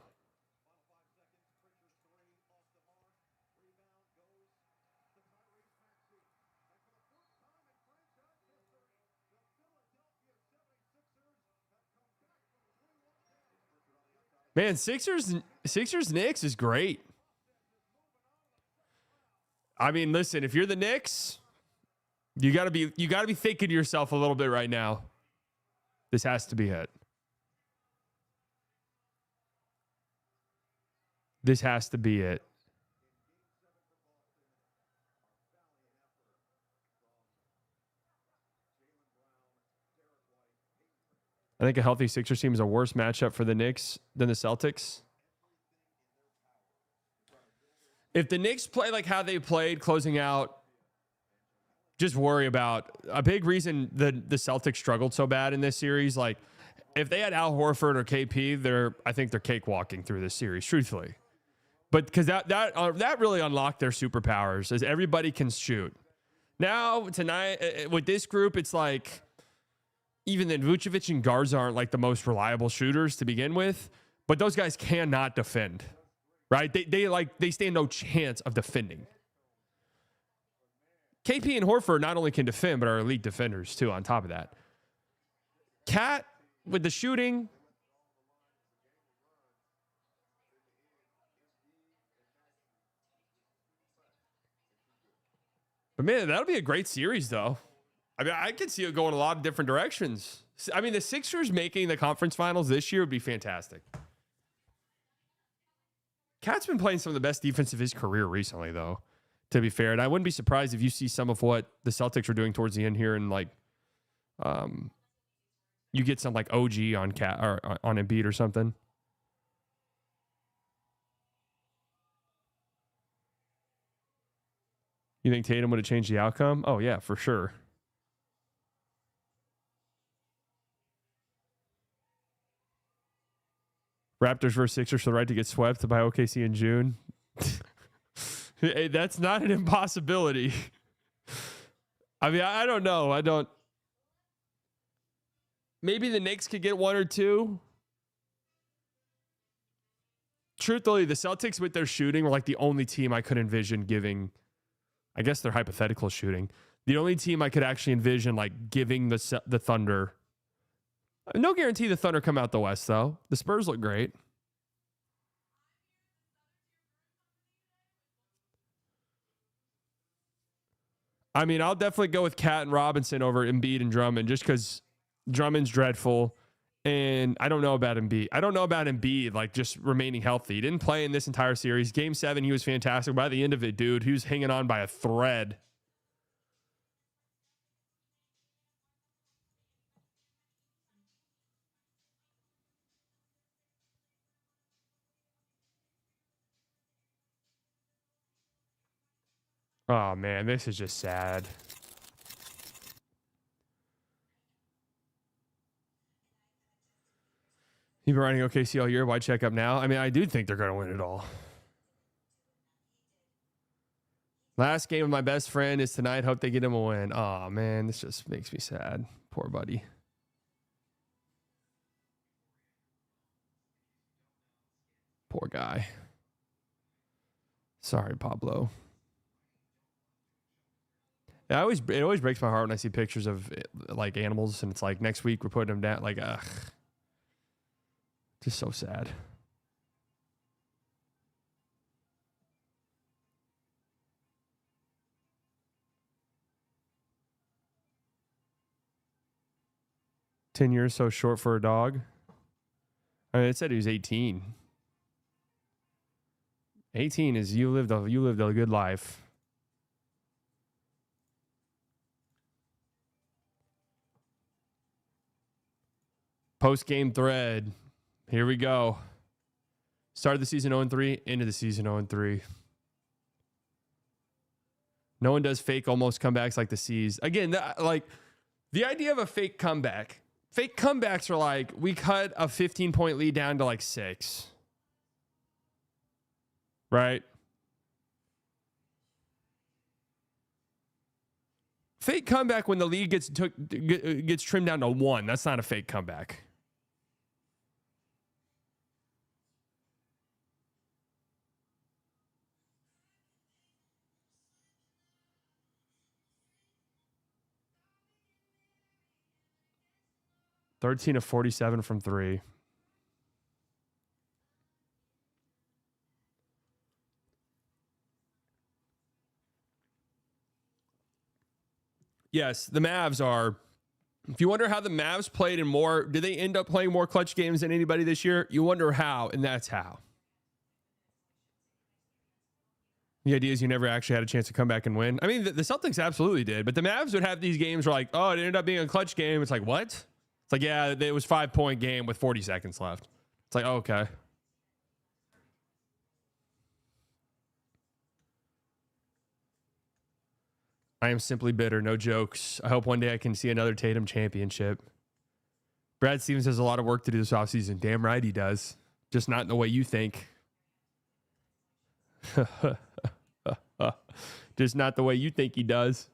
Man, Sixers Knicks is great. I mean, listen, if you're the Knicks, you gotta be thinking to yourself a little bit right now. This has to be it. This has to be it. I think a healthy Sixers team is a worse matchup for the Knicks than the Celtics. If the Knicks play like how they played closing out, just worry about a big reason the Celtics struggled so bad in this series. Like, if they had Al Horford or KP, I think they're cakewalking through this series, truthfully. But because that really unlocked their superpowers, as everybody can shoot. Now tonight with this group, it's like even then Vucevic and Garza aren't like the most reliable shooters to begin with, but those guys cannot defend, right? They stand no chance of defending. KP and Horford not only can defend, but are elite defenders too. On top of that, Cat with the shooting. But man, that'll be a great series, though. I mean, I could see it going a lot of different directions. I mean, the Sixers making the conference finals this year would be fantastic. Cat's been playing some of the best defense of his career recently, though, to be fair. And I wouldn't be surprised if you see some of what the Celtics are doing towards the end here, and like, you get some like OG on Cat or on Embiid or something. You think Tatum would have changed the outcome? Oh, yeah, for sure. Raptors versus Sixers for the right to get swept by OKC in June. Hey, that's not an impossibility. I mean, I don't know. Maybe the Knicks could get one or two. Truthfully, the Celtics with their shooting were like the only team I could envision giving, I guess their hypothetical shooting. The only team I could actually envision like giving the Thunder. No guarantee the Thunder come out the West, though. The Spurs look great. I mean, I'll definitely go with Cat and Robinson over Embiid and Drummond just because Drummond's dreadful. And I don't know about Embiid. I don't know about Embiid, like, just remaining healthy. He didn't play in this entire series. Game 7, he was fantastic. By the end of it, dude, he was hanging on by a thread. Oh, man, this is just sad. You've been riding OKC all year. Why check up now? I mean, I do think they're going to win it all. Last game of my best friend is tonight. Hope they get him a win. Oh, man, this just makes me sad. Poor buddy. Poor guy. Sorry, Pablo. It always breaks my heart when I see pictures of like animals and it's like next week we're putting them down. Like, ugh. Just so sad. "10 years so short for a dog." I mean, it said he was 18. 18 is you lived a good life. Post-game thread. Here we go. Started the season 0-3, into the season 0-3. No one does fake almost comebacks like the C's. Again, like the idea of a fake comeback. Fake comebacks are like, we cut a 15-point lead down to like 6. Right? Fake comeback when the lead gets trimmed down to 1. That's not a fake comeback. (13 of 47 from 3). Yes, the Mavs are. If you wonder how the Mavs played in more, did they end up playing more clutch games than anybody this year? You wonder how, and that's how. The idea is you never actually had a chance to come back and win. I mean, the Celtics absolutely did, but the Mavs would have these games where like, oh, it ended up being a clutch game. It's like, what? It's like, yeah, it was 5-point game with 40 seconds left. It's like, oh, okay. I am simply bitter. No jokes. I hope one day I can see another Tatum championship. Brad Stevens has a lot of work to do this offseason. Damn right he does. Just not in the way you think. Just not the way you think he does.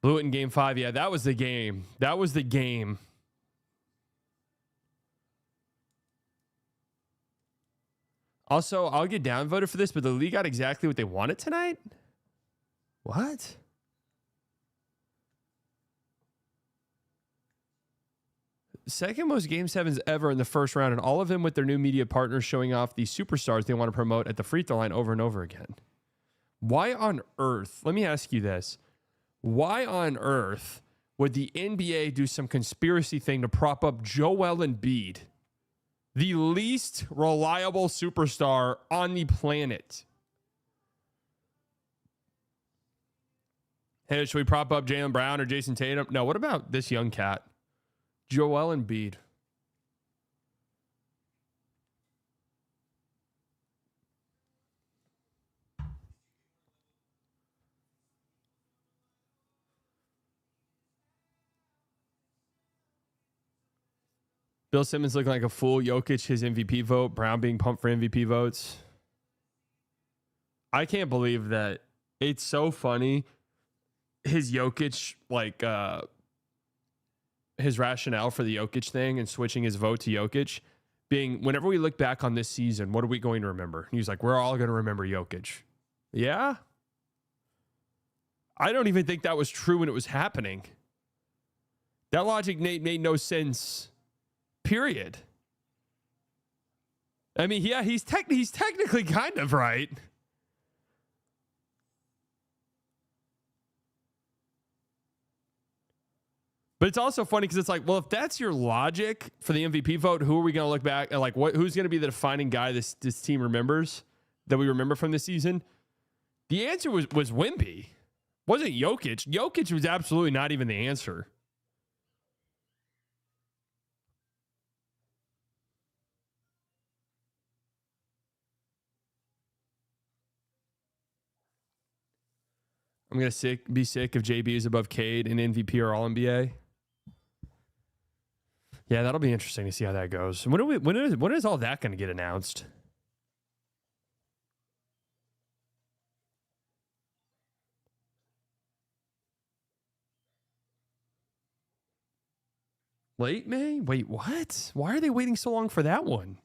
Blew it in game 5. Yeah, that was the game. That was the game. Also, I'll get downvoted for this, but the league got exactly what they wanted tonight? What? Second most game 7s ever in the first round, and all of them with their new media partners showing off the superstars they want to promote at the free throw line over and over again. Why on earth? Let me ask you this. Why on earth would the NBA do some conspiracy thing to prop up Joel Embiid, the least reliable superstar on the planet? Hey, should we prop up Jaylen Brown or Jason Tatum? No, what about this young cat? Joel Embiid. Bill Simmons looking like a fool. Jokic, his MVP vote. Brown being pumped for MVP votes. I can't believe that. It's so funny. His Jokic, like, his rationale for the Jokic thing and switching his vote to Jokic being, whenever we look back on this season, what are we going to remember? And he's like, we're all going to remember Jokic. Yeah? I don't even think that was true when it was happening. That logic made no sense. Period. I mean, yeah, he's technically kind of right. But it's also funny because it's like, well, if that's your logic for the MVP vote, who are we going to look back at? Like, who's going to be the defining guy this team remembers, that we remember from this season? The answer was Wemby. Wasn't Jokic. Jokic was absolutely not even the answer. I'm going to be sick if JB is above Cade in MVP or All-NBA. Yeah, that'll be interesting to see how that goes. When is all that going to get announced? Late May? Wait, what? Why are they waiting so long for that one?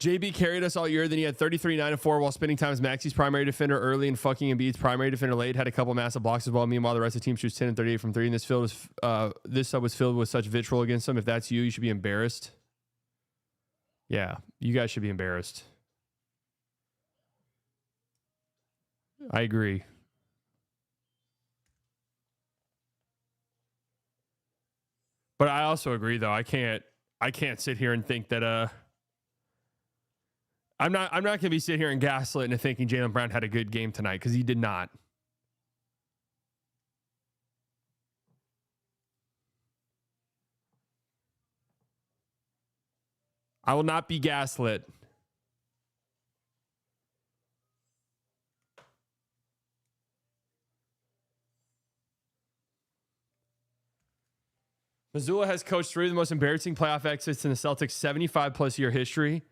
JB carried us all year. Then he had 33, 9, and 4 while spending time as Maxi's primary defender early and fucking Embiid's primary defender late. Had a couple massive blocks as well. Meanwhile, the rest of the team shoots 10 and 38 from 3. And this sub was filled with such vitriol against him. If that's you, you should be embarrassed. Yeah, you guys should be embarrassed. I agree. But I also agree, though. I can't sit here and think that I'm not going to be sitting here and gaslit and thinking Jaylen Brown had a good game tonight, because he did not. I will not be gaslit. Mazzulla has coached 3 of the most embarrassing playoff exits in the Celtics' 75-plus year history.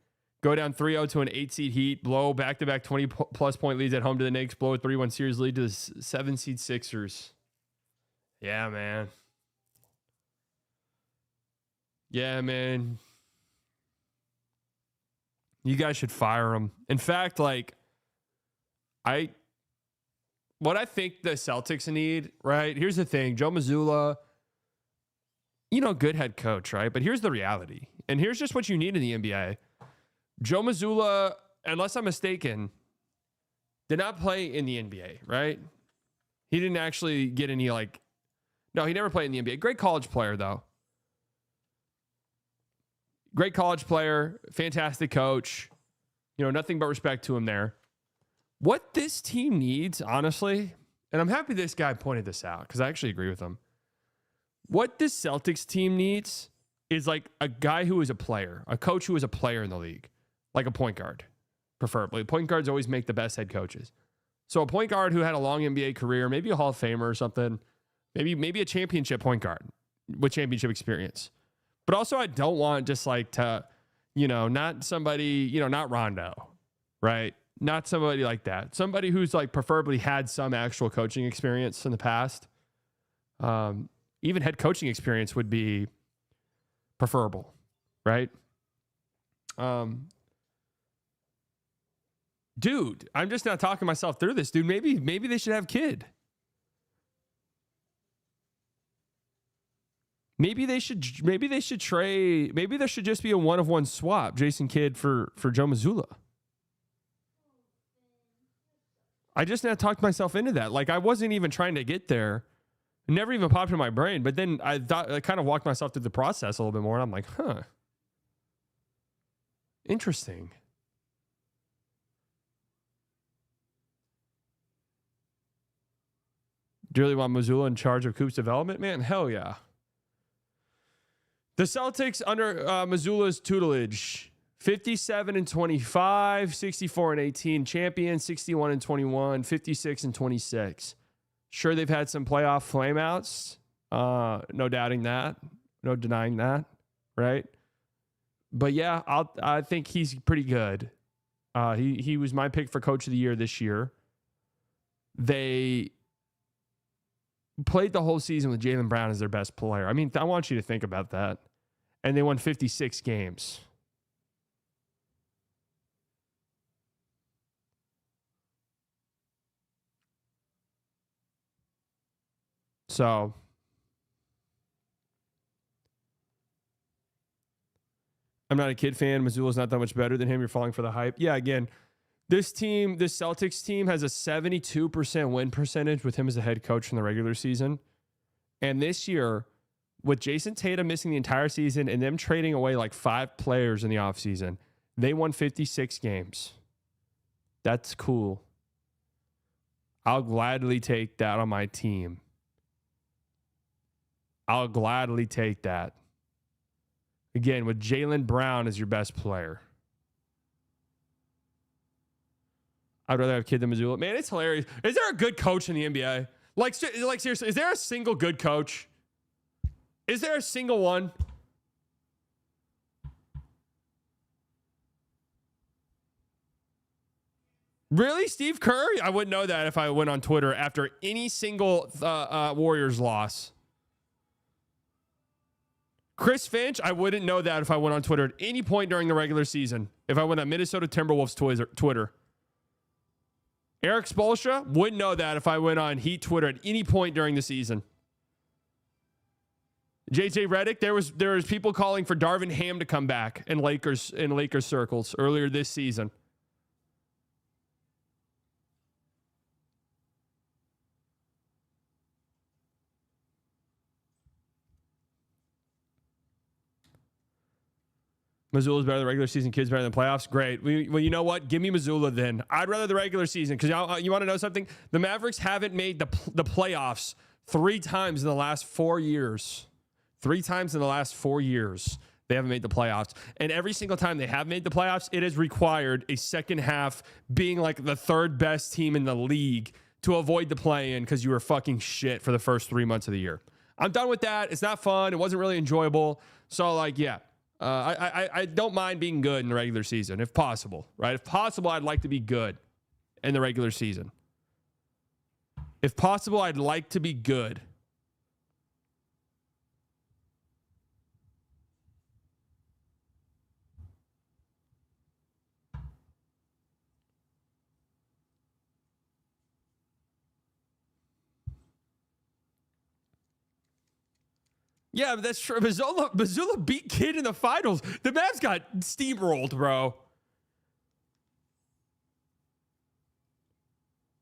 Go down 3-0 to an 8-seed Heat, blow back-to-back 20-plus point leads at home to the Knicks, blow a 3-1 series lead to the 7-seed Sixers. Yeah, man. Yeah, man. You guys should fire him. In fact, like, what I think the Celtics need, right? Here's the thing. Joe Mazzulla, good head coach, right? But here's the reality. And here's just what you need in the NBA. Joe Mazzulla, unless I'm mistaken, did not play in the NBA, right? He didn't actually get any, no, he never played in the NBA. Great college player, though. Great college player, fantastic coach. Nothing but respect to him there. What this team needs, honestly, and I'm happy this guy pointed this out because I actually agree with him. What this Celtics team needs is like a guy who is a player, a coach who is a player in the league, like a point guard, preferably. Point guards always make the best head coaches. So a point guard who had a long NBA career, maybe a Hall of Famer or something, maybe a championship point guard with championship experience. But also, I don't want just not somebody, not Rondo, right? Not somebody like that. Somebody who's preferably had some actual coaching experience in the past. Even head coaching experience would be preferable, right? Dude, I'm just not talking myself through this, dude. Maybe they should have Kidd. Maybe they should trade. Maybe there should just be a 1-of-1 swap, Jason Kidd for Joe Mazzulla. I just now talked myself into that. I wasn't even trying to get there. It never even popped in my brain. But then I kind of walked myself through the process a little bit more. And I'm like, huh. Interesting. Do you really want Mazzulla in charge of Coop's development? Man, hell yeah. The Celtics under Mazzulla's tutelage, 57-25, 64-18 champion, 61-21, 56-26. Sure, they've had some playoff flameouts. No doubting that. No denying that, right? But yeah, I think he's pretty good. He was my pick for coach of the year this year. They played the whole season with Jaylen Brown as their best player. I mean, I want you to think about that. And they won 56 games. So, I'm not a Kid fan. Mazzulla's not that much better than him. You're falling for the hype. Yeah, again, this Celtics team has a 72% win percentage with him as a head coach in the regular season. And this year, with Jason Tatum missing the entire season and them trading away 5 players in the offseason, they won 56 games. That's cool. I'll gladly take that on my team. I'll gladly take that. Again, with Jaylen Brown as your best player. I'd rather have Kidd than Mazzulla. Man, it's hilarious. Is there a good coach in the NBA? Seriously, is there a single good coach? Is there a single one? Really? Steve Kerr? I wouldn't know that if I went on Twitter after any single Warriors loss. Chris Finch? I wouldn't know that if I went on Twitter at any point during the regular season. If I went on Minnesota Timberwolves Twitter. Eric Spoelstra? Wouldn't know that if I went on Heat Twitter at any point during the season. JJ Redick, there was people calling for Darvin Ham to come back in Lakers circles earlier this season. Mazzulla's better than the regular season. Kidd's better than playoffs. Great. Well, you know what? Give me Mazzulla then. I'd rather the regular season because you want to know something? The Mavericks haven't made the playoffs 3 times in the last 4 years. 3 times in the last 4 years, they haven't made the playoffs. And every single time they have made the playoffs, it has required a second half being the 3rd best team in the league to avoid the play-in because you were fucking shit for the first 3 months of the year. I'm done with that. It's not fun. It wasn't really enjoyable. So, like, yeah, I don't mind being good in the regular season if possible, right? If possible, I'd like to be good in the regular season. If possible, I'd like to be good. Yeah, but that's true. Mazzulla beat Kidd in the finals. The Mavs got steamrolled, bro.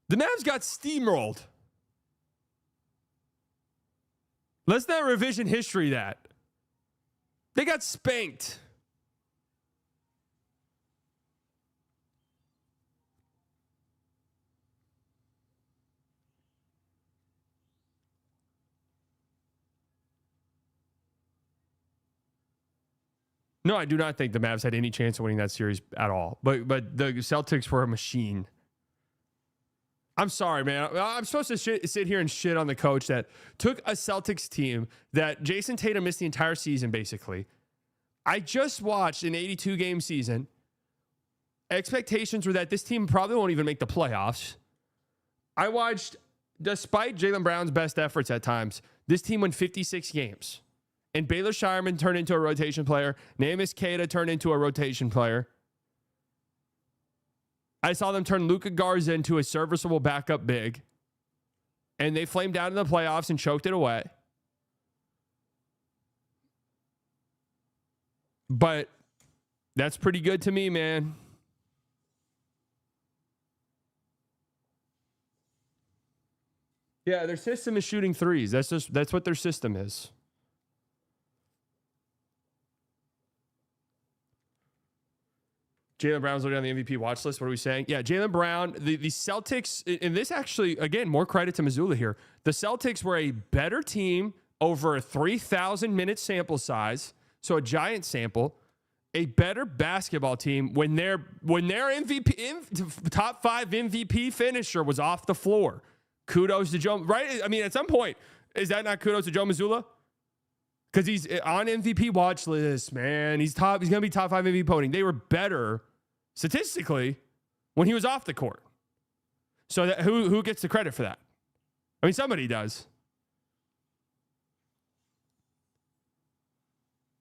The Mavs got steamrolled. Let's not revision history that. They got spanked. No, I do not think the Mavs had any chance of winning that series at all. But the Celtics were a machine. I'm sorry, man. I'm supposed to sit here and shit on the coach that took a Celtics team that Jason Tatum missed the entire season, basically. I just watched an 82-game season. Expectations were that this team probably won't even make the playoffs. I watched, despite Jaylen Brown's best efforts at times, this team won 56 games. And Baylor Shireman turned into a rotation player. Naemis Keita turned into a rotation player. I saw them turn Luka Garza into a serviceable backup big. And they flamed out in the playoffs and choked it away. But that's pretty good to me, man. Yeah, their system is shooting threes. That's what their system is. Jaylen Brown's already on the MVP watch list. What are we saying? Yeah, Jaylen Brown, the Celtics, and this actually, again, more credit to Mazzulla here. The Celtics were a better team over a 3,000-minute sample size, so a giant sample, a better basketball team when their MVP, top 5 MVP finisher was off the floor. Kudos to Joe, right? I mean, at some point, is that not kudos to Joe Mazzulla? Because he's on MVP watch list, man. He's going to be top 5 MVP voting. They were better statistically when he was off the court. So who gets the credit for that? I mean, somebody does.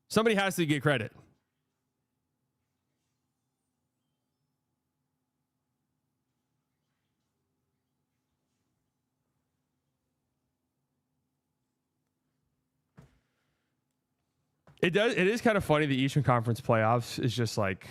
Somebody has to get credit. It is kind of funny. The Eastern Conference playoffs is just like,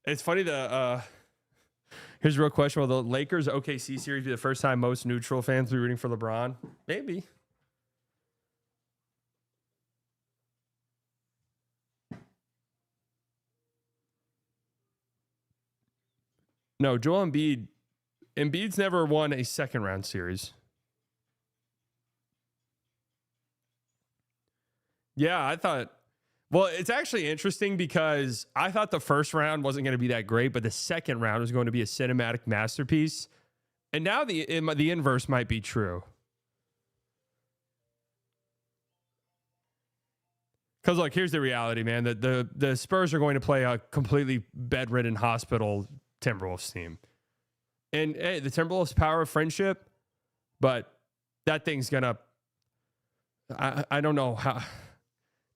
it's funny. Here's a real question: will the Lakers OKC series be the first time most neutral fans will be rooting for LeBron? Maybe. No, Joel Embiid's never won a second round series. Yeah, I thought, well, it's actually interesting because I thought the first round wasn't going to be that great, but the second round was going to be a cinematic masterpiece. And now the inverse might be true. Because, look, here's the reality, man. The Spurs are going to play a completely bedridden hospital Timberwolves team. And hey, the Timberwolves power of friendship, but that thing's gonna, I don't know how.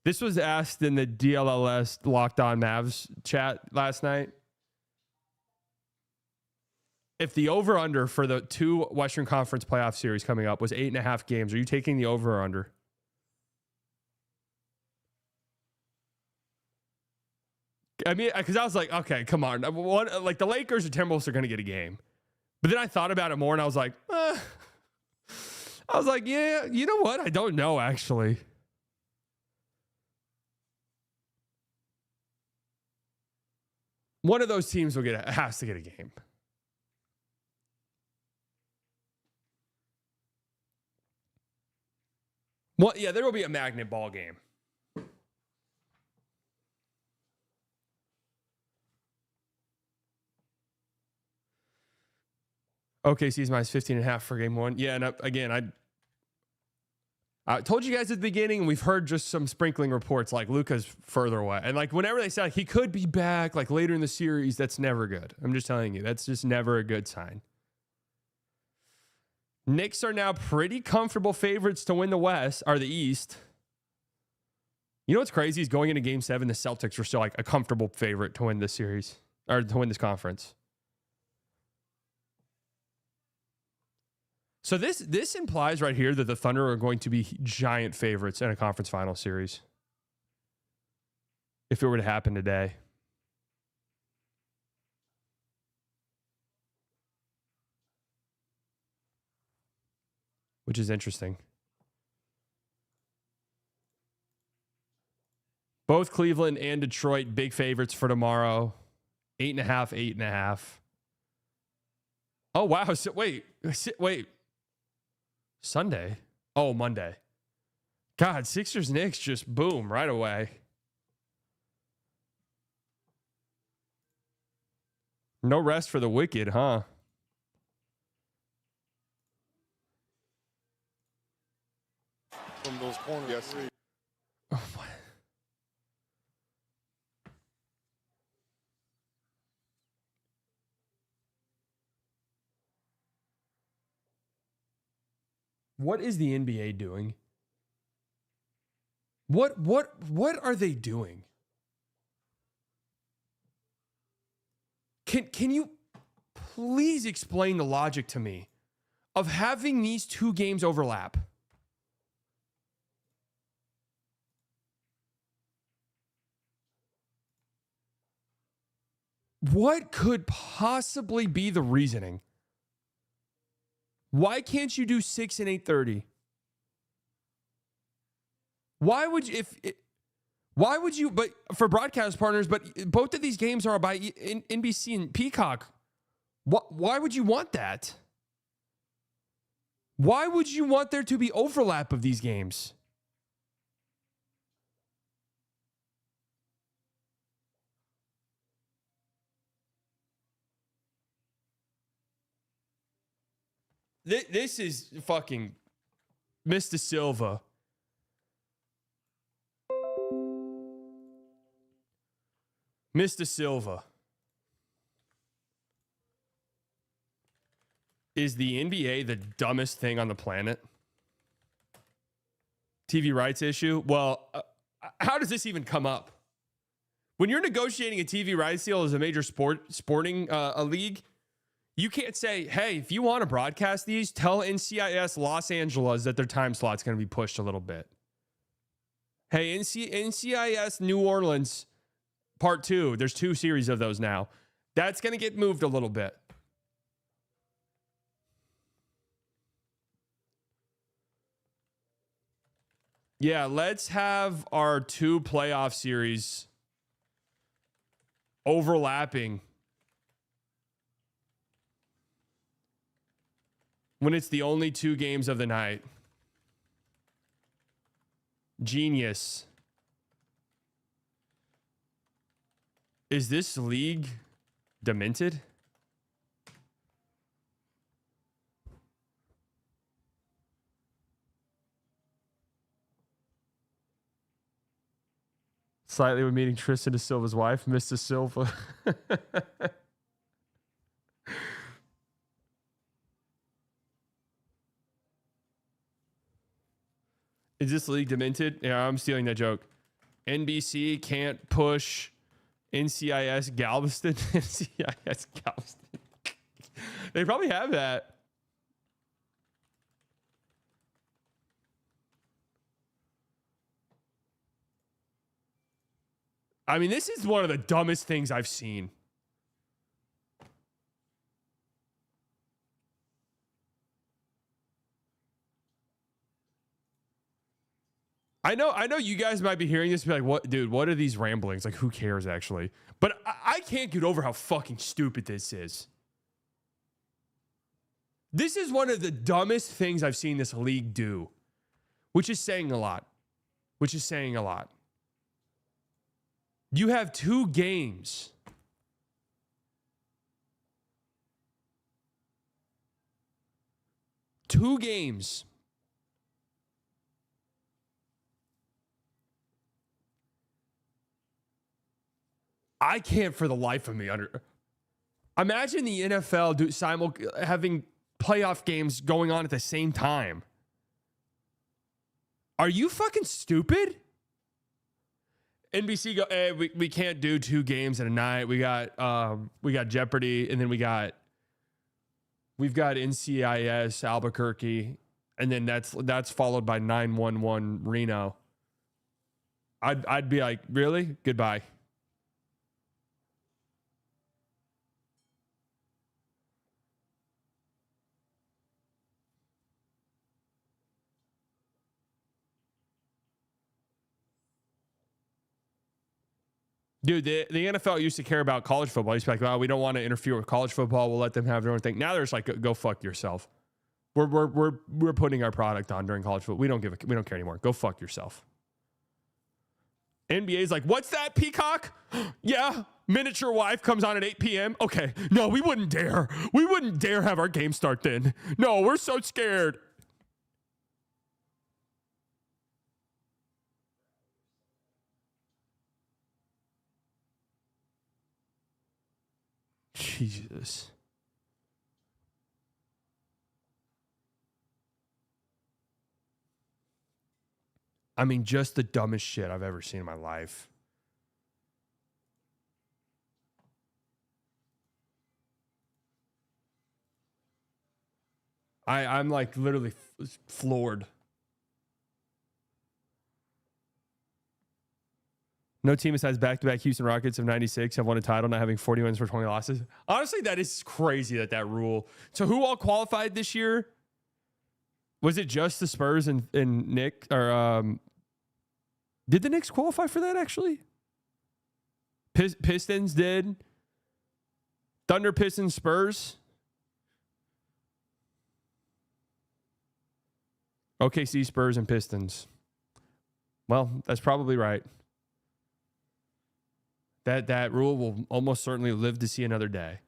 This was asked in the DLLS Locked On Mavs chat last night. If the over-under for the 2 Western Conference playoff series coming up was 8.5 games, are you taking the over or under? I mean, because I was like, okay, come on. Like the Lakers or Timberwolves are going to get a game. But then I thought about it more and I was like, yeah, you know what? I don't know, actually. One of those teams has to get a game. Well, yeah, there will be a magnet ball game. OKC's minus 15.5 for game one. Yeah, and again, I told you guys at the beginning, and we've heard just some sprinkling reports like Luka's further away. And like whenever they say like, he could be back like later in the series, that's never good. I'm just telling you, that's just never a good sign. Knicks are now pretty comfortable favorites to win the East. You know what's crazy is going into game 7, the Celtics were still like a comfortable favorite to win this series or to win this conference. So this implies right here that the Thunder are going to be giant favorites in a conference final series. If it were to happen today. Which is interesting. Both Cleveland and Detroit, big favorites for tomorrow. 8.5, 8.5. Oh, wow. So, wait. Sunday? Oh, Monday. God, Sixers Knicks just boom right away. No rest for the wicked, huh? From those corners. Yes. Oh, my. What is the NBA doing? What are they doing? Can you please explain the logic to me of having these two games overlap? What could possibly be the reasoning? Why can't you do 6 and 8:30? Why would you, but for broadcast partners, but both of these games are by NBC and Peacock. Why would you want that? Why would you want there to be overlap of these games? This is fucking Mr. Silva. Mr. Silva. Is the NBA the dumbest thing on the planet? TV rights issue? Well, how does this even come up? When you're negotiating a TV rights deal as a major sporting a league, you can't say, hey, if you want to broadcast these, tell NCIS Los Angeles that their time slot's going to be pushed a little bit. Hey, NCIS New Orleans Part 2, there's 2 series of those now. That's going to get moved a little bit. Yeah, let's have our 2 playoff series overlapping when it's the only 2 games of the night. Genius. Is this league demented? Slightly when meeting Tristan De Silva's wife, Mr. Silva. Is this league demented? Yeah, I'm stealing that joke. NBC can't push NCIS Galveston. NCIS Galveston. They probably have that. I mean, this is one of the dumbest things I've seen. I know you guys might be hearing this and be like, what, dude, what are these ramblings? Like, who cares actually? But I can't get over how fucking stupid this is. This is one of the dumbest things I've seen this league do, which is saying a lot. You have 2 games 2 games. I can't for the life of me imagine the NFL having playoff games going on at the same time. Are you fucking stupid? NBC go, hey, we can't do 2 games in a night. We got Jeopardy, and then we've got NCIS Albuquerque, and then that's followed by 911 Reno. I'd be like, really? Goodbye. Dude, the NFL used to care about college football. He's like, well, we don't want to interfere with college football. We'll let them have their own thing. Now there's like, go fuck yourself. We're putting our product on during college football. We don't care anymore. Go fuck yourself. NBA's like, what's that, Peacock? Yeah, miniature wife comes on at 8 p.m. Okay, no, we wouldn't dare. We wouldn't dare have our game start then. No, we're so scared. Jesus. I mean, just the dumbest shit I've ever seen in my life. I'm like literally floored. No team besides back-to-back Houston Rockets of 96 have won a title, not having 40 wins for 20 losses. Honestly, that is crazy that rule. So who all qualified this year? Was it just the Spurs and Nick? Or did the Knicks qualify for that, actually? Pistons did. Thunder, Pistons, Spurs. OKC, Spurs, and Pistons. Well, that's probably right. That rule will almost certainly live to see another day.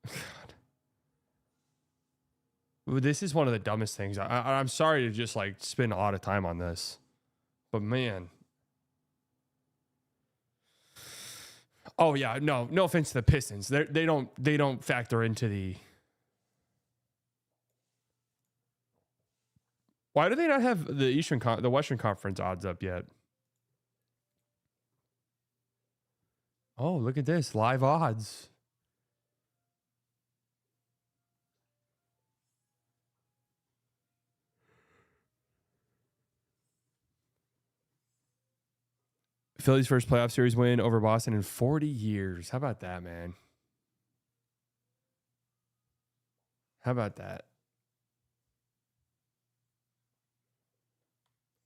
God. This is one of the dumbest things. I'm sorry to just like spend a lot of time on this, but man. Oh yeah, no offense to the Pistons. They don't factor into the. Why do they not have the Western Conference odds up yet? Oh, look at this. Live odds. Philly's first playoff series win over Boston in 40 years. How about that, man? How about that?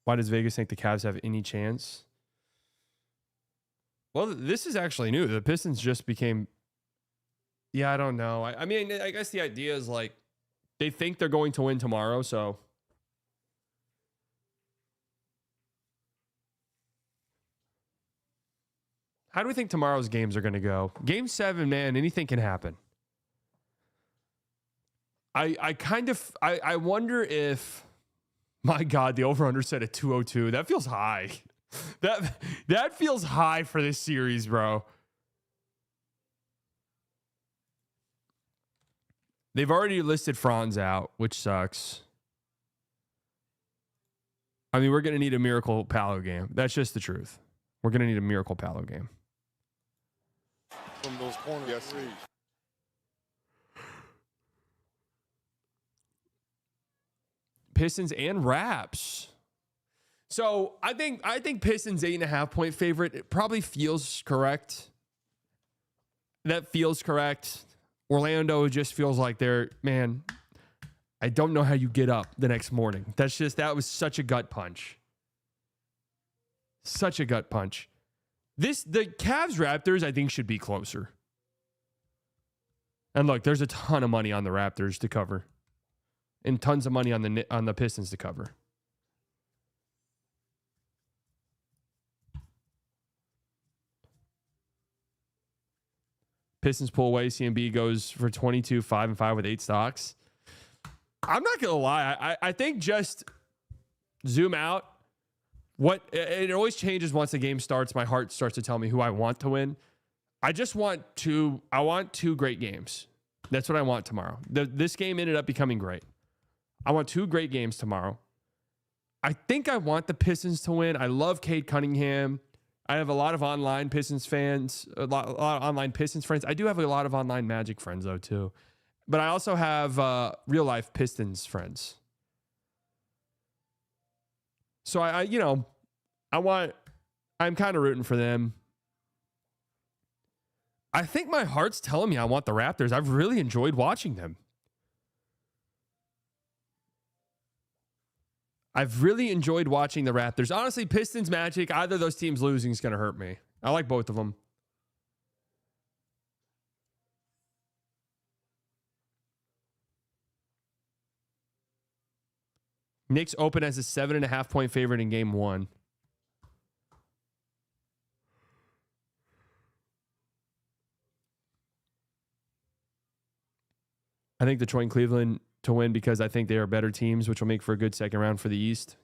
Why does Vegas think the Cavs have any chance? Well, this is actually new. The Pistons just became... Yeah, I don't know. I mean, I guess the idea is like they think they're going to win tomorrow, so... How do we think tomorrow's games are going to go? Game 7, man, anything can happen. I wonder if... My God, the over-under set at 202. That feels high. That feels high for this series, bro. They've already listed Franz out, which sucks. I mean, we're going to need a miracle Palo game. That's just the truth. We're going to need a miracle Palo game. From those corner threes. Pistons and Raps. So I think Pistons 8.5 point favorite. It probably feels correct. That feels correct. Orlando just feels like man, I don't know how you get up the next morning. That was such a gut punch. Such a gut punch. The Cavs Raptors, I think, should be closer. And look, there's a ton of money on the Raptors to cover. And tons of money on the Pistons to cover. Pistons pull away. CMB goes for 22, 5-5 with 8 stocks. I'm not gonna lie. I think just zoom out. What it always changes once the game starts. My heart starts to tell me who I want to win. I want two great games. That's what I want tomorrow. This game ended up becoming great. I want two great games tomorrow. I think I want the Pistons to win. I love Cade Cunningham. I have a lot of online Pistons fans, a lot of online Pistons friends. I do have a lot of online Magic friends, though, too. But I also have real-life Pistons friends. So, I'm kind of rooting for them. I think my heart's telling me I want the Raptors. I've really enjoyed watching them. I've really enjoyed watching the Raptors. Honestly, Pistons, Magic, either of those teams losing is going to hurt me. I like both of them. Knicks open as a 7.5-point favorite in game 1. I think Detroit and Cleveland to win because I think they are better teams, which will make for a good second round for the East.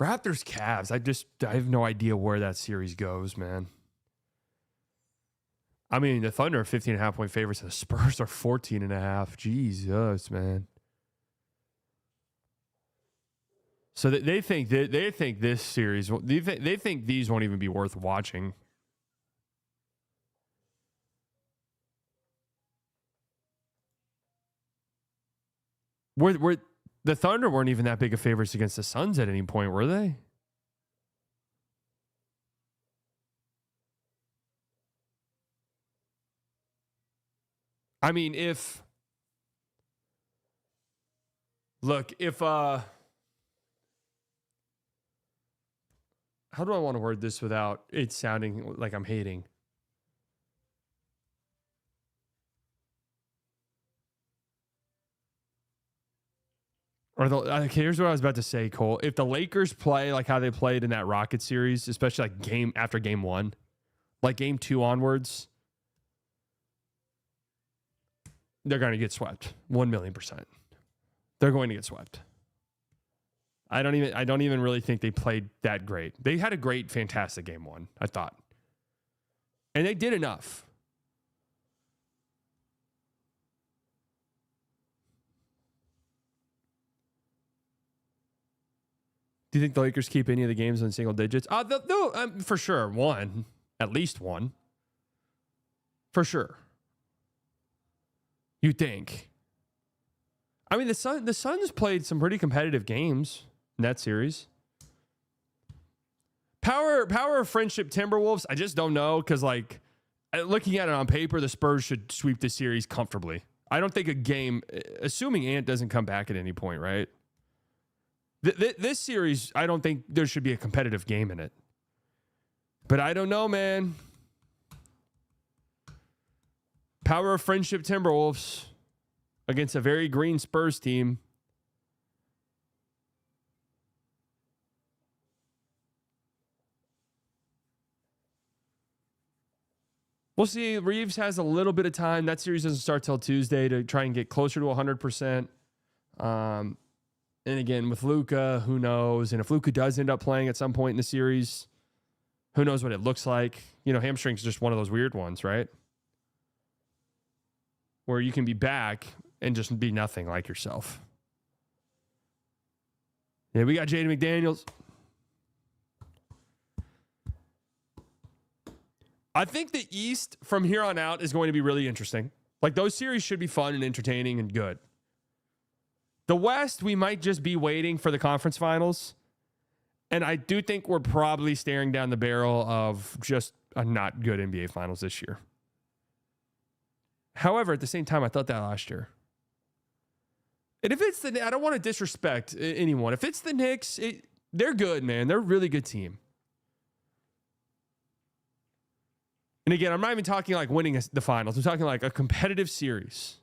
Raptors, Cavs. I have no idea where that series goes, man. I mean, the Thunder are 15.5-point favorites, and the Spurs are 14.5. Jesus, man. So they think this series. They think these won't even be worth watching. The Thunder weren't even that big of favorites against the Suns at any point, were they? I mean, if how do I want to word this without it sounding like I'm hating? Okay, here's what I was about to say, Cole. If the Lakers play like how they played in that Rocket series, especially like game after game 1, like game 2 onwards, they're going to get swept. 1,000,000%. They're going to get swept. I don't even really think they played that great. They had a great, fantastic game 1, I thought. And they did enough. Do you think the Lakers keep any of the games in single digits? They'll for sure. One. At least one. For sure. You think. I mean, the Suns played some pretty competitive games in that series. Power of friendship Timberwolves, I just don't know, because like looking at it on paper, the Spurs should sweep this series comfortably. I don't think a game, assuming Ant doesn't come back at any point, right? This series, I don't think there should be a competitive game in it. But I don't know, man. Power of friendship Timberwolves against a very green Spurs team. We'll see. Reeves has a little bit of time. That series doesn't start till Tuesday to try and get closer to 100%. And again, with Luka, who knows? And if Luka does end up playing at some point in the series, who knows what it looks like? You know, hamstring's just one of those weird ones, right? Where you can be back and just be nothing like yourself. Yeah, we got Jaden McDaniels. I think the East from here on out is going to be really interesting. Like, those series should be fun and entertaining and good. The West, we might just be waiting for the conference finals. And I do think we're probably staring down the barrel of just a not good NBA finals this year. However, at the same time, I thought that last year. And if it's I don't want to disrespect anyone. If it's the Knicks, they're good, man. They're a really good team. And again, I'm not even talking like winning the finals. I'm talking like a competitive series.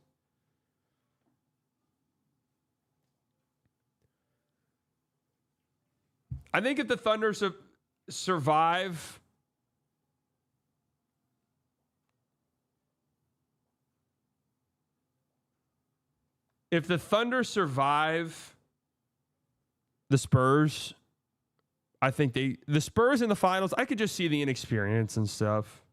I think if the Thunder survive, if the Thunder survive the Spurs, I think the Spurs in the finals, I could just see the inexperience and stuff.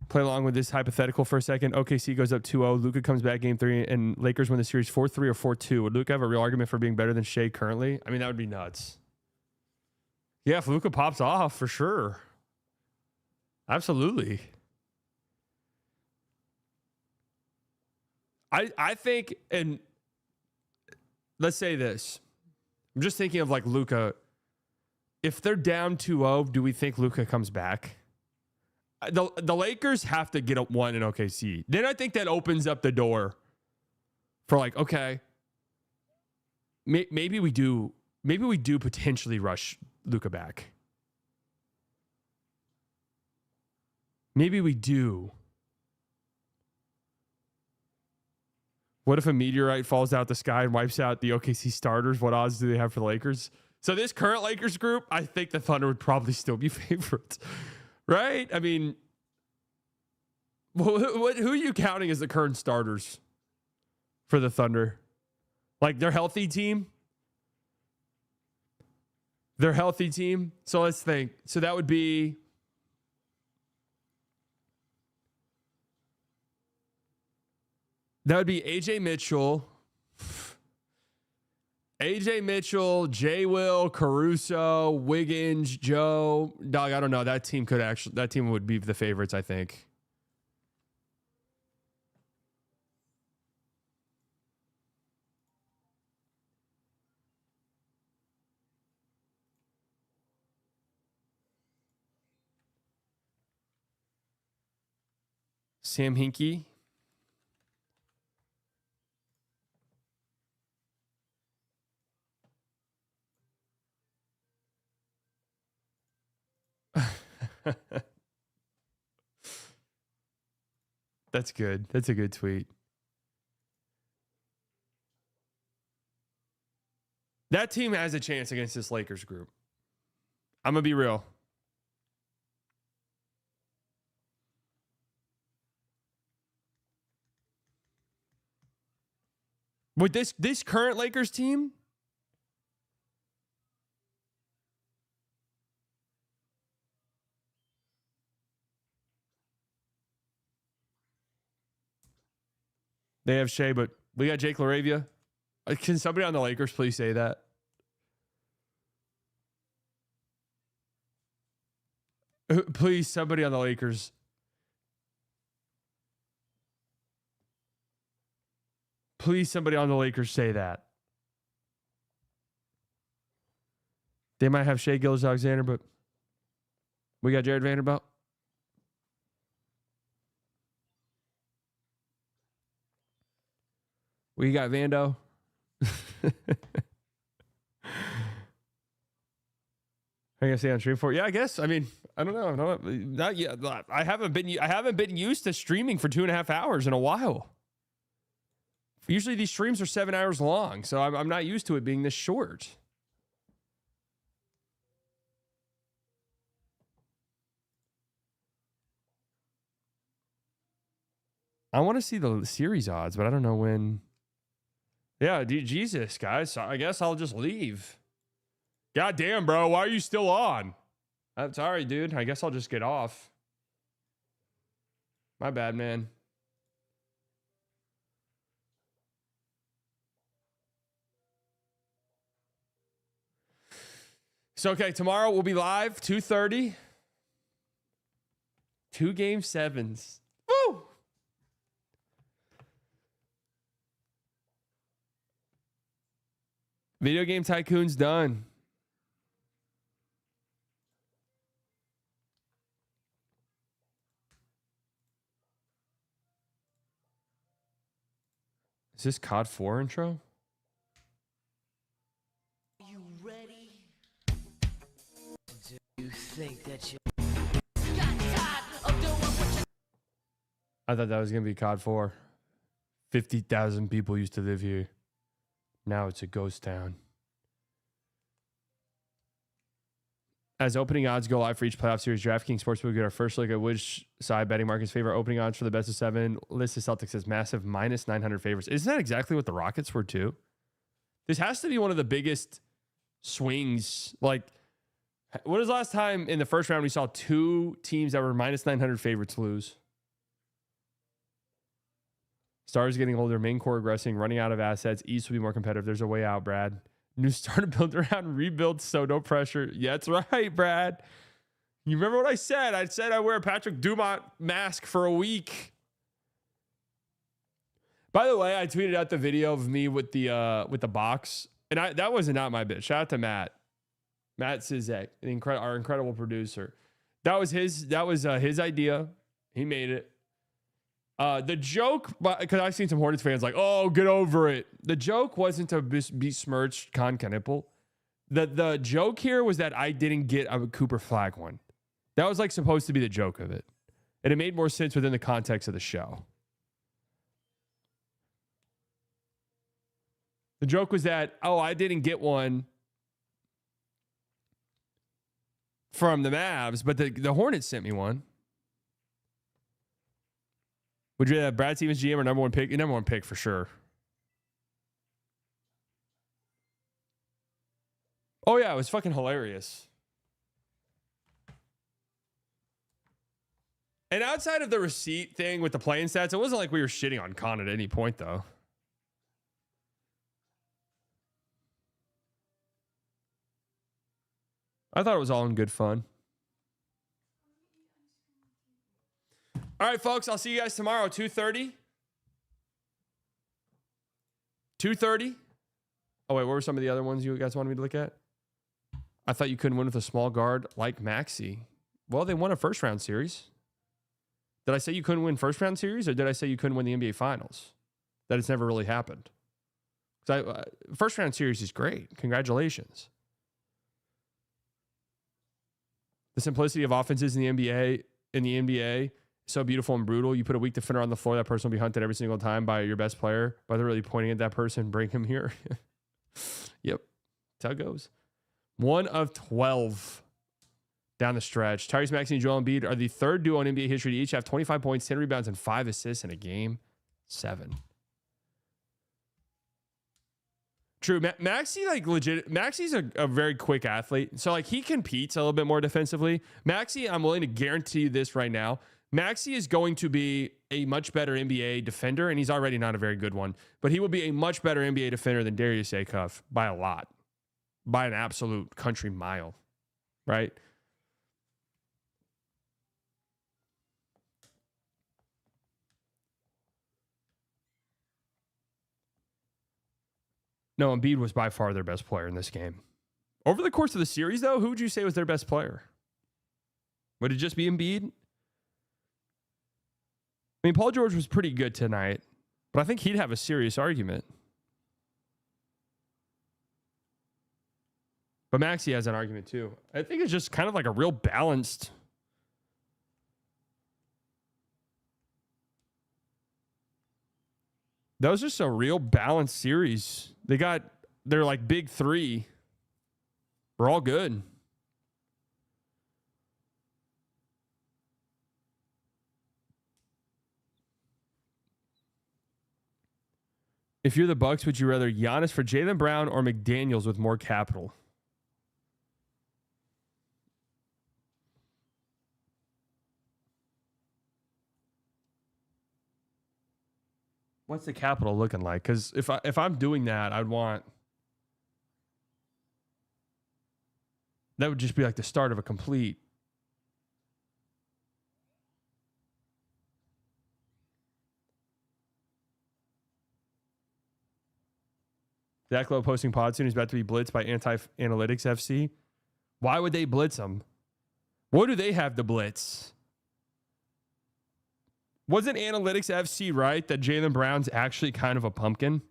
Play along with this hypothetical for a second. OKC goes up 2-0. Luka comes back game 3, and Lakers win the series 4-3 or 4-2. Would Luka have a real argument for being better than Shea currently? I mean, that would be nuts. Yeah, if Luka pops off, for sure. Absolutely. I think, and let's say this. I'm just thinking of like Luka. If they're down 2-0, do we think Luka comes back? The Lakers have to get one in OKC. Then I think that opens up the door for like, okay, maybe we do potentially rush Luka back. Maybe we do. What if a meteorite falls out the sky and wipes out the OKC starters? What odds do they have for the Lakers? So this current Lakers group, I think the Thunder would probably still be favorites. Right? I mean, who are you counting as the current starters for the Thunder? Like their healthy team? Their healthy team? So let's think. So that would be AJ Mitchell, J. Will, Caruso, Wiggins, Joe. Dog, I don't know. That team would be the favorites, I think. Sam Hinkie. That's good. That's a good tweet. That team has a chance against this Lakers group. I'm going to be real. With this current Lakers team, they have Shea, but we got Jake LaRavia. Can somebody on the Lakers please say that? Please, somebody on the Lakers. Please, somebody on the Lakers say that. They might have Shea Gilgeous-Alexander, but we got Jared Vanderbilt. We got Vando. I guess on stream for. Yeah, I guess. I mean, I don't know. No, not yet. I haven't been used to streaming for 2.5 hours in a while. Usually these streams are 7 hours long, so I'm not used to it being this short. I want to see the series odds, but I don't know when. Yeah, Jesus, guys. I guess I'll just leave. God damn, bro. Why are you still on? I'm sorry, dude. I guess I'll just get off. My bad, man. So, okay, tomorrow we'll be live, 2:30. 2 game 7s. Woo! Video Game Tycoon's done. Is this COD 4 intro? You ready? Do you think that you I thought that was going to be COD 4. 50,000 people used to live here. Now it's a ghost town. As opening odds go live for each playoff series, DraftKings Sportsbook get our first look at which side betting markets favor opening odds for the best of 7. List the Celtics as massive minus 900 favorites. Isn't that exactly what the Rockets were too? This has to be one of the biggest swings. Like, what was the last time in the first round we saw 2 teams that were minus 900 favorites lose? Stars getting older, main core regressing, running out of assets. East will be more competitive. There's a way out, Brad. New starter built around rebuild, so no pressure. Yeah, that's right, Brad. You remember what I said? I said I wear a Patrick Dumont mask for a week. By the way, I tweeted out the video of me with the box, and that was not my bit. Shout out to Matt Sizek, our incredible producer. That was his idea. He made it. The joke, because I've seen some Hornets fans like, oh, get over it. The joke wasn't to besmirch Con Knipple. The joke here was that I didn't get a Cooper Flag one. That was like supposed to be the joke of it. And it made more sense within the context of the show. The joke was that, oh, I didn't get one from the Mavs, but the Hornets sent me one. Would you have Brad Stevens GM or number one pick? Number one pick for sure. Oh, yeah, it was fucking hilarious. And outside of the receipt thing with the playing stats, it wasn't like we were shitting on Con at any point, though. I thought it was all in good fun. All right, folks, I'll see you guys tomorrow, 2:30. 2:30. Oh, wait, what were some of the other ones you guys wanted me to look at? I thought you couldn't win with a small guard like Maxey. Well, they won a first-round series. Did I say you couldn't win first-round series, or did I say you couldn't win the NBA Finals? That it's never really happened. First-round series is great. Congratulations. The simplicity of offenses in the NBA, so beautiful and brutal. You put a weak defender on the floor, that person will be hunted every single time by your best player. By really pointing at that person, bring him here. Yep. That's how it goes. 1 of 12 down the stretch. Tyrese Maxey and Joel Embiid are the third duo in NBA history to each have 25 points, 10 rebounds, and 5 assists in a game 7. True. Maxey, Maxey's a very quick athlete. So, he competes a little bit more defensively. Maxey, I'm willing to guarantee you this right now. Maxey is going to be a much better NBA defender, and he's already not a very good one. But he will be a much better NBA defender than Darius Acuff by a lot. By an absolute country mile. Right? No, Embiid was by far their best player in this game. Over the course of the series, though, who would you say was their best player? Would it just be Embiid? I mean, Paul George was pretty good tonight, but I think he'd have a serious argument. But Maxey has an argument too. I think it's just kind of like a real balanced. That was just a real balanced series. They're like big 3. We're all good. If you're the Bucks, would you rather Giannis for Jaylen Brown or McDaniels with more capital? What's the capital looking like? Because if I'm doing that, I'd want that would just be like the start of a complete. Zach Lowe posting pod soon. He's about to be blitzed by Anti-Analytics FC. Why would they blitz him? What do they have to blitz? Wasn't Analytics FC right that Jaylen Brown's actually kind of a pumpkin?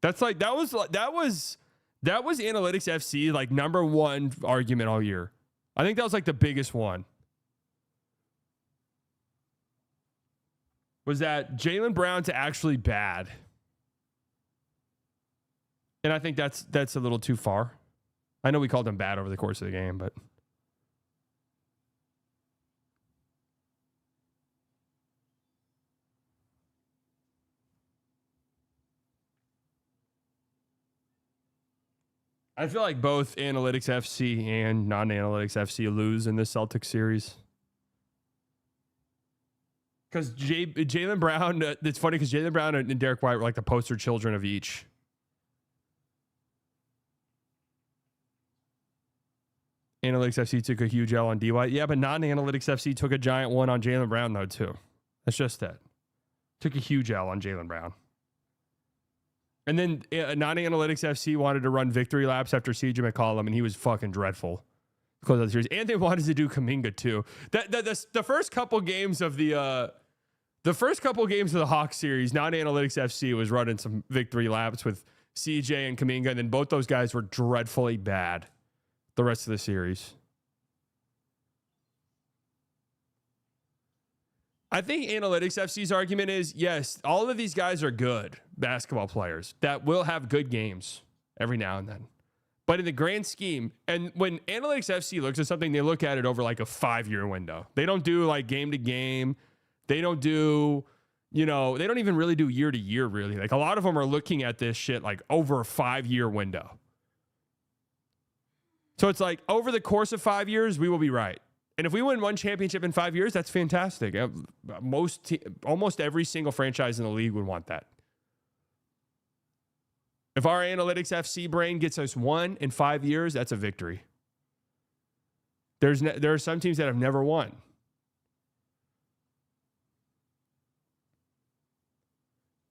That's like that was Analytics FC like number one argument all year. I think that was like the biggest one. was that Jaylen Brown's actually bad. And I think that's a little too far. I know we called him bad over the course of the game, but I feel like both Analytics FC and non-Analytics FC lose in this Celtics series. Because Jaylen Brown, it's funny because Jaylen Brown and Derek White were like the poster children of each. Analytics FC took a huge L on D White. Yeah, but non-Analytics FC took a giant one on Jaylen Brown, though, too. That's just it. Took a huge L on Jaylen Brown. And then non-Analytics FC wanted to run victory laps after CJ McCollum, and he was fucking dreadful. Close out the series. And they wanted to do Kuminga, too. The first couple games of the Hawks series, non-Analytics FC was running some victory laps with CJ and Kuminga, and then both those guys were dreadfully bad the rest of the series. I think Analytics FC's argument is, yes, all of these guys are good basketball players that will have good games every now and then. But in the grand scheme, and when Analytics FC looks at something, they look at it over like a 5-year window. They don't do like game to game. They don't do, they don't even really do year to year, really. Like a lot of them are looking at this shit like over a 5-year window. So it's like over the course of 5 years, we will be right. And if we win one championship in 5 years, that's fantastic. Almost every single franchise in the league would want that. If our Analytics FC brain gets us one in 5 years, that's a victory. There are some teams that have never won.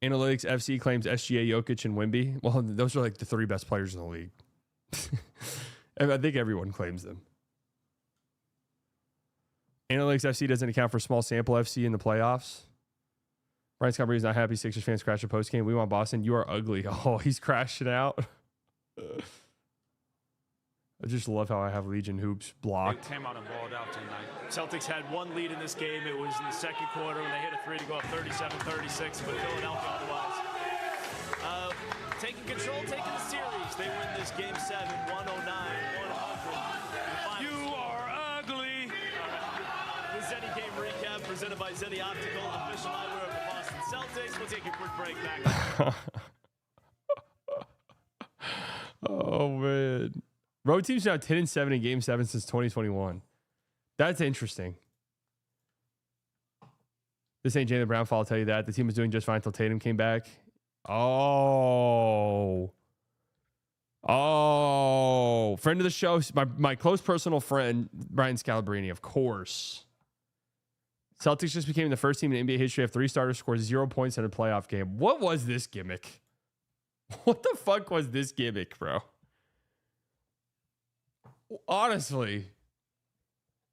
Analytics FC claims SGA, Jokic, and Wemby. Well, those are like the 3 best players in the league. I think everyone claims them. Analytics FC doesn't account for small sample FC in the playoffs. Ryan Scott Breeze not happy. Sixers fans crash a post game. We want Boston. You are ugly. Oh, he's crashing out. I just love how I have Legion Hoops blocked. They came out and balled out tonight. Celtics had one lead in this game. It was in the second quarter when they hit a 3 to go up 37-36, but Philadelphia otherwise. Taking control, taking the series. They win this game 7, 109-100. You are ugly. The Zenny game recap presented by Zenny Optical, official eyewear of the Boston Celtics. We'll take a quick break back. Oh, man. Road teams now 10-7 in Game 7 since 2021. That's interesting. This ain't Jaylen Brown fault, I'll tell you that. The team was doing just fine until Tatum came back. Oh. Friend of the show, my close personal friend, Brian Scalabrine, of course. Celtics just became the first team in NBA history to have 3 starters score 0 points in a playoff game. What was this gimmick? What the fuck was this gimmick, bro? Honestly,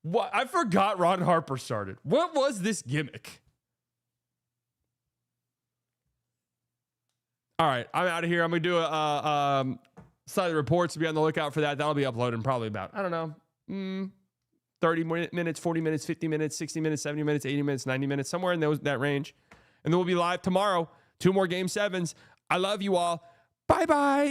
what? I forgot Ron Harper started. What was this gimmick? All right, I'm out of here. I'm gonna do a side of the reports. Be on the lookout for that. That'll be uploaded in probably about 30 minutes, 40 minutes, 50 minutes, 60 minutes, 70 minutes, 80 minutes, 90 minutes, somewhere in that range. And then we'll be live tomorrow. 2 more Game 7s. I love you all. Bye bye.